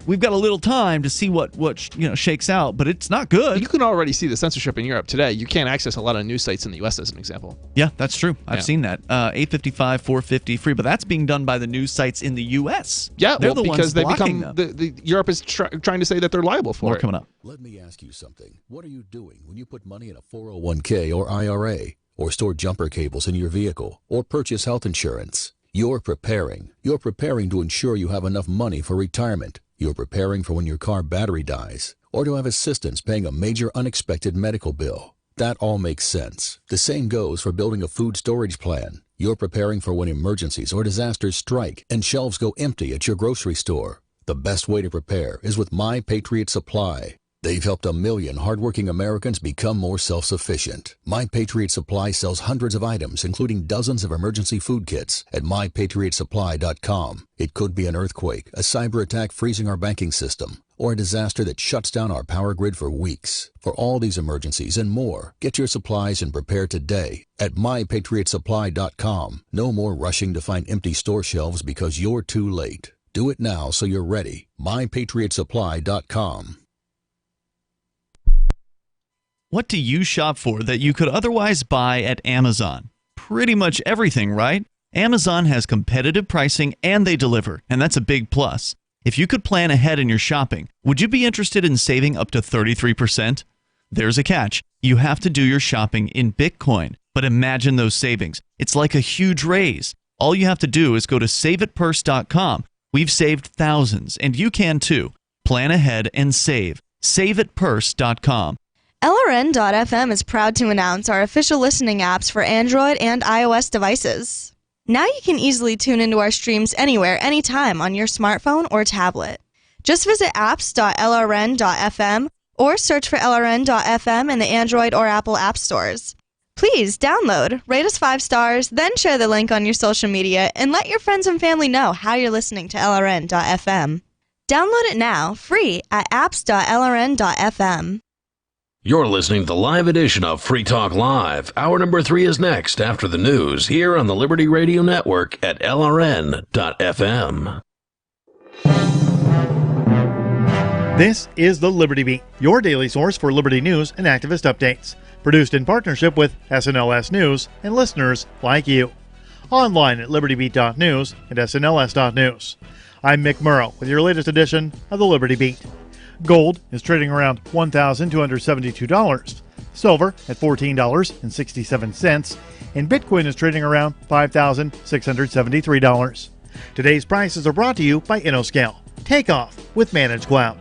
we've got a little time to see what shakes out, but it's not good. You can already see the censorship in Europe today. You can't access a lot of news sites in the U.S. as an example. Yeah, that's true. I've Yeah. seen that. 855, 450 free, but that's being done by the news sites in the U.S. Yeah, they're well, the because ones they blocking become them. Europe is trying to say that they're liable for More it. coming up. Let me ask you something. What are you doing when you put money in a 401k or IRA, or store jumper cables in your vehicle, or purchase health insurance? You're preparing. You're preparing to ensure you have enough money for retirement. You're preparing for when your car battery dies, or to have assistance paying a major unexpected medical bill. That all makes sense. The same goes for building a food storage plan. You're preparing for when emergencies or disasters strike and shelves go empty at your grocery store. The best way to prepare is with My Patriot Supply. They've helped 1 million hardworking Americans become more self-sufficient. My Patriot Supply sells hundreds of items, including dozens of emergency food kits at MyPatriotSupply.com. It could be an earthquake, a cyber attack freezing our banking system, or a disaster that shuts down our power grid for weeks. For all these emergencies and more, get your supplies and prepare today at MyPatriotSupply.com. No more rushing to find empty store shelves because you're too late. Do it now so you're ready. MyPatriotSupply.com. What do you shop for that you could otherwise buy at Amazon? Pretty much everything, right? Amazon has competitive pricing and they deliver, and that's a big plus. If you could plan ahead in your shopping, would you be interested in saving up to 33%? There's a catch. You have to do your shopping in Bitcoin. But imagine those savings. It's like a huge raise. All you have to do is go to saveatpurse.com. We've saved thousands, and you can too. Plan ahead and save. Saveatpurse.com. LRN.FM is proud to announce our official listening apps for Android and iOS devices. Now you can easily tune into our streams anywhere, anytime on your smartphone or tablet. Just visit apps.lrn.fm or search for LRN.FM in the Android or Apple app stores. Please download, rate us 5 stars, then share the link on your social media and let your friends and family know how you're listening to LRN.FM. Download it now, free at apps.lrn.fm. You're listening to the live edition of Free Talk Live. Hour number 3 is next after the news here on the Liberty Radio Network at LRN.FM. This is the Liberty Beat, your daily source for liberty news and activist updates. Produced in partnership with SNLS News and listeners like you. Online at libertybeat.news and snls.news. I'm Mick Murrow with your latest edition of the Liberty Beat. Gold is trading around $1,272. Silver at $14.67. And Bitcoin is trading around $5,673. Today's prices are brought to you by InnoScale. Take off with Managed Cloud.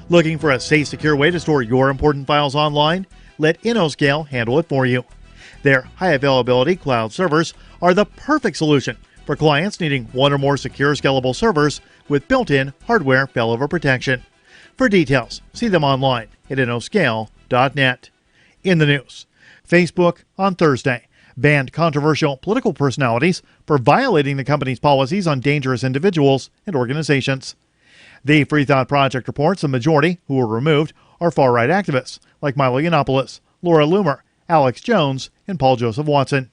Looking for a safe, secure way to store your important files online? Let InnoScale handle it for you. Their high availability cloud servers are the perfect solution for clients needing one or more secure, scalable servers with built-in hardware failover protection. For details, see them online at innoscale.net. In the news, Facebook on Thursday banned controversial political personalities for violating the company's policies on dangerous individuals and organizations. The Free Thought Project reports the majority who were removed are far-right activists like Milo Yiannopoulos, Laura Loomer, Alex Jones, and Paul Joseph Watson.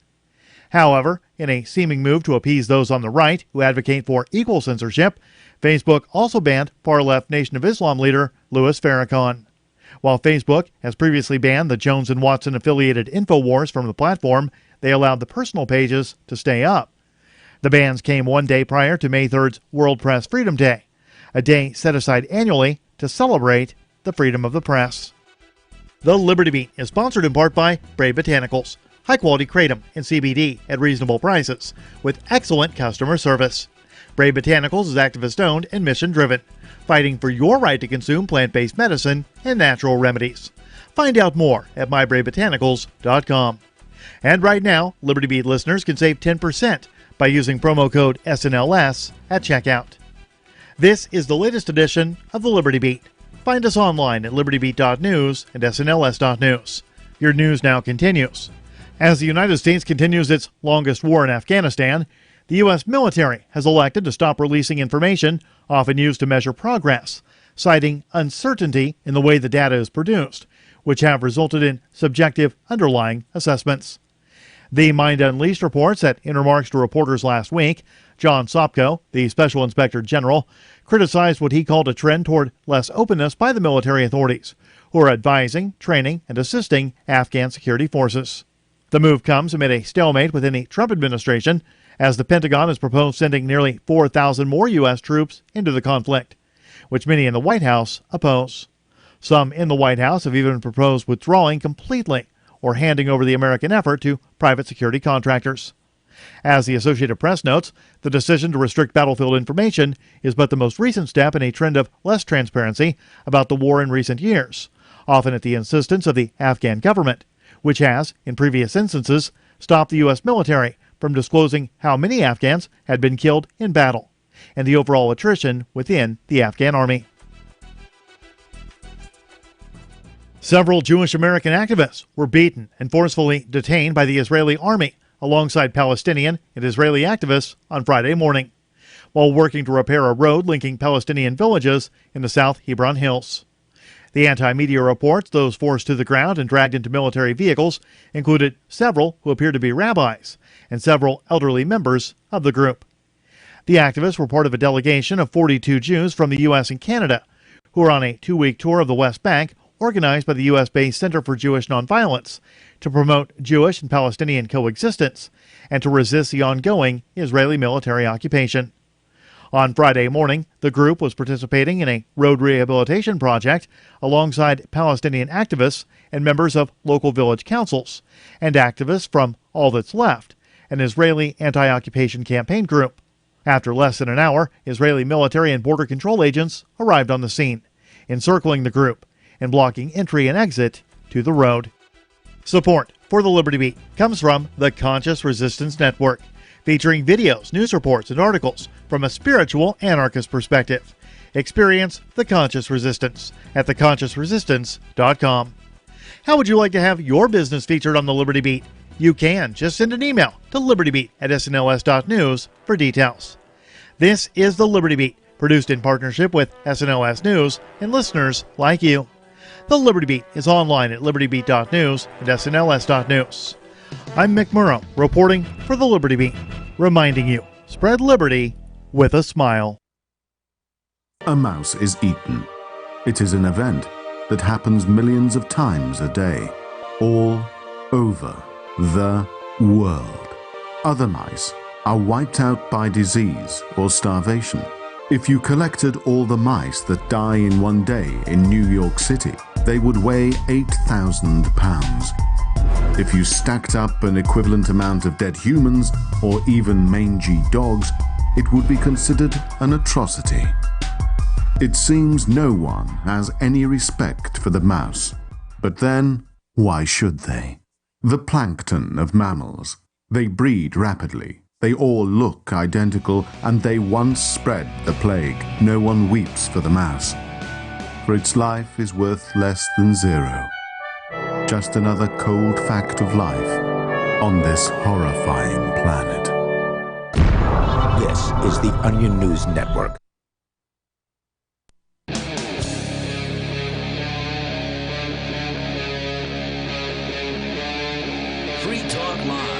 However, in a seeming move to appease those on the right who advocate for equal censorship, Facebook also banned far-left Nation of Islam leader Louis Farrakhan. While Facebook has previously banned the Jones and Watson-affiliated InfoWars from the platform, they allowed the personal pages to stay up. The bans came one day prior to May 3rd's World Press Freedom Day, a day set aside annually to celebrate the freedom of the press. The Liberty Beat is sponsored in part by Brave Botanicals, high-quality kratom and CBD at reasonable prices, with excellent customer service. Brave Botanicals is activist-owned and mission-driven, fighting for your right to consume plant-based medicine and natural remedies. Find out more at mybravebotanicals.com. And right now, Liberty Beat listeners can save 10% by using promo code SNLS at checkout. This is the latest edition of the Liberty Beat. Find us online at libertybeat.news and snls.news. Your news now continues. As the United States continues its longest war in Afghanistan, the U.S. military has elected to stop releasing information often used to measure progress, citing uncertainty in the way the data is produced, which have resulted in subjective underlying assessments. The Mind Unleashed reports that in remarks to reporters last week, John Sopko, the Special Inspector General, criticized what he called a trend toward less openness by the military authorities, who are advising, training, and assisting Afghan security forces. The move comes amid a stalemate within the Trump administration, as the Pentagon has proposed sending nearly 4,000 more U.S. troops into the conflict, which many in the White House oppose. Some in the White House have even proposed withdrawing completely or handing over the American effort to private security contractors. As the Associated Press notes, the decision to restrict battlefield information is but the most recent step in a trend of less transparency about the war in recent years, often at the insistence of the Afghan government, which has, in previous instances, stopped the U.S. military from disclosing how many Afghans had been killed in battle, and the overall attrition within the Afghan army. Several Jewish American activists were beaten and forcefully detained by the Israeli army alongside Palestinian and Israeli activists on Friday morning, while working to repair a road linking Palestinian villages in the South Hebron Hills. The anti-media reports those forced to the ground and dragged into military vehicles included several who appeared to be rabbis and several elderly members of the group. The activists were part of a delegation of 42 Jews from the U.S. and Canada who were on a 2-week tour of the West Bank organized by the U.S.-based Center for Jewish Nonviolence to promote Jewish and Palestinian coexistence and to resist the ongoing Israeli military occupation. On Friday morning, the group was participating in a road rehabilitation project alongside Palestinian activists and members of local village councils, and activists from All That's Left, an Israeli anti-occupation campaign group. After less than an hour, Israeli military and border control agents arrived on the scene, encircling the group and blocking entry and exit to the road. Support for the Liberty Beat comes from the Conscious Resistance Network, featuring videos, news reports, and articles from a spiritual anarchist perspective. Experience the Conscious Resistance at theconsciousresistance.com. How would you like to have your business featured on the Liberty Beat? You can. Just send an email to libertybeat@snls.news for details. This is the Liberty Beat, produced in partnership with SNLS News and listeners like you. The Liberty Beat is online at libertybeat.news and snls.news. I'm Mick Murrow, reporting for the Liberty Beat, reminding you, spread liberty with a smile. A mouse is eaten. It is an event that happens millions of times a day, all over the world. Other mice are wiped out by disease or starvation. If you collected all the mice that die in one day in New York City, they would weigh 8,000 pounds. If you stacked up an equivalent amount of dead humans or even mangy dogs, it would be considered an atrocity. It seems no one has any respect for the mouse. But then, why should they? The plankton of mammals. They breed rapidly. They all look identical, and they once spread the plague. No one weeps for the mouse, for its life is worth less than zero. Just another cold fact of life on this horrifying planet. This is the Onion News Network. Free Talk Live.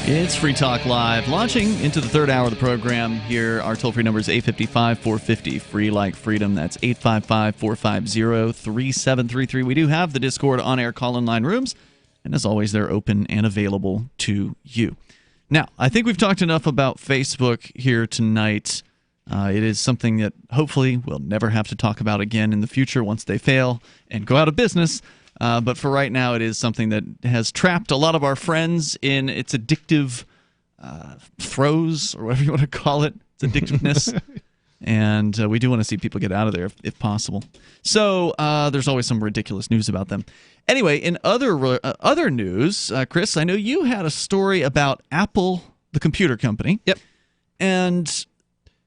It's Free Talk Live, launching into the third hour of the program here. Our toll-free number is 855-450, free like freedom. That's 855-450-3733. We do have the Discord on-air call-in line rooms, and as always, they're open and available to you. Now, I think we've talked enough about Facebook here tonight. It is something that hopefully we'll never have to talk about again in the future once they fail and go out of business. But for right now, it is something that has trapped a lot of our friends in its addictive throes, or whatever you want to call it, its addictiveness. And we do want to see people get out of there if possible. So there's always some ridiculous news about them. Anyway, in other news, Chris, I know you had a story about Apple, the computer company. Yep. And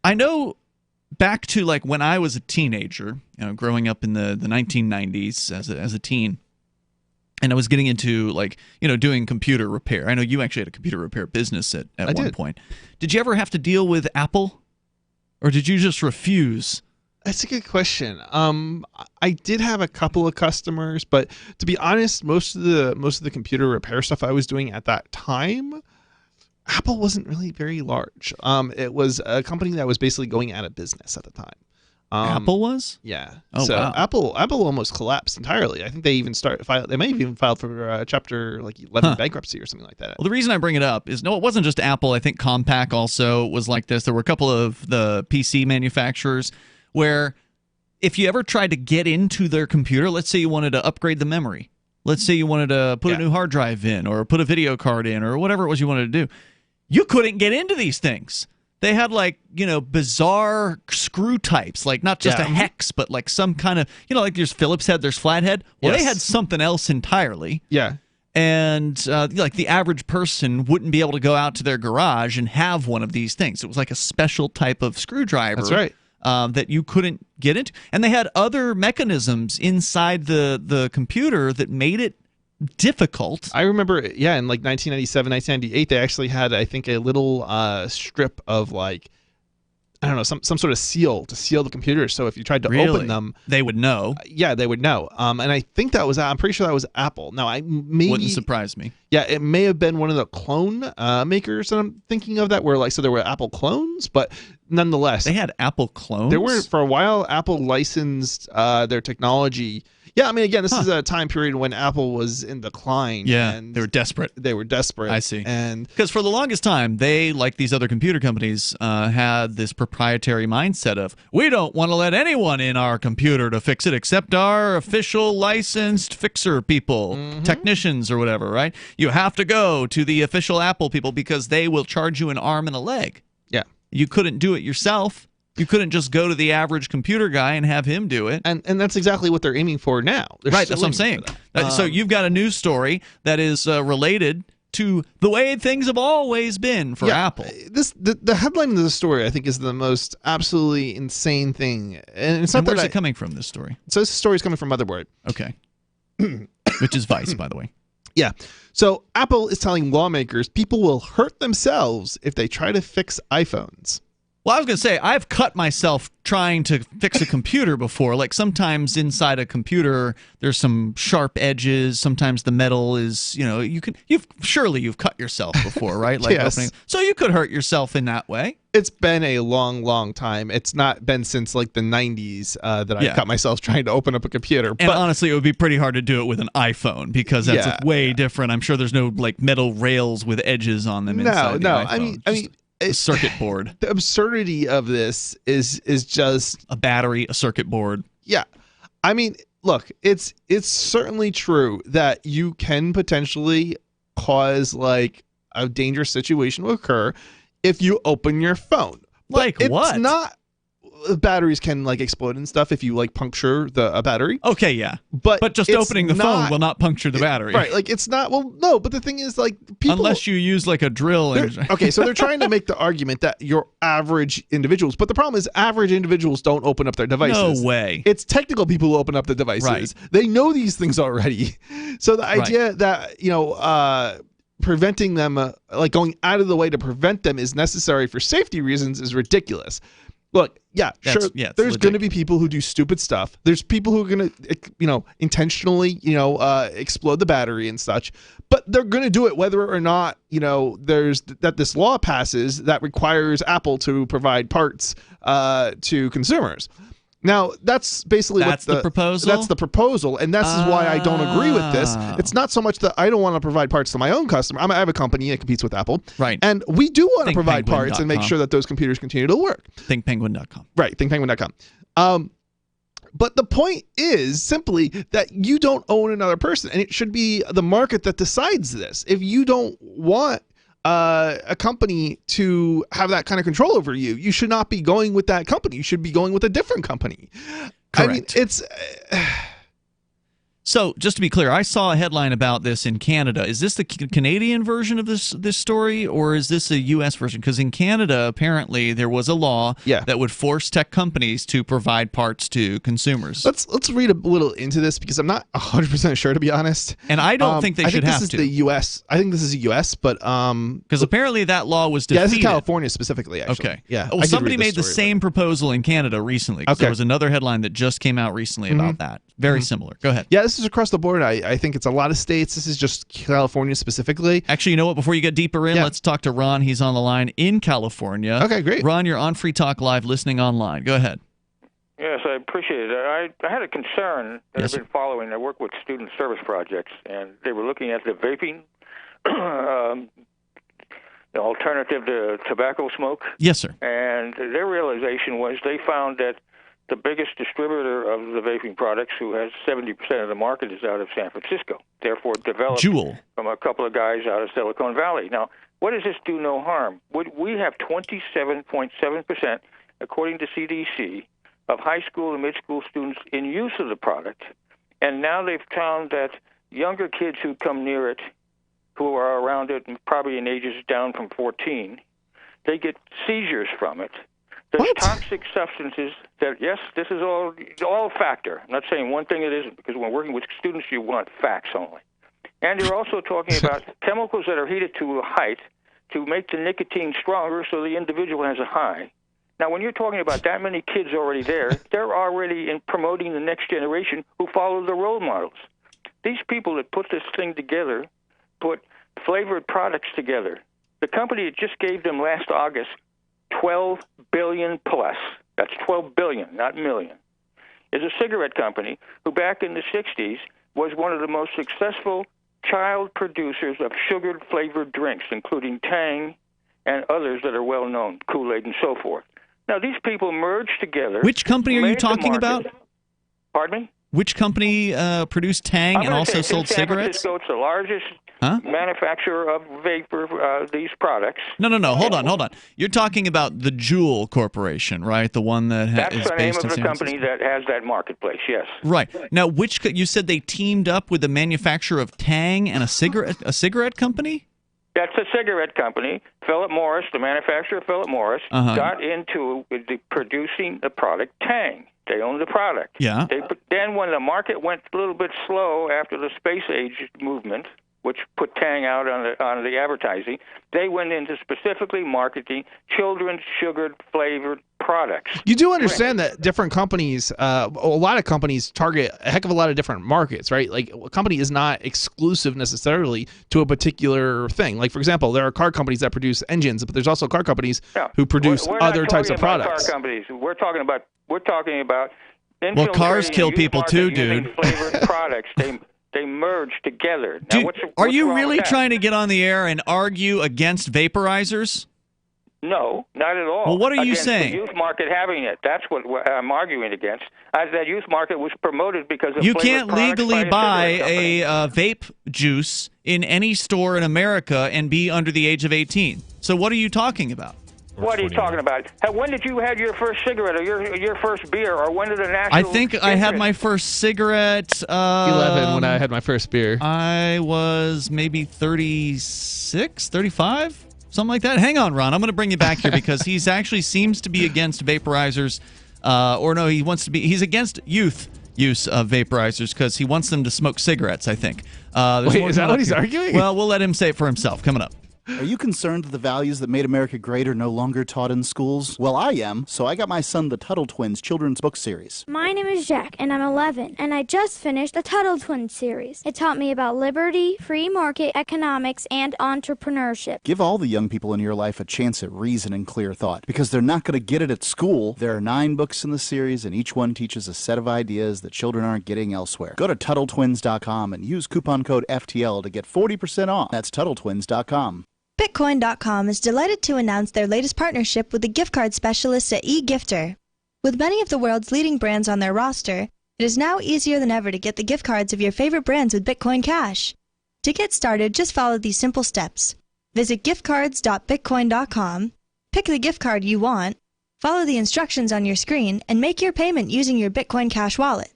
I know back to like when I was a teenager, growing up in the 1990s as a teen, and I was getting into doing computer repair. I know you actually had a computer repair business at one point. Did you ever have to deal with Apple, or did you just refuse? That's a good question. I did have a couple of customers, but to be honest, most of the computer repair stuff I was doing at that time, Apple wasn't really very large. It was a company that was basically going out of business at the time. Apple was? Yeah. Oh, so wow. Apple almost collapsed entirely. I think they even they may have even filed for Chapter 11 bankruptcy or something like that. Well, the reason I bring it up is, no, it wasn't just Apple. I think Compaq also was like this. There were a couple of the PC manufacturers where if you ever tried to get into their computer, let's say you wanted to upgrade the memory. Let's say you wanted to put a new hard drive in or put a video card in or whatever it was you wanted to do. You couldn't get into these things. They had bizarre screw types, like not just a hex, but like some kind of, like there's Phillips head, there's flathead. Well, they had something else entirely. Yeah. And the average person wouldn't be able to go out to their garage and have one of these things. It was like a special type of screwdriver. That's right. That you couldn't get into. And they had other mechanisms inside the computer that made it difficult. I remember, in 1997, 1998, they actually had, I think, a little strip of some sort of seal to seal the computers. So if you tried to open them, they would know. They would know. And I think I'm pretty sure that was Apple. Now, wouldn't surprise me. Yeah, it may have been one of the clone makers that I'm thinking of that were so there were Apple clones, but nonetheless, they had Apple clones. There were, for a while, Apple licensed their technology. Yeah, I mean, again, this is a time period when Apple was in decline. Yeah, and they were desperate. I see. And because for the longest time, they, like these other computer companies, had this proprietary mindset of, we don't want to let anyone in our computer to fix it except our official licensed fixer people, technicians or whatever, right? You have to go to the official Apple people because they will charge you an arm and a leg. Yeah. You couldn't do it yourself. You couldn't just go to the average computer guy and have him do it. And that's exactly what they're aiming for now. Right, that's what I'm saying. So you've got a news story that is related to the way things have always been for Apple. The headline of the story, I think, is the most absolutely insane thing. And it's not where's it coming from, this story? So this story is coming from Motherboard. Okay. Which is Vice, by the way. Yeah. So Apple is telling lawmakers people will hurt themselves if they try to fix iPhones. Well, I was going to say, I've cut myself trying to fix a computer before. Like sometimes inside a computer, there's some sharp edges. Sometimes the metal is, you've cut yourself before, right? Like Yes. So you could hurt yourself in that way. It's been a long, long time. It's not been since like the 90s that I cut myself trying to open up a computer. And honestly, it would be pretty hard to do it with an iPhone because that's way different. I'm sure there's no like metal rails with edges on them inside the iPhone. I mean, a circuit board. The absurdity of this is just a battery, a circuit board. Yeah. I mean, look, it's certainly true that you can potentially cause like a dangerous situation to occur if you open your phone. Like but what? It's not. Batteries can like explode and stuff if you like puncture a battery. Okay, yeah. But just opening the phone will not puncture the battery. Right. Like it's not. Well, no. But the thing is, like people. Unless you use like a drill. Okay, so they're trying to make the argument that your average individuals, but the problem is average individuals don't open up their devices. No way. It's technical people who open up the devices. Right. They know these things already. So the idea that preventing them, like going out of the way to prevent them, is necessary for safety reasons is ridiculous. Look, sure. Yeah, there's going to be people who do stupid stuff. There's people who are going to, intentionally, explode the battery and such. But they're going to do it whether or not, there's this law passes that requires Apple to provide parts to consumers. Now, that's basically the proposal? That's the proposal, and this is why I don't agree with this. It's not so much that I don't want to provide parts to my own customer. I have a company that competes with Apple. Right. And we do want to provide parts and make sure that those computers continue to work. ThinkPenguin.com. Right, thinkpenguin.com. But the point is simply that you don't own another person, and it should be the market that decides this. If you don't want a company to have that kind of control over you, you should not be going with that company. You should be going with a different company. Correct. I mean, it's So, just to be clear, I saw a headline about this in Canada. Is this the Canadian version of this story, or is this a U.S. version? Because in Canada, apparently, there was a law that would force tech companies to provide parts to consumers. Let's read a little into this because I'm not 100% sure, to be honest. And I don't think they should have to. This is the U.S. I think this is the U.S., but because apparently that law was defeated. Yeah, this is California specifically. Actually, okay. Yeah. Well, somebody made the same proposal in Canada recently. Okay. There was another headline that just came out recently about that. Very similar. Go ahead. Yeah, this is across the board. I think it's a lot of states. This is just California specifically. Actually, you know what? Before you get deeper in, let's talk to Ron. He's on the line in California. Okay, great. Ron, you're on Free Talk Live listening online. Go ahead. Yes, I appreciate it. I had a concern that I've been following. I work with student service projects, and they were looking at the vaping, the alternative to tobacco smoke. Yes, sir. And their realization was they found that the biggest distributor of the vaping products, who has 70% of the market, is out of San Francisco. Therefore, developed Juul. From a couple of guys out of Silicon Valley. Now, what does this do no harm? We have 27.7%, according to CDC, of high school and mid-school students in use of the product. And now they've found that younger kids who come near it, who are around it, and probably in ages down from 14, they get seizures from it. There's toxic substances that, yes, this is all a factor. I'm not saying one thing it isn't, because when working with students, you want facts only. And you're also talking about chemicals that are heated to a height to make the nicotine stronger so the individual has a high. Now, when you're talking about that many kids already there, they're already in promoting the next generation who follow the role models. These people that put this thing together put flavored products together. The company that just gave them last August $12 billion plus, that's 12 billion, not million, is a cigarette company who back in the 60s was one of the most successful child producers of sugar-flavored drinks, including Tang and others that are well-known, Kool-Aid and so forth. Now, these people merged together. Which company are you talking about? Pardon me? Which company produced Tang and also sold cigarettes? It's the largest manufacturer of vapor, these products. No. Hold on. You're talking about the Juul Corporation, right? The one that is based in San Francisco. That's the name of the company that has that marketplace, yes. Right. Now, you said they teamed up with the manufacturer of Tang and a cigarette company? That's a cigarette company. Philip Morris, the manufacturer of Philip Morris, got into producing the product Tang. They own the product. Yeah. Then when the market went a little bit slow after the space age movement, which put Tang out on the advertising. They went into specifically marketing children's sugared flavored products. You do understand that different companies, a lot of companies target a heck of a lot of different markets, right? Like a company is not exclusive necessarily to a particular thing. Like, for example, there are car companies that produce engines, but there's also car companies who produce other types of products. Car companies. We're talking about well, cars kill people too, dude. Flavored products. They merge together. Now, are you really trying to get on the air and argue against vaporizers? No, not at all. Well, what are you against saying? The youth market having it. That's what I'm arguing against. As that youth market was promoted because of you can't legally buy a vape juice in any store in America and be under the age of 18. So what are you talking about? What are you talking about? When did you have your first cigarette or your first beer, or when did the national... I think I had my first cigarette... 11 when I had my first beer. I was maybe 36, 35, something like that. Hang on, Ron. I'm going to bring you back here because he's actually seems to be against vaporizers. He's against youth use of vaporizers because he wants them to smoke cigarettes, I think. Wait, is that what he's arguing? Well, we'll let him say it for himself. Coming up. Are you concerned that the values that made America great are no longer taught in schools? Well, I am, so I got my son the Tuttle Twins children's book series. My name is Jack, and I'm 11, and I just finished the Tuttle Twins series. It taught me about liberty, free market economics, and entrepreneurship. Give all the young people in your life a chance at reason and clear thought, because they're not going to get it at school. There are 9 books in the series, and each one teaches a set of ideas that children aren't getting elsewhere. Go to TuttleTwins.com and use coupon code FTL to get 40% off. That's TuttleTwins.com. Bitcoin.com is delighted to announce their latest partnership with the gift card specialists at eGifter. With many of the world's leading brands on their roster, it is now easier than ever to get the gift cards of your favorite brands with Bitcoin Cash. To get started, just follow these simple steps. Visit giftcards.bitcoin.com, pick the gift card you want, follow the instructions on your screen, and make your payment using your Bitcoin Cash wallet.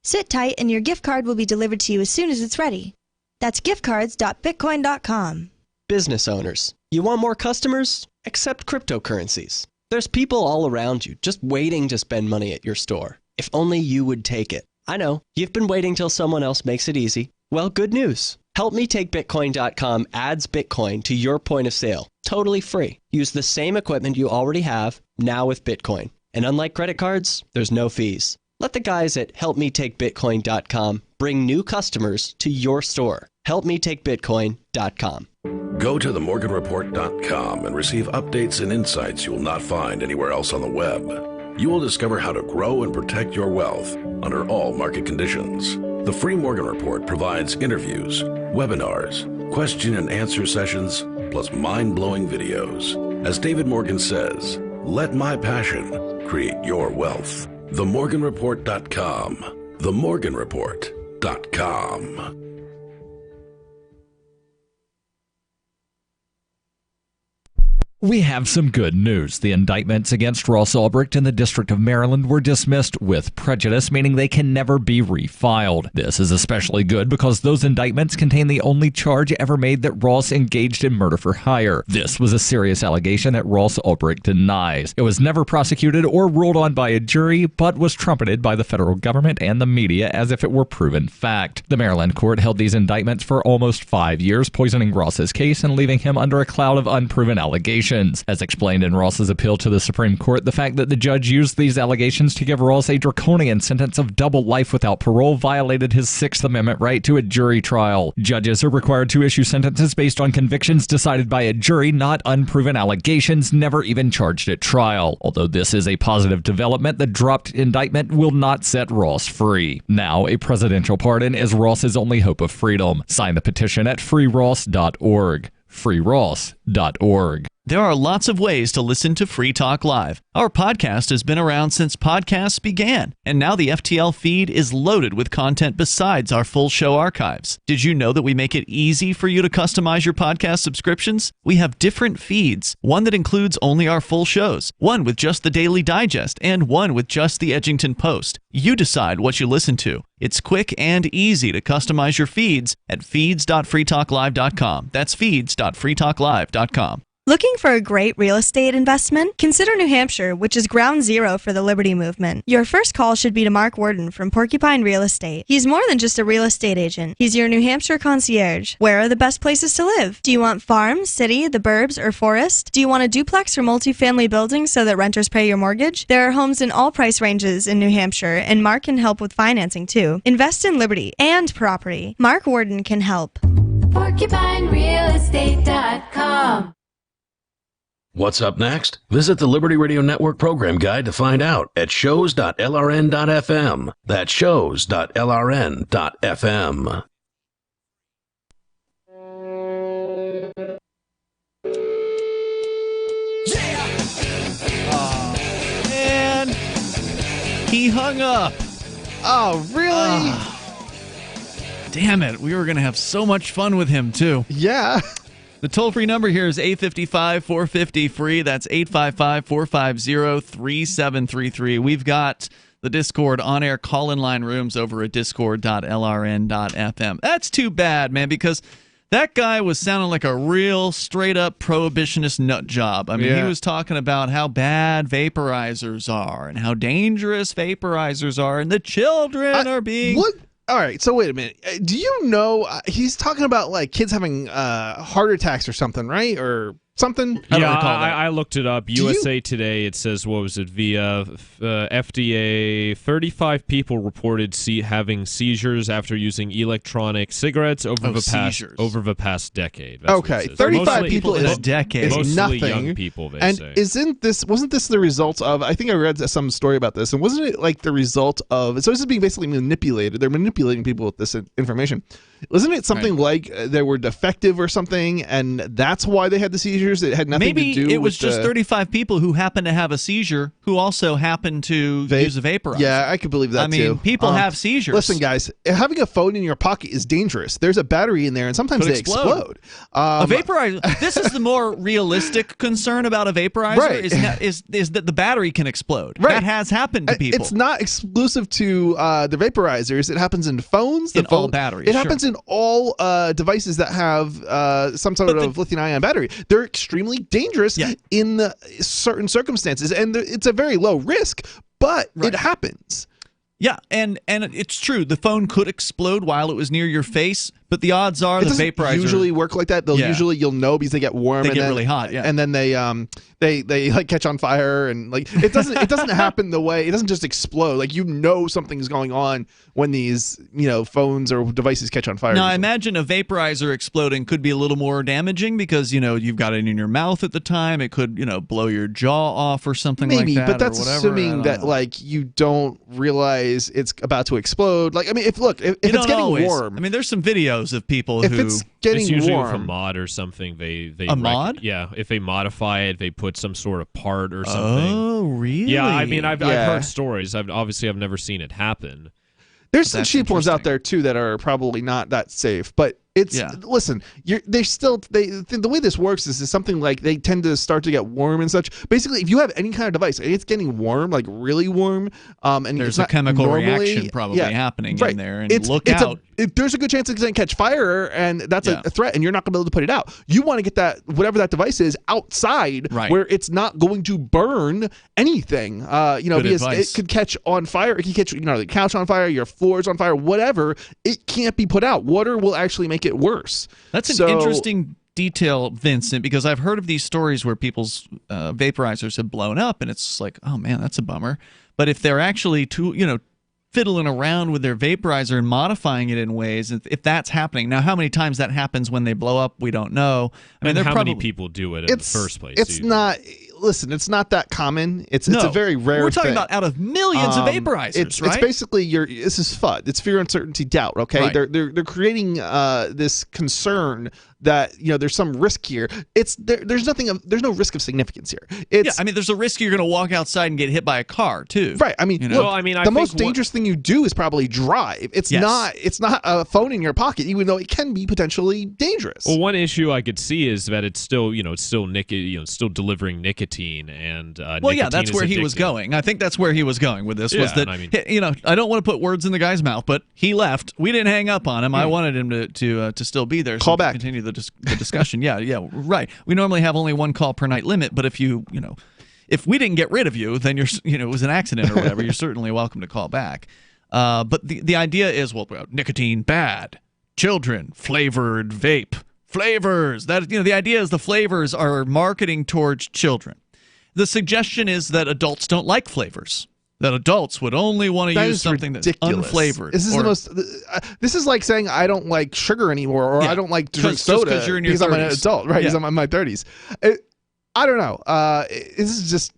Sit tight and your gift card will be delivered to you as soon as it's ready. That's giftcards.bitcoin.com. Business owners, you want more customers? Accept cryptocurrencies. There's people all around you just waiting to spend money at your store. If only you would take it. I know, you've been waiting till someone else makes it easy. Well, good news. HelpMeTakeBitcoin.com adds Bitcoin to your point of sale, totally free. Use the same equipment you already have, now with Bitcoin. And unlike credit cards, there's no fees. Let the guys at HelpMeTakeBitcoin.com bring new customers to your store. HelpMeTakeBitcoin.com. Go to themorganreport.com and receive updates and insights you will not find anywhere else on the web. You will discover how to grow and protect your wealth under all market conditions. The free Morgan Report provides interviews, webinars, question and answer sessions, plus mind-blowing videos. As David Morgan says, let my passion create your wealth. TheMorganReport.com. TheMorganReport.com. We have some good news. The indictments against Ross Ulbricht in the District of Maryland were dismissed with prejudice, meaning they can never be refiled. This is especially good because those indictments contain the only charge ever made that Ross engaged in murder for hire. This was a serious allegation that Ross Ulbricht denies. It was never prosecuted or ruled on by a jury, but was trumpeted by the federal government and the media as if it were proven fact. The Maryland court held these indictments for almost 5 years, poisoning Ross's case and leaving him under a cloud of unproven allegations. As explained in Ross's appeal to the Supreme Court, the fact that the judge used these allegations to give Ross a draconian sentence of double life without parole violated his Sixth Amendment right to a jury trial. Judges are required to issue sentences based on convictions decided by a jury, not unproven allegations never even charged at trial. Although this is a positive development, the dropped indictment will not set Ross free. Now, a presidential pardon is Ross's only hope of freedom. Sign the petition at freeross.org. freeross.org. There are lots of ways to listen to Free Talk Live. Our podcast has been around since podcasts began, and now the FTL feed is loaded with content besides our full show archives. Did you know that we make it easy for you to customize your podcast subscriptions? We have different feeds, one that includes only our full shows, one with just the Daily Digest, and one with just the Edgington Post. You decide what you listen to. It's quick and easy to customize your feeds at feeds.freetalklive.com. That's feeds.freetalklive.com. Looking for a great real estate investment? Consider New Hampshire, which is ground zero for the Liberty Movement. Your first call should be to Mark Worden from Porcupine Real Estate. He's more than just a real estate agent. He's your New Hampshire concierge. Where are the best places to live? Do you want farm, city, the burbs, or forest? Do you want a duplex or multifamily building so that renters pay your mortgage? There are homes in all price ranges in New Hampshire, and Mark can help with financing too. Invest in liberty and property. Mark Worden can help. PorcupineRealEstate.com. What's up next? Visit the Liberty Radio Network program guide to find out at shows.lrn.fm. That's shows.lrn.fm. And he hung up. Oh, really? Damn it. We were going to have so much fun with him, too. Yeah. The toll-free number here is 855-450-FREE. That's 855-450-3733. We've got the Discord on-air call-in line rooms over at discord.lrn.fm. That's too bad, man, because that guy was sounding like a real straight-up prohibitionist nut job. I mean, he was talking about how bad vaporizers are and how dangerous vaporizers are, and the children are being... What? All right, so wait a minute. Do you know he's talking about like kids having heart attacks or something, right? Or something? I looked it up. USA Today, it says, what was it, via FDA, 35 people reported having seizures after using electronic cigarettes over the past decade. That's okay, 35 people in a decade. Is mostly nothing. Young people, they and say. Wasn't this the result of, I think I read some story about this, and wasn't it like the result of, so this is being basically manipulated. They're manipulating people with this information. Wasn't it something like they were defective or something, and that's why they had the seizures? It had nothing to do with... Maybe it was just 35 people who happened to have a seizure who also happened to use a vaporizer. Yeah, I could believe that too. I mean, people have seizures. Listen, guys, having a phone in your pocket is dangerous. There's a battery in there, and sometimes they explode. A vaporizer... This is the more realistic concern about a vaporizer, right. is that the battery can explode. Right. That has happened to people. It's not exclusive to the vaporizers. It happens in phones. All batteries. It happens in all devices that have some sort of lithium-ion battery. They're extremely dangerous in certain circumstances, and it's a very low risk, but it happens. Yeah, and it's true. The phone could explode while it was near your face, but the odds are the vaporizer usually work like that. They'll usually, you'll know, because they get warm. They get really hot, and then they like catch on fire, and like it doesn't happen the way, it doesn't just explode. Like, you know, something's going on when these phones or devices catch on fire. Now, I imagine a vaporizer exploding could be a little more damaging because you've got it in your mouth at the time. It could blow your jaw off or something like that. Maybe, but that's or whatever. assuming that like you don't realize it's about to explode. Like, I mean, if it's getting warm, I mean, there's some videos of people if who it's getting usually warm, with a mod or something. They mod? Yeah, if they modify it, they put some sort of part or something. Oh, really? Yeah, I mean, I've heard stories. I've never seen it happen. There's some cheap ones out there too that are probably not that safe, but listen, the way this works is something like they tend to start to get warm and such. Basically, if you have any kind of device and it's getting warm, like really warm, and there's a chemical reaction probably happening in there, and look out. There's a good chance it's going to catch fire, and that's a threat, and you're not going to be able to put it out. You want to get that, whatever that device is, outside where it's not going to burn anything. Because it could catch on fire. It can catch the couch on fire, your floors on fire, whatever. It can't be put out. Water will actually make it worse. That's an interesting detail, Vincent, because I've heard of these stories where people's vaporizers have blown up, and it's like, oh man, that's a bummer. But if they're actually fiddling around with their vaporizer and modifying it in ways, if that's happening. Now, how many times that happens when they blow up, we don't know. I mean, how many people do it in the first place? It's not. Listen, it's not that common. It's a very rare. We're talking thing. About out of millions of vaporizers, right? It's basically this is FUD. It's fear, uncertainty, doubt. Okay, right. They're creating this concern that there's some risk here. There's no risk of significance here. I mean, there's a risk you're going to walk outside and get hit by a car too. Right. I mean, the most dangerous thing you do is probably drive. It's not a phone in your pocket, even though it can be potentially dangerous. Well, one issue I could see is that it's still still delivering nicotine nicotine, and well, yeah, that's where he was going. I think that's where he was going with this. Was that I don't want to put words in the guy's mouth, but he left. We didn't hang up on him. I wanted him to still be there. Call so back. Continue the discussion. yeah, right. We normally have only one call per night limit, but if if we didn't get rid of you, then it was an accident or whatever. You're certainly welcome to call back. But the idea is, well, nicotine bad, children flavored vape. Flavors. The idea is the flavors are marketing towards children. The suggestion is that adults don't like flavors. That adults would only want to use something ridiculous. That's unflavored. This is like saying I don't like sugar anymore, or I don't like to drink soda because you're in your 30s. I'm an adult, right? Because I'm in my 30s. I don't know. This is just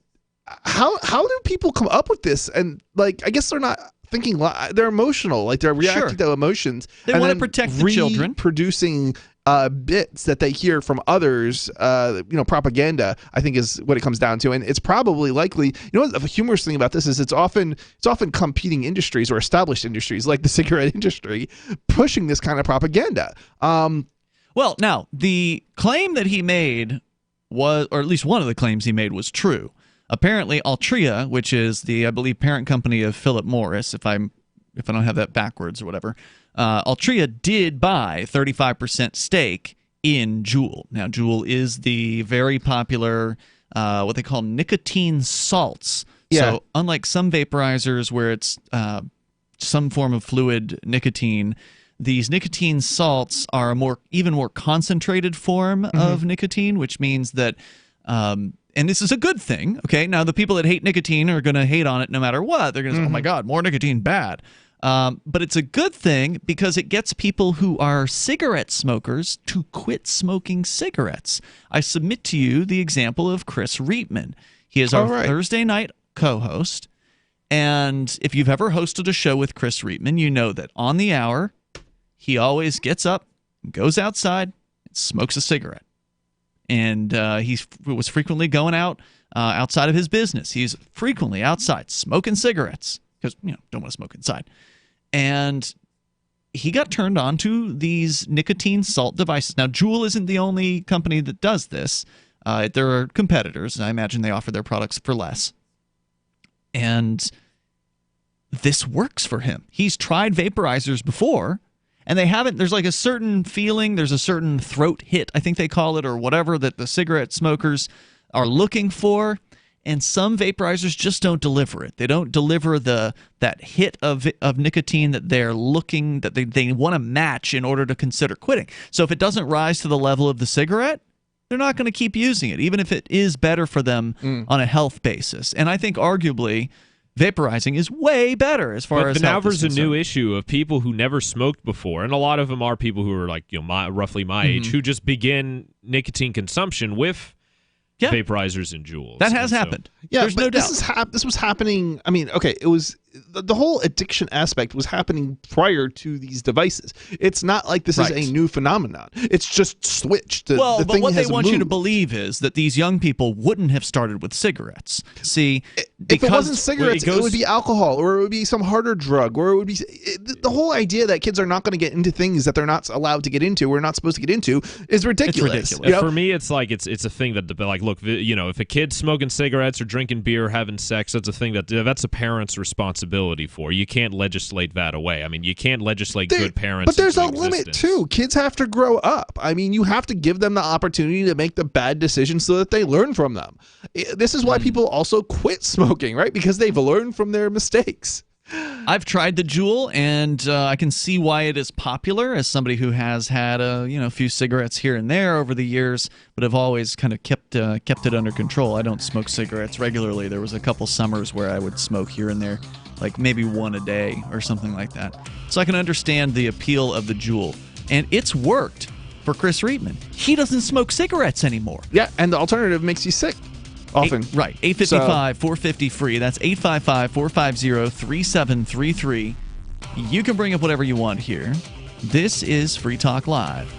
how do people come up with this? And I guess they're not thinking. They're emotional. They're reacting to emotions. They want to protect the children. Producing bits that they hear from others, propaganda, I think is what it comes down to. And it's probably likely, the humorous thing about this is it's often competing industries or established industries like the cigarette industry pushing this kind of propaganda. Well, now, the claim that he made was, or at least one of the claims he made was true. Apparently, Altria, which is the, I believe, parent company of Philip Morris, if I don't have that backwards or whatever, Altria did buy 35% stake in Juul. Now, Juul is the very popular, what they call nicotine salts. Yeah. So, unlike some vaporizers where it's some form of fluid nicotine, these nicotine salts are a even more concentrated form of nicotine, which means that, and this is a good thing, okay? Now, the people that hate nicotine are going to hate on it no matter what. They're going to say, oh my God, more nicotine, bad. But it's a good thing because it gets people who are cigarette smokers to quit smoking cigarettes. I submit to you the example of Chris Reitman. He is our Thursday night co-host. And if you've ever hosted a show with Chris Reitman, you know that on the hour, he always gets up, goes outside, and smokes a cigarette. And he was frequently going outside of his business. He's frequently outside smoking cigarettes because, don't want to smoke inside. And he got turned on to these nicotine salt devices. Now, Juul isn't the only company that does this. There are competitors, and I imagine they offer their products for less. And this works for him. He's tried vaporizers before, and they haven't. There's a certain feeling, there's a certain throat hit, I think they call it, or whatever, that the cigarette smokers are looking for. And some vaporizers just don't deliver it. They don't deliver that hit of nicotine that they're looking, that they want to match in order to consider quitting. So if it doesn't rise to the level of the cigarette, they're not going to keep using it, even if it is better for them on a health basis. And I think arguably vaporizing is way better as far as now health is there's a concerned. new issue of people who never smoked before, and a lot of them are people who are roughly my age, who just begin nicotine consumption with vaporizers and Juuls. That has happened. Yeah, there's no doubt. This was happening. I mean, okay, it was the whole addiction aspect was happening prior to these devices. It's not like this is a new phenomenon. It's just switched. But what they want you to believe is that these young people wouldn't have started with cigarettes. See, if it wasn't cigarettes, it would be alcohol, or it would be some harder drug, or it would be the whole idea that kids are not going to get into things that they're not allowed to get into, or not supposed to get into, is ridiculous. It's ridiculous. For me, it's it's a thing that look, if a kid's smoking cigarettes or drinking beer, having sex, that's a thing that's a parent's responsibility for. You can't legislate that away. I mean, you can't legislate good parents. But there's a into limit existence. too. Kids have to grow up. I mean, you have to give them the opportunity to make the bad decisions so that they learn from them. This is why people also quit smoking, right? Because they've learned from their mistakes. I've tried the Juul, and I can see why it is popular as somebody who has had a few cigarettes here and there over the years, but have always kind of kept it under control. I don't smoke cigarettes regularly. There was a couple summers where I would smoke here and there, like maybe one a day or something like that. So I can understand the appeal of the Juul, and it's worked for Chris Reitman. He doesn't smoke cigarettes anymore. Yeah, and the alternative makes you sick. Often. 855-450-FREE. That's 855-450-3733. You can bring up whatever you want here. This is Free Talk Live.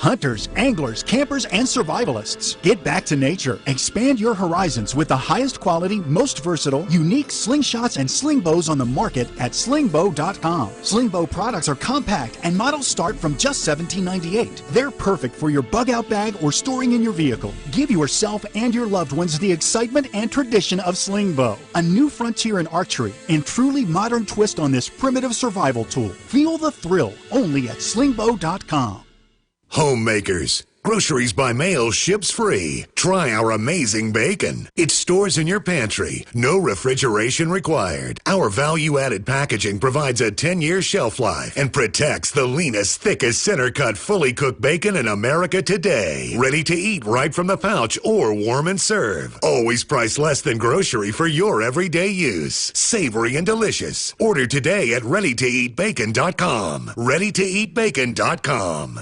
Hunters, anglers, campers, and survivalists, get back to nature. Expand your horizons with the highest quality, most versatile, unique slingshots and sling bows on the market at slingbow.com. Slingbow products are compact and models start from just $17.98. They're perfect for your bug out bag or storing in your vehicle. Give yourself and your loved ones the excitement and tradition of Slingbow, a new frontier in archery and truly modern twist on this primitive survival tool. Feel the thrill only at slingbow.com. Homemakers. Groceries by mail ships free. Try our amazing bacon. It stores in your pantry. No refrigeration required. Our value-added packaging provides a 10-year shelf life and protects the leanest, thickest, center-cut, fully cooked bacon in America today. Ready to eat right from the pouch or warm and serve. Always priced less than grocery for your everyday use. Savory and delicious. Order today at readytoeatbacon.com. readytoeatbacon.com.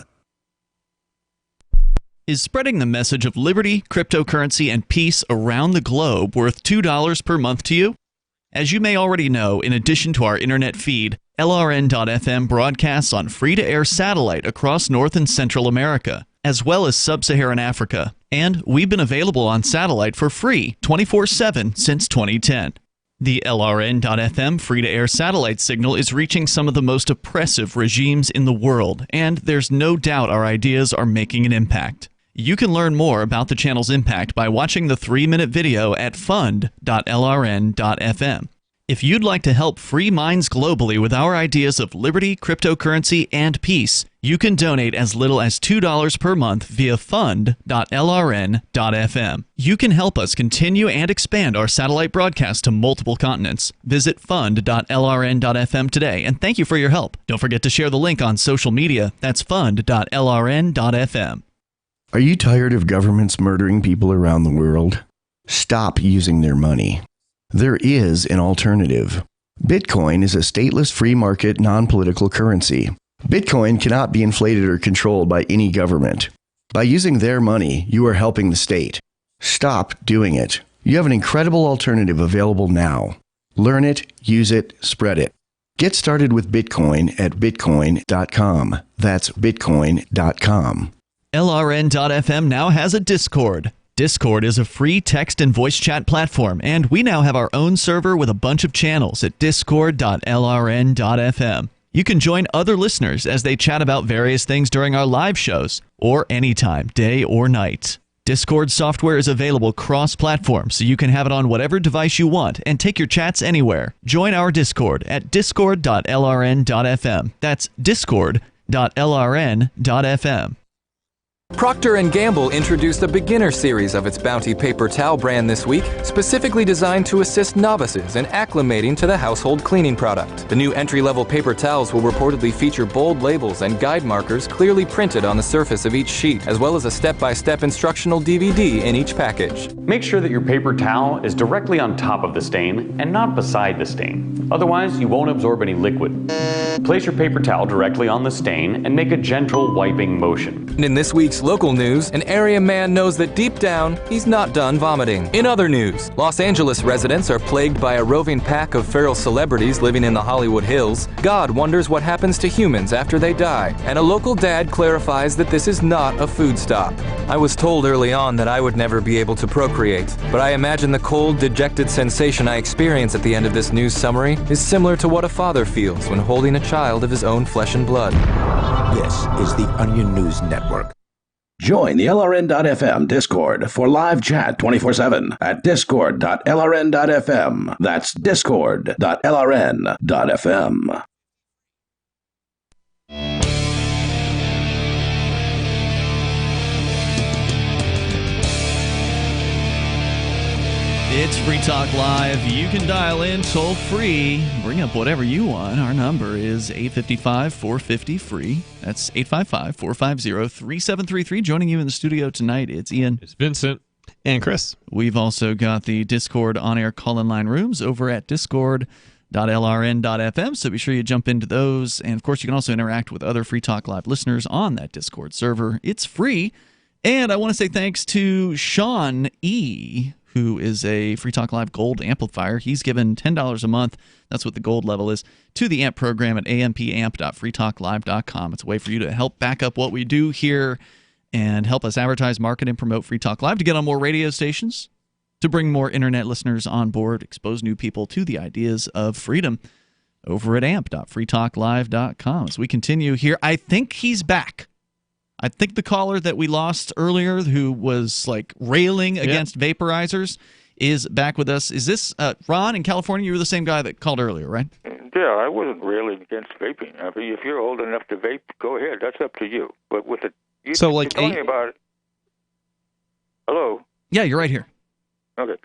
Is spreading the message of liberty, cryptocurrency, and peace around the globe worth $2 per month to you? As you may already know, in addition to our internet feed, LRN.FM broadcasts on free-to-air satellite across North and Central America, as well as Sub-Saharan Africa. And we've been available on satellite for free 24/7 since 2010. The LRN.FM free-to-air satellite signal is reaching some of the most oppressive regimes in the world, and there's no doubt our ideas are making an impact. You can learn more about the channel's impact by watching the 3-minute video at fund.lrn.fm. If you'd like to help free minds globally with our ideas of liberty, cryptocurrency, and peace, you can donate as little as $2 per month via fund.lrn.fm. You can help us continue and expand our satellite broadcast to multiple continents. Visit fund.lrn.fm today, and thank you for your help. Don't forget to share the link on social media. That's fund.lrn.fm. Are you tired of governments murdering people around the world? Stop using their money. There is an alternative. Bitcoin is a stateless free market non-political currency. Bitcoin cannot be inflated or controlled by any government. By using their money, you are helping the state. Stop doing it. You have an incredible alternative available now. Learn it, use it, spread it. Get started with Bitcoin at bitcoin.com. That's bitcoin.com. LRN.FM now has a Discord. Discord is a free text and voice chat platform, and we now have our own server with a bunch of channels at discord.lrn.fm. You can join other listeners as they chat about various things during our live shows, or anytime, day or night. Discord software is available cross-platform, so you can have it on whatever device you want and take your chats anywhere. Join our Discord at discord.lrn.fm. That's discord.lrn.fm. Procter & Gamble introduced a beginner series of its Bounty paper towel brand this week, specifically designed to assist novices in acclimating to the household cleaning product. The new entry-level paper towels will reportedly feature bold labels and guide markers clearly printed on the surface of each sheet, as well as a step-by-step instructional DVD in each package. Make sure that your paper towel is directly on top of the stain and not beside the stain. Otherwise, you won't absorb any liquid. Place your paper towel directly on the stain and make a gentle wiping motion. And in this week's local news, an area man knows that deep down, he's not done vomiting. In other news, Los Angeles residents are plagued by a roving pack of feral celebrities living in the Hollywood Hills. God wonders what happens to humans after they die, and a local dad clarifies that this is not a food stop. I was told early on that I would never be able to procreate, but I imagine the cold, dejected sensation I experience at the end of this news summary is similar to what a father feels when holding a child of his own flesh and blood. This is the Onion News Network. Join the LRN.FM Discord for live chat 24/7 at discord.lrn.fm. That's discord.lrn.fm. It's Free Talk Live. You can dial in toll free. Bring up whatever you want. Our number is 855-450-FREE. That's 855-450-3733. Joining you in the studio tonight, it's Ian. It's Vincent. And Chris. We've also got the Discord on-air call-in line rooms over at discord.lrn.fm, so be sure you jump into those. And, of course, you can also interact with other Free Talk Live listeners on that Discord server. It's free. And I want to say thanks to Sean E., who is a Free Talk Live Gold amplifier. He's given $10 a month. That's what the gold level is, to the AMP program at ampamp.freetalklive.com. It's a way for you to help back up what we do here and help us advertise, market, and promote Free Talk Live, to get on more radio stations, to bring more internet listeners on board, expose new people to the ideas of freedom over at amp.freetalklive.com. As we continue here, I think he's back. I think the caller that we lost earlier, who was like railing against vaporizers, is back with us. Is this Ron in California? You were the same guy that called earlier, right? Yeah, I wasn't railing against vaping. I mean, if you're old enough to vape, go ahead. That's up to you. But with the you're talking about hello. Yeah, you're right here. Okay,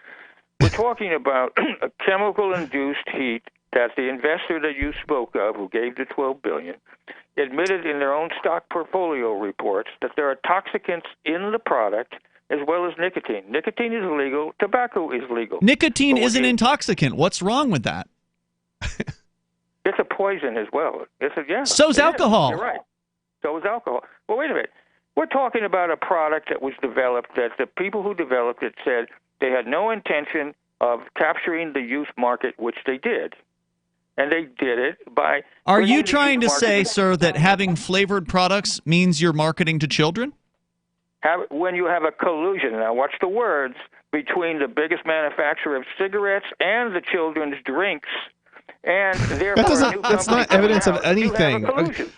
we're talking about a chemical-induced heat that the investor that you spoke of, who gave the $12 billion, admitted in their own stock portfolio reports that there are toxicants in the product as well as nicotine. Nicotine is legal. Tobacco is legal. Nicotine is an intoxicant. What's wrong with that? It's a poison as well. So's alcohol. You're right. So is alcohol. Well, wait a minute. We're talking about a product that was developed that the people who developed it said they had no intention of capturing the youth market, which they did. And they did it by... Are you trying to say, sir, that having flavored products means you're marketing to children? When you have a collusion, now watch the words, between the biggest manufacturer of cigarettes and the children's drinks, and that's not evidence of anything.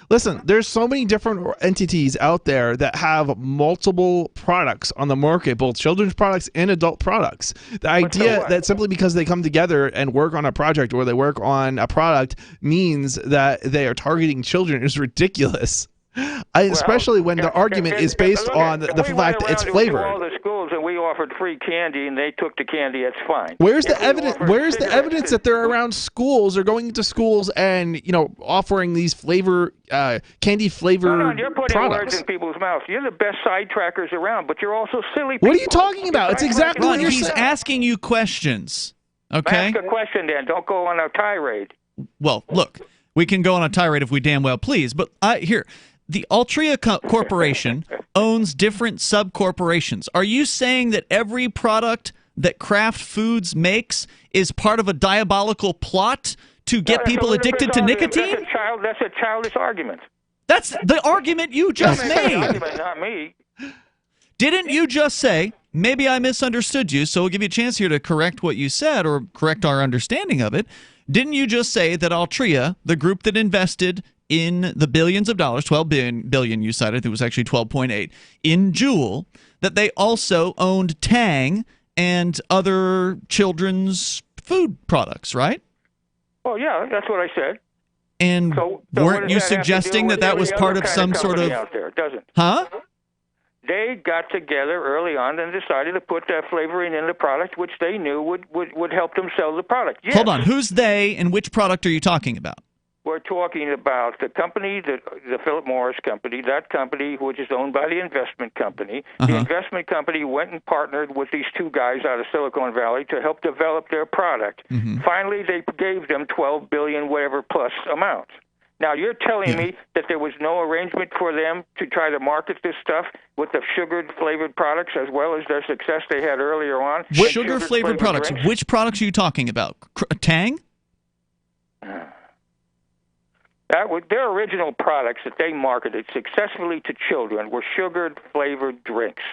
Listen, there's so many different entities out there that have multiple products on the market, both children's products and adult products. The idea that simply because they come together and work on a project or they work on a product means that they are targeting children is ridiculous. Especially when the argument is based on the fact that it's flavored. All the schools and we offered free candy and they took the candy. That's fine. Where's the evidence? Where's the evidence that they're around schools or going into schools and offering these candy flavored you're putting products? Words in people's mouths. You're the best sidetrackers around, but you're also silly. What are you talking about? It's exactly what you're saying. He's asking you questions. Okay. Ask a question, then. Don't go on a tirade. Well, look, we can go on a tirade if we damn well please, but here. The Altria Corporation owns different sub-corporations. Are you saying that every product that Kraft Foods makes is part of a diabolical plot to get people addicted to nicotine? That's a childish argument. That's the argument you just made. Argument, not me. Didn't you just say, maybe I misunderstood you, so we'll give you a chance here to correct what you said or correct our understanding of it. Didn't you just say that Altria, the group that invested in the billions of dollars, 12 billion you cited, it was actually 12.8, in Juul, that they also owned Tang and other children's food products, right? Well, yeah, that's what I said. And so weren't you suggesting that was part of some sort of... out there, doesn't? Huh? They got together early on and decided to put that flavoring in the product, which they knew would help them sell the product. Yes. Hold on. Who's they and which product are you talking about? We're talking about the company, the Philip Morris company, that company which is owned by the investment company. The investment company went and partnered with these two guys out of Silicon Valley to help develop their product. Finally, they gave them $12 billion whatever plus amount. Now, you're telling me that there was no arrangement for them to try to market this stuff with the sugar-flavored products as well as their success they had earlier on? Sugar-flavored products. Drinks? Which products are you talking about? Tang? Their original products that they marketed successfully to children were sugar-flavored drinks.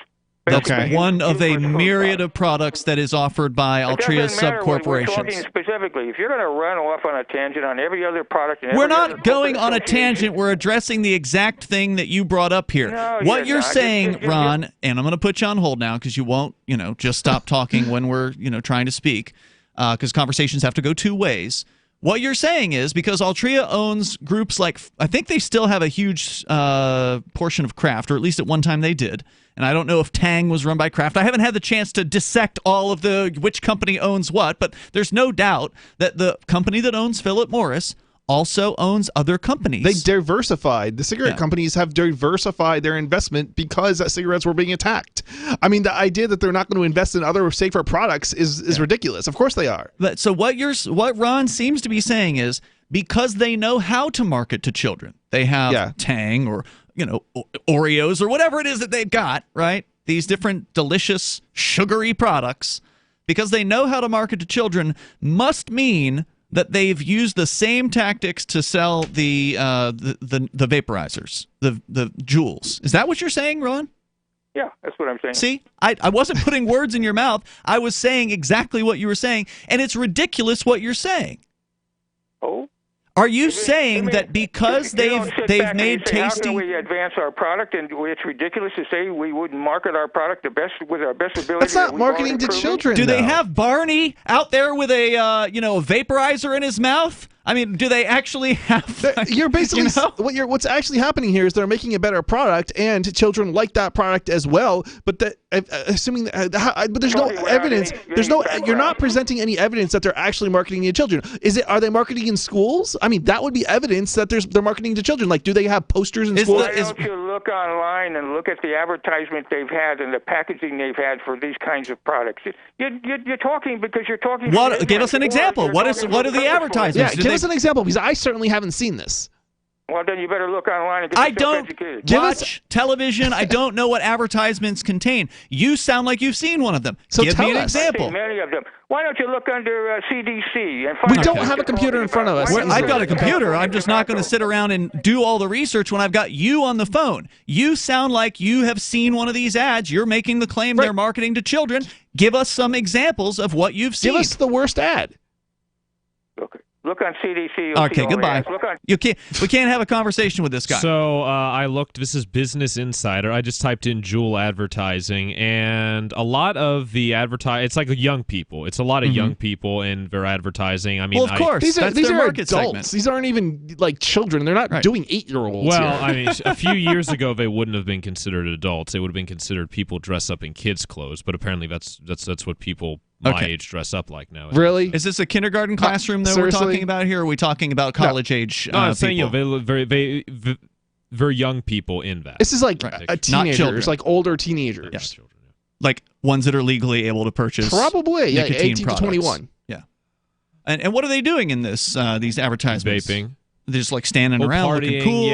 That's one of a myriad of products that is offered by Altria sub-corporations. We're talking specifically. If you're going to run off on a tangent on every other product... We're not going on a tangent. We're addressing the exact thing that you brought up here. No, what you're saying, Ron, and I'm going to put you on hold now because you won't, just stop talking when we're, trying to speak, because conversations have to go two ways. What you're saying is because Altria owns groups like, I think they still have a huge portion of Kraft, or at least at one time they did. And I don't know if Tang was run by Kraft. I haven't had the chance to dissect all of which company owns what, but there's no doubt that the company that owns Philip Morris also owns other companies. They diversified. The cigarette companies have diversified their investment because cigarettes were being attacked. I mean, the idea that they're not going to invest in other safer products is ridiculous. Of course they are. But so what Ron seems to be saying is because they know how to market to children. They have Tang or Oreos or whatever it is that they've got, right? These different delicious sugary products. because they know how to market to children must mean that they've used the same tactics to sell the vaporizers, the Juuls. Is that what you're saying, Ron? Yeah, that's what I'm saying. See, I wasn't putting words in your mouth. I was saying exactly what you were saying, and it's ridiculous what you're saying. Oh? Are you saying that because they've made tasty? How can we advance our product? And it's ridiculous to say we wouldn't market our product with our best ability. That's not marketing to children. Do they have Barney out there with a vaporizer in his mouth? I mean, do they actually have? You're basically what's actually happening here is they're making a better product, and children like that product as well. But assuming, but there's no evidence. You're not presenting any evidence that they're actually marketing to children. Are they marketing in schools? I mean, that would be evidence that they're marketing to children. Like, do they have posters in schools? Why don't you look online and look at the advertisement they've had and the packaging they've had for these kinds of products? You're talking because you're talking. Give us an example. What are the advertisements? Yeah, give us an example, because I certainly haven't seen this. Well, then you better look online and get yourself educated. Watch television. I don't know what advertisements contain. You sound like you've seen one of them. So give me an example. I've seen many of them. Why don't you look under CDC and find We don't have a computer in front of us. I've got a computer. I'm just not going to sit around and do all the research when I've got you on the phone. You sound like you have seen one of these ads. You're making the claim they're marketing to children. Give us some examples of what you've seen. Give us the worst ad. Look on CDC. Okay, goodbye. We can't have a conversation with this guy. So I looked. This is Business Insider. I just typed in Juul advertising, and a lot of the it's like young people. It's a lot of young people in their advertising. I mean, well, of course, these are market adults. segment. These aren't even like children. They're not doing 8-year-olds. Well, I mean, a few years ago they wouldn't have been considered adults. They would have been considered people dressed up in kids' clothes. But apparently, that's what people my age dress up like now. Really? Is this a kindergarten classroom that we're talking about here? Or are we talking about college age? No, I'm saying they look very young people in that. This is like teenagers, like older teenagers. Yeah. Children, yeah. Like ones that are legally able to purchase probably 18 products. to 21. Yeah. And what are they doing in these advertisements? Vaping. They're just like standing around partying, looking cool.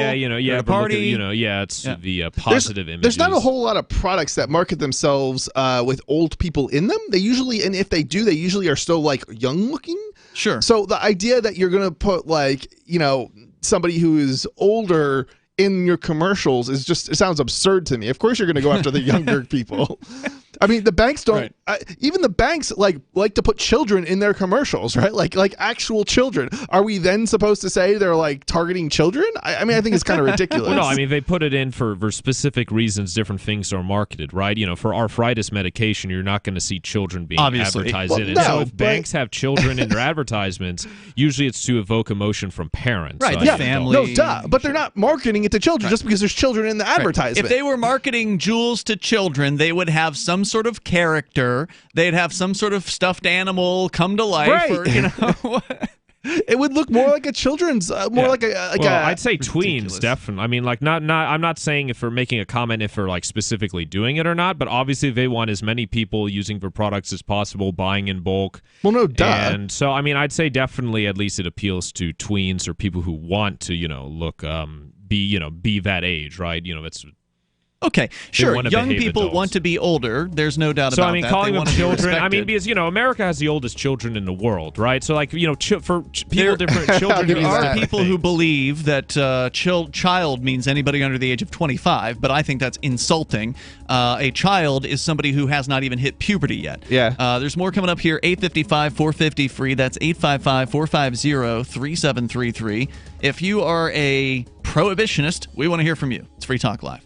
Party. It's the positive images. There's not a whole lot of products that market themselves with old people in them. They usually, and if they do, they usually are still like young looking. Sure. So the idea that you're gonna put somebody who is older in your commercials it sounds absurd to me. Of course, you're gonna go after the younger people. I mean, the banks don't. Even the banks like to put children in their commercials, right? Like actual children. Are we then supposed to say they're like targeting children? I mean, I think it's kind of ridiculous. Well, no, I mean they put it in for specific reasons. Different things are marketed, right? For arthritis medication, you're not going to see children being advertised in it. So if banks have children in their advertisements, usually it's to evoke emotion from parents, right? The family. No, duh. But they're not marketing it to children just because there's children in the advertisement. If they were marketing Juuls to children, they would have some sort of character. They'd have some sort of stuffed animal come to life. Right. It would look more like a children's, I'd say tweens, definitely. I mean, I'm not saying if we're making a comment if we're like specifically doing it or not, but obviously they want as many people using their products as possible, buying in bulk. Well, no, duh. And so, I mean, I'd say definitely at least it appeals to tweens or people who want to, look, be that age, right? It's. Okay, sure. Young people want to be older. There's no doubt about that. So, I mean, calling them children, I mean, because, America has the oldest children in the world, right? So, like, for people, different children. There are people who believe that child means anybody under the age of 25, but I think that's insulting. A child is somebody who has not even hit puberty yet. Yeah. There's more coming up here. 855-450-FREE. That's 855-450-3733. If you are a prohibitionist, we want to hear from you. It's Free Talk Live.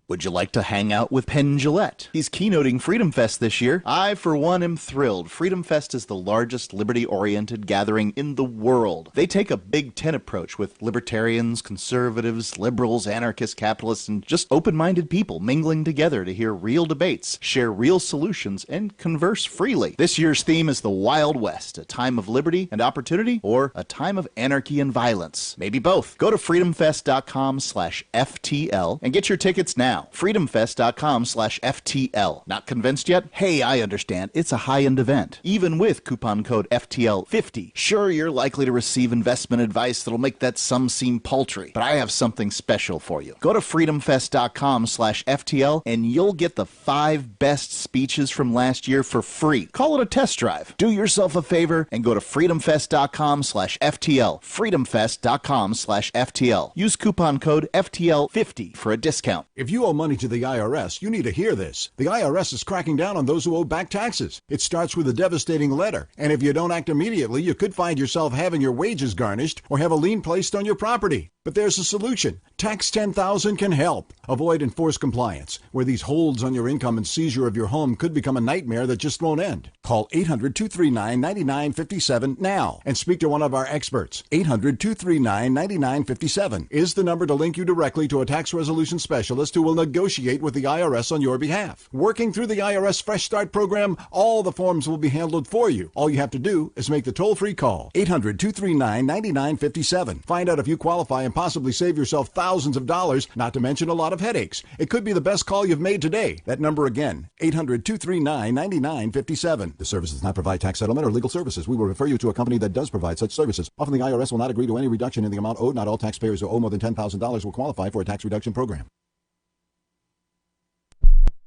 Would you like to hang out with Penn Jillette? He's keynoting Freedom Fest this year. I, for one, am thrilled. Freedom Fest is the largest liberty-oriented gathering in the world. They take a Big Ten approach with libertarians, conservatives, liberals, anarchists, capitalists, and just open-minded people mingling together to hear real debates, share real solutions, and converse freely. This year's theme is the Wild West, a time of liberty and opportunity, or a time of anarchy and violence. Maybe both. Go to freedomfest.com/FTL and get your tickets now. now. freedomfest.com/FTL. Not convinced yet? Hey, I understand. It's a high-end event. Even with coupon code FTL50. Sure, you're likely to receive investment advice that'll make that sum seem paltry, but I have something special for you. Go to freedomfest.com/FTL and you'll get the 5 best speeches from last year for free. Call it a test drive. Do yourself a favor and go to freedomfest.com/FTL. freedomfest.com/FTL. Use coupon code FTL50 for a discount. If you owe money to the IRS, you need to hear this. The IRS is cracking down on those who owe back taxes. It starts with a devastating letter, and if you don't act immediately, you could find yourself having your wages garnished or have a lien placed on your property. But there's a solution. Tax 10,000 can help. Avoid enforced compliance, where these holds on your income and seizure of your home could become a nightmare that just won't end. Call 800-239-9957 now and speak to one of our experts. 800-239-9957 is the number to link you directly to a tax resolution specialist who will negotiate with the IRS on your behalf. Working through the IRS Fresh Start program, all the forms will be handled for you. All you have to do is make the toll-free call. 800-239-9957. Find out if you qualify and possibly save yourself thousands of dollars, not to mention a lot of headaches. It could be the best call you've made today. That number again, 800-239-9957. The service does not provide tax settlement or legal services. We will refer you to a company that does provide such services. Often the IRS will not agree to any reduction in the amount owed. Not all taxpayers who owe more than $10,000 will qualify for a tax reduction program.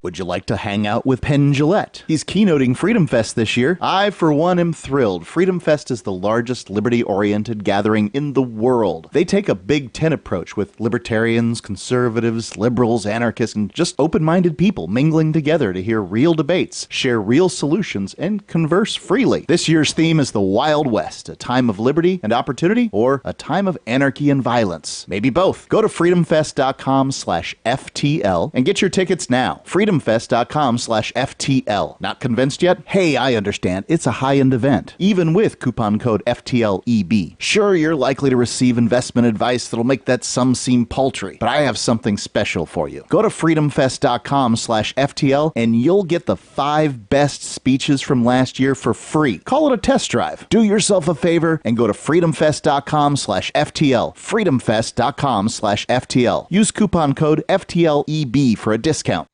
Would you like to hang out with Penn Jillette? He's keynoting Freedom Fest this year. I, for one, am thrilled. Freedom Fest is the largest liberty-oriented gathering in the world. They take a Big Tent approach with libertarians, conservatives, liberals, anarchists, and just open-minded people mingling together to hear real debates, share real solutions, and converse freely. This year's theme is the Wild West, a time of liberty and opportunity, or a time of anarchy and violence. Maybe both. Go to freedomfest.com/FTL and get your tickets now. freedomfest.com/FTL. Not convinced yet? Hey, I understand. It's a high-end event. Even with coupon code FTLEB. Sure, you're likely to receive investment advice that'll make that sum seem paltry, but I have something special for you. Go to freedomfest.com/FTL and you'll get the 5 best speeches from last year for free. Call it a test drive. Do yourself a favor and go to freedomfest.com/FTL. freedomfest.com/FTL. Use coupon code FTLEB for a discount.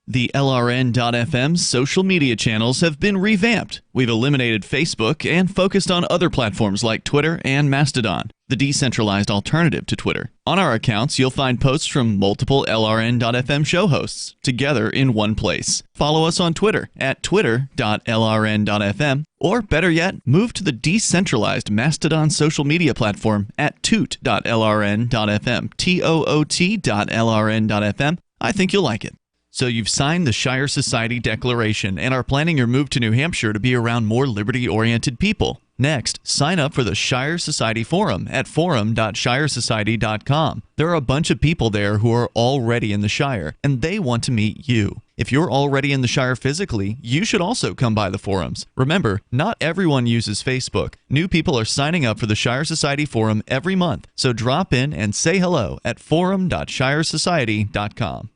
The LRN.FM social media channels have been revamped. We've eliminated Facebook and focused on other platforms like Twitter and Mastodon, the decentralized alternative to Twitter. On our accounts, you'll find posts from multiple LRN.FM show hosts together in one place. Follow us on Twitter at twitter.lrn.fm, or better yet, move to the decentralized Mastodon social media platform at toot.lrn.fm, toot.lrn.fm. I think you'll like it. So you've signed the Shire Society Declaration and are planning your move to New Hampshire to be around more liberty-oriented people. Next, sign up for the Shire Society Forum at forum.shiresociety.com. There are a bunch of people there who are already in the Shire, and they want to meet you. If you're already in the Shire physically, you should also come by the forums. Remember, not everyone uses Facebook. New people are signing up for the Shire Society Forum every month, so drop in and say hello at forum.shiresociety.com.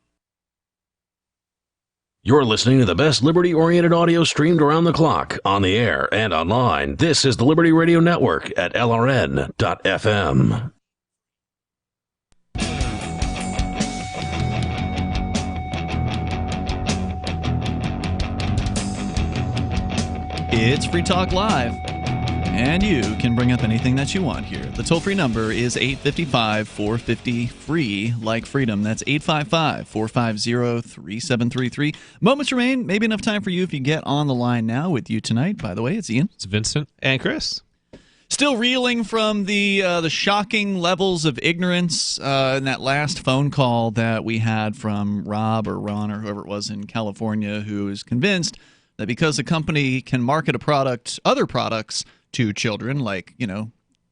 You're listening to the best liberty-oriented audio streamed around the clock, on the air, and online. This is the Liberty Radio Network at LRN.FM. It's Free Talk Live, and you can bring up anything that you want here. The toll-free number is 855-450-FREE, like freedom. That's 855-450-3733. Moments remain. Maybe enough time for you if you get on the line now. With you tonight, by the way, it's Ian. It's Vincent. And Chris. Still reeling from the shocking levels of ignorance in that last phone call that we had from Rob or Ron or whoever it was in California, who is convinced that because a company can market a product, other products, to children, like,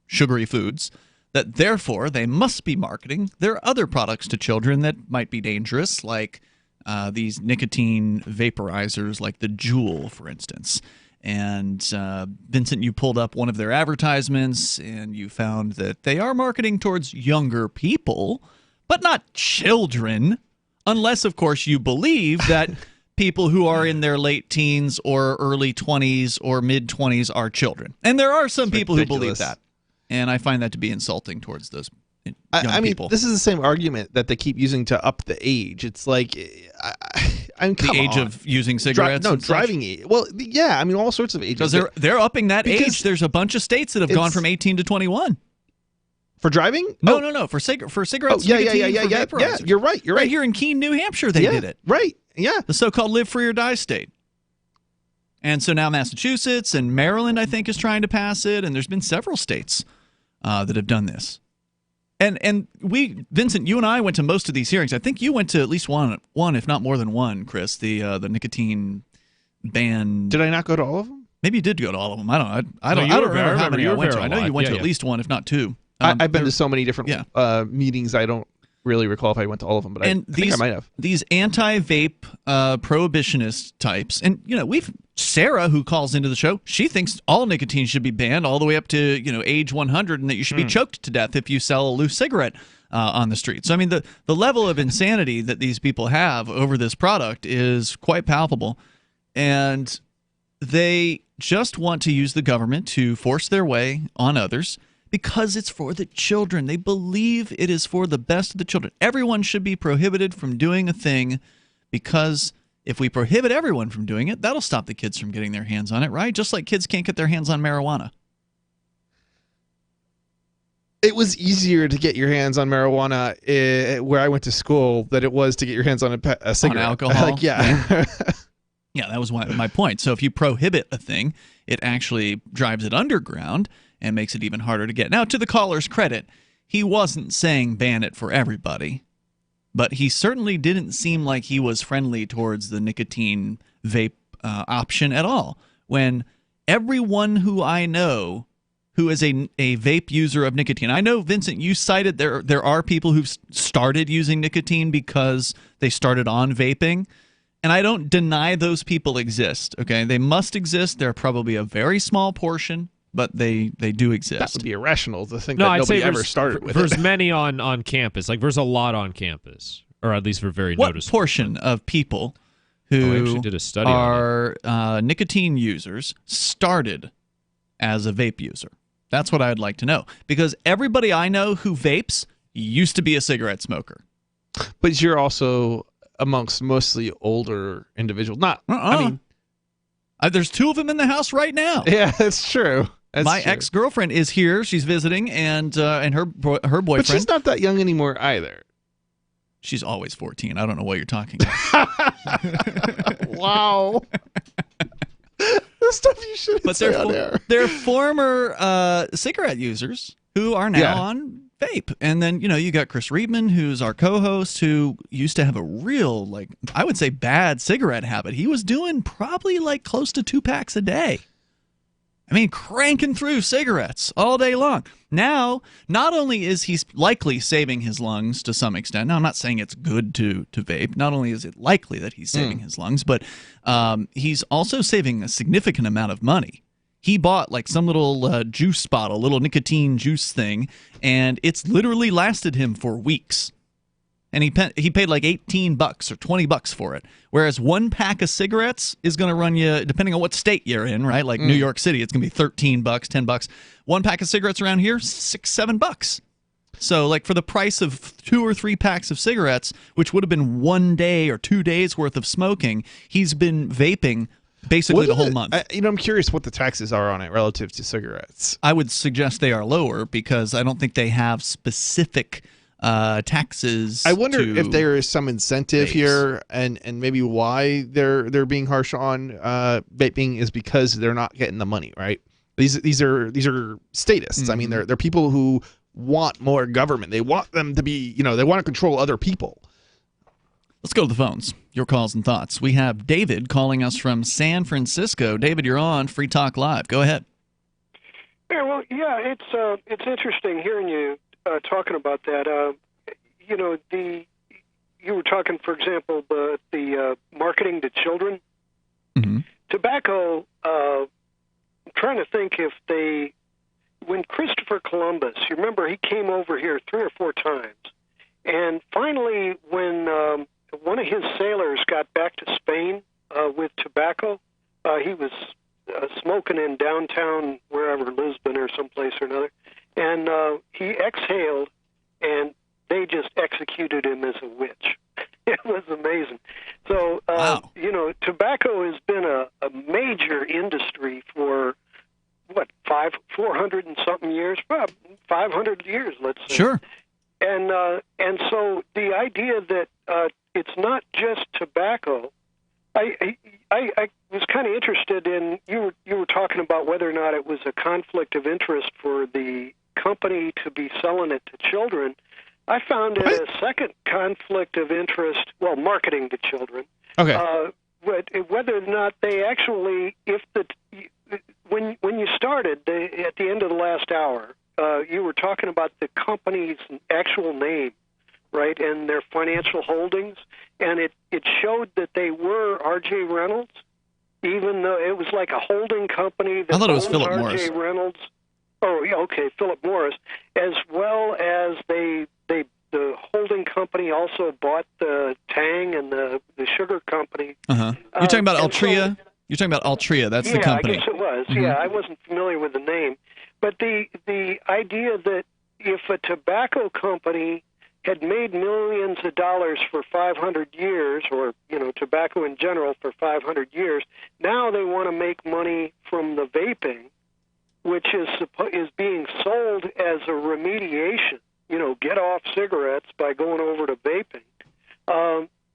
sugary foods, that therefore they must be marketing their other products to children that might be dangerous, like these nicotine vaporizers, like the Juul, for instance. And Vincent, you pulled up one of their advertisements, and you found that they are marketing towards younger people, but not children, unless, of course, you believe that people who are in their late teens or early 20s or mid-20s are children. And there are some people who believe that. And I find that to be insulting towards those young people. This is the same argument that they keep using to up the age. It's like, the age of using cigarettes. Driving age. Well, yeah, I mean, all sorts of ages. Because they're upping that age. There's a bunch of states that have gone from 18 to 21 for driving. No, for cigarettes. Oh, yeah. You're right. Right here in Keene, New Hampshire, they did it. Right. Yeah. The so-called live free or die state. And so now Massachusetts and Maryland, I think, is trying to pass it, and there's been several states that have done this. And we, Vincent, you and I went to most of these hearings. I think you went to at least one, if not more than one, Chris. The nicotine ban. Did I not go to all of them? Maybe you did go to all of them. I don't remember how many I went to. I know you went to at least one, if not two. I've been to so many different meetings. I don't really recall if I went to all of them, but I think I might have. These anti-vape prohibitionist types, and Sarah, who calls into the show, she thinks all nicotine should be banned all the way up to age 100, and that you should be choked to death if you sell a loose cigarette on the street. So I mean, the level of insanity that these people have over this product is quite palpable, and they just want to use the government to force their way on others. Because it's for the children. They believe it is for the best of the children. Everyone should be prohibited from doing a thing, because if we prohibit everyone from doing it, that'll stop the kids from getting their hands on it, right? Just like kids can't get their hands on marijuana. It was easier to get your hands on marijuana where I went to school than it was to get your hands on a cigarette. On alcohol? Yeah. Yeah, that was my point. So if you prohibit a thing, it actually drives it underground and makes it even harder to get. Now, to the caller's credit, he wasn't saying ban it for everybody, but he certainly didn't seem like he was friendly towards the nicotine vape option at all. When everyone who I know who is a vape user of nicotine, I know, Vincent, you cited there are people who've started using nicotine because they started on vaping. And I don't deny those people exist, okay? They must exist. They're probably a very small portion, but they do exist. That would be irrational to think that nobody ever started with it. There's many on campus. Like, there's a lot on campus, or at least for very noticeable. What portion of people who actually did a study are nicotine users started as a vape user? That's what I would like to know. Because everybody I know who vapes used to be a cigarette smoker. But you're also amongst mostly older individuals. I mean, there's two of them in the house right now. Yeah, that's true. My ex-girlfriend is here. She's visiting, and her boyfriend. But she's not that young anymore either. She's always 14. I don't know what you're talking about. Wow. The stuff you shouldn't say on air. They're former cigarette users who are now on vape. And then, you got Chris Riedman, who's our co-host, who used to have a real, I would say, bad cigarette habit. He was doing probably close to 2 packs a day. I mean, cranking through cigarettes all day long. Now, not only is he likely saving his lungs to some extent. Now, I'm not saying it's good to vape. Not only is it likely that he's saving his lungs, but he's also saving a significant amount of money. He bought some little juice bottle, little nicotine juice thing, and it's literally lasted him for weeks. And he paid $18 or $20 for it. Whereas 1 pack of cigarettes is going to run you, depending on what state you're in, right? Like New York City, it's going to be $13, $10. 1 pack of cigarettes around here, $6, $7. So for the price of 2 or 3 packs of cigarettes, which would have been 1 day or 2 days worth of smoking, he's been vaping basically the whole month. I'm curious what the taxes are on it relative to cigarettes. I would suggest they are lower because I don't think they have specific taxes. I wonder if there is some incentive here, and maybe why they're being harsh on vaping is because they're not getting the money, right? These are statists. Mm-hmm. I mean, they're people who want more government. They want them to be, they want to control other people. Let's go to the phones. Your calls and thoughts. We have David calling us from San Francisco. David, you're on Free Talk Live. Go ahead. Yeah, it's interesting hearing you talking about that. You were talking, for example, the marketing to children. Mm-hmm. Tobacco. I'm trying to think when Christopher Columbus, you remember he came over here 3 or 4 times, and finally when one of his sailors got back to Spain with tobacco. He was smoking in downtown, wherever, Lisbon or someplace or another, and he exhaled, they just executed him as a witch. It was amazing. So, you know, tobacco has been a major industry for, 400 and something years? 500 years, let's say. Sure. And so the idea that it's not just tobacco, I was kind of interested in, you were talking about whether or not it was a conflict of interest for the company to be selling it to children. I found it a second conflict of interest, marketing to children. Okay. Whether or not they actually, when you started, at the end of the last hour, you were talking about the company's actual name, right, and their financial holdings, and it showed that they were R.J. Reynolds, even though it was like a holding company that I thought it was owned Philip R.J. Morris. Reynolds. Oh, yeah, okay, Philip Morris, as well as the holding company also bought the Tang and the sugar company. You're talking about Altria? You're talking about Altria. That's the company. I guess it was. Mm-hmm. Yeah, I wasn't familiar with the name. But the idea that if a tobacco company had made millions of dollars for 500 years, or, you know, tobacco in general for 500 years, now they want to make money from the vaping, which is being sold as a remediation. You know, get off cigarettes by going over to vaping.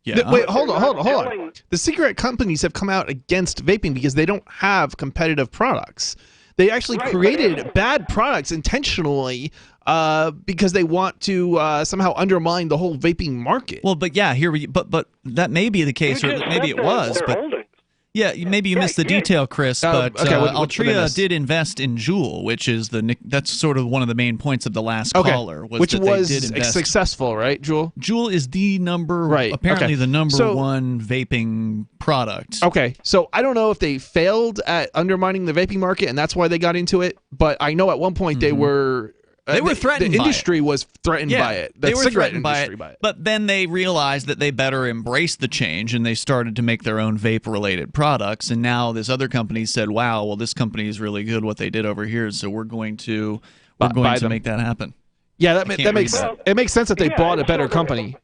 Wait, hold on. The cigarette companies have come out against vaping because they don't have competitive products. They actually created bad products intentionally because they want to somehow undermine the whole vaping market. Well, but yeah, but that may be the case, or maybe it was. But yeah, maybe you missed the detail, Chris. But Altria did invest in Juul, which is that's sort of one of the main points of the last caller. Which was successful, right, Juul? Juul is the apparently the number one vaping product. Okay, so I don't know if they failed at undermining the vaping market, and that's why they got into it. But I know at one point they were. They were threatened. The industry was threatened by it. They were threatened by it. But then they realized that they better embrace the change, and they started to make their own vape-related products. And now this other company said, "Wow, well, this company is really good what they did over here, so we're going to make that happen." Yeah, that makes it makes sense that they bought a better company.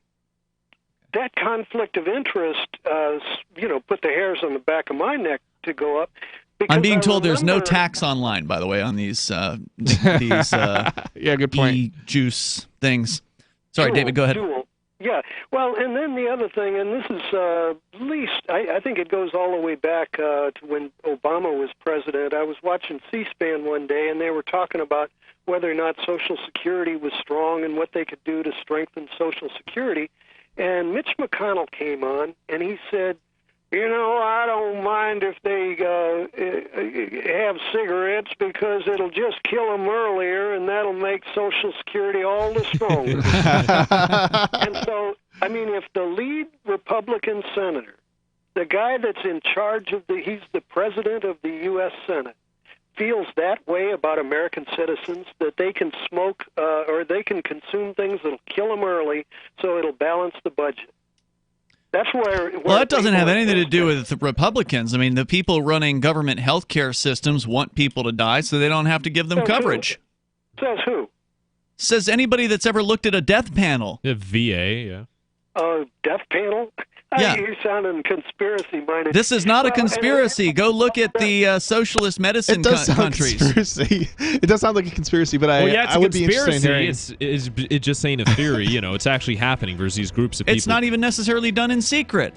That conflict of interest, put the hairs on the back of my neck to go up. I'm being told there's no tax online, by the way, on these good point. E-juice things. Sorry, David, go ahead. Yeah, well, and then the other thing, and this is at least, I think it goes all the way back to when Obama was president. I was watching C-SPAN one day, and they were talking about whether or not Social Security was strong and what they could do to strengthen Social Security. And Mitch McConnell came on, and he said, I don't mind if they have cigarettes because it'll just kill them earlier, and that'll make Social Security all the stronger. And so, I mean, if the lead Republican senator, the guy that's in charge he's the president of the U.S. Senate, feels that way about American citizens, that they can smoke or they can consume things that'll kill them early so it'll balance the budget. That's where that doesn't have anything to do with the Republicans. I mean, the people running government health care systems want people to die so they don't have to give them coverage. Says who? Says anybody that's ever looked at a death panel. The VA, yeah. Death panel? Yeah. You're sounding conspiracy-minded. This is not a conspiracy. Go look at the socialist medicine countries. Conspiracy. It does sound like a conspiracy, but I would be interested in hearing. It's just saying a theory. It's actually happening versus these groups of people. It's not even necessarily done in secret.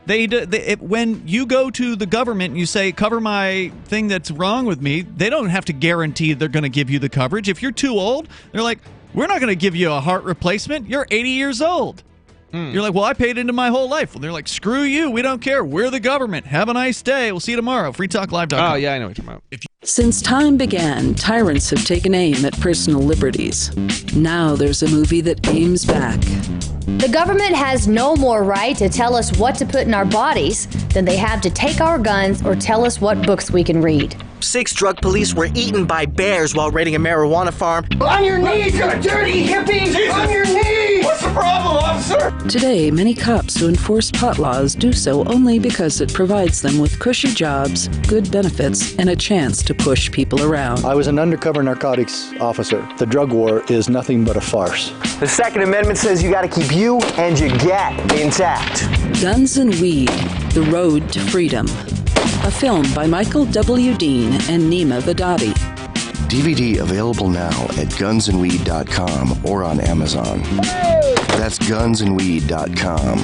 When you go to the government and you say, cover my thing that's wrong with me, they don't have to guarantee they're going to give you the coverage. If you're too old, they're like, we're not going to give you a heart replacement. You're 80 years old. You're like, well, I paid into my whole life. Well, they're like, screw you. We don't care. We're the government. Have a nice day. We'll see you tomorrow. FreeTalkLive.com. Oh, yeah, I know what you're talking about. Since time began, tyrants have taken aim at personal liberties. Now there's a movie that aims back. The government has no more right to tell us what to put in our bodies than they have to take our guns or tell us what books we can read. 6 drug police were eaten by bears while raiding a marijuana farm. On your knees, you dirty hippie! Jesus. On your knees! What's the problem, officer? Today, many cops who enforce pot laws do so only because it provides them with cushy jobs, good benefits, and a chance to push people around. I was an undercover narcotics officer. The drug war is nothing but a farce. The Second Amendment says you got to keep you and your get intact. Guns and Weed, The Road to Freedom. A film by Michael W. Dean and Nima Vadadi. DVD available now at gunsandweed.com or on Amazon. That's gunsandweed.com.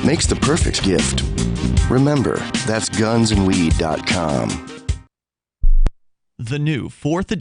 Makes the perfect gift. Remember, that's gunsandweed.com. The new 4th edition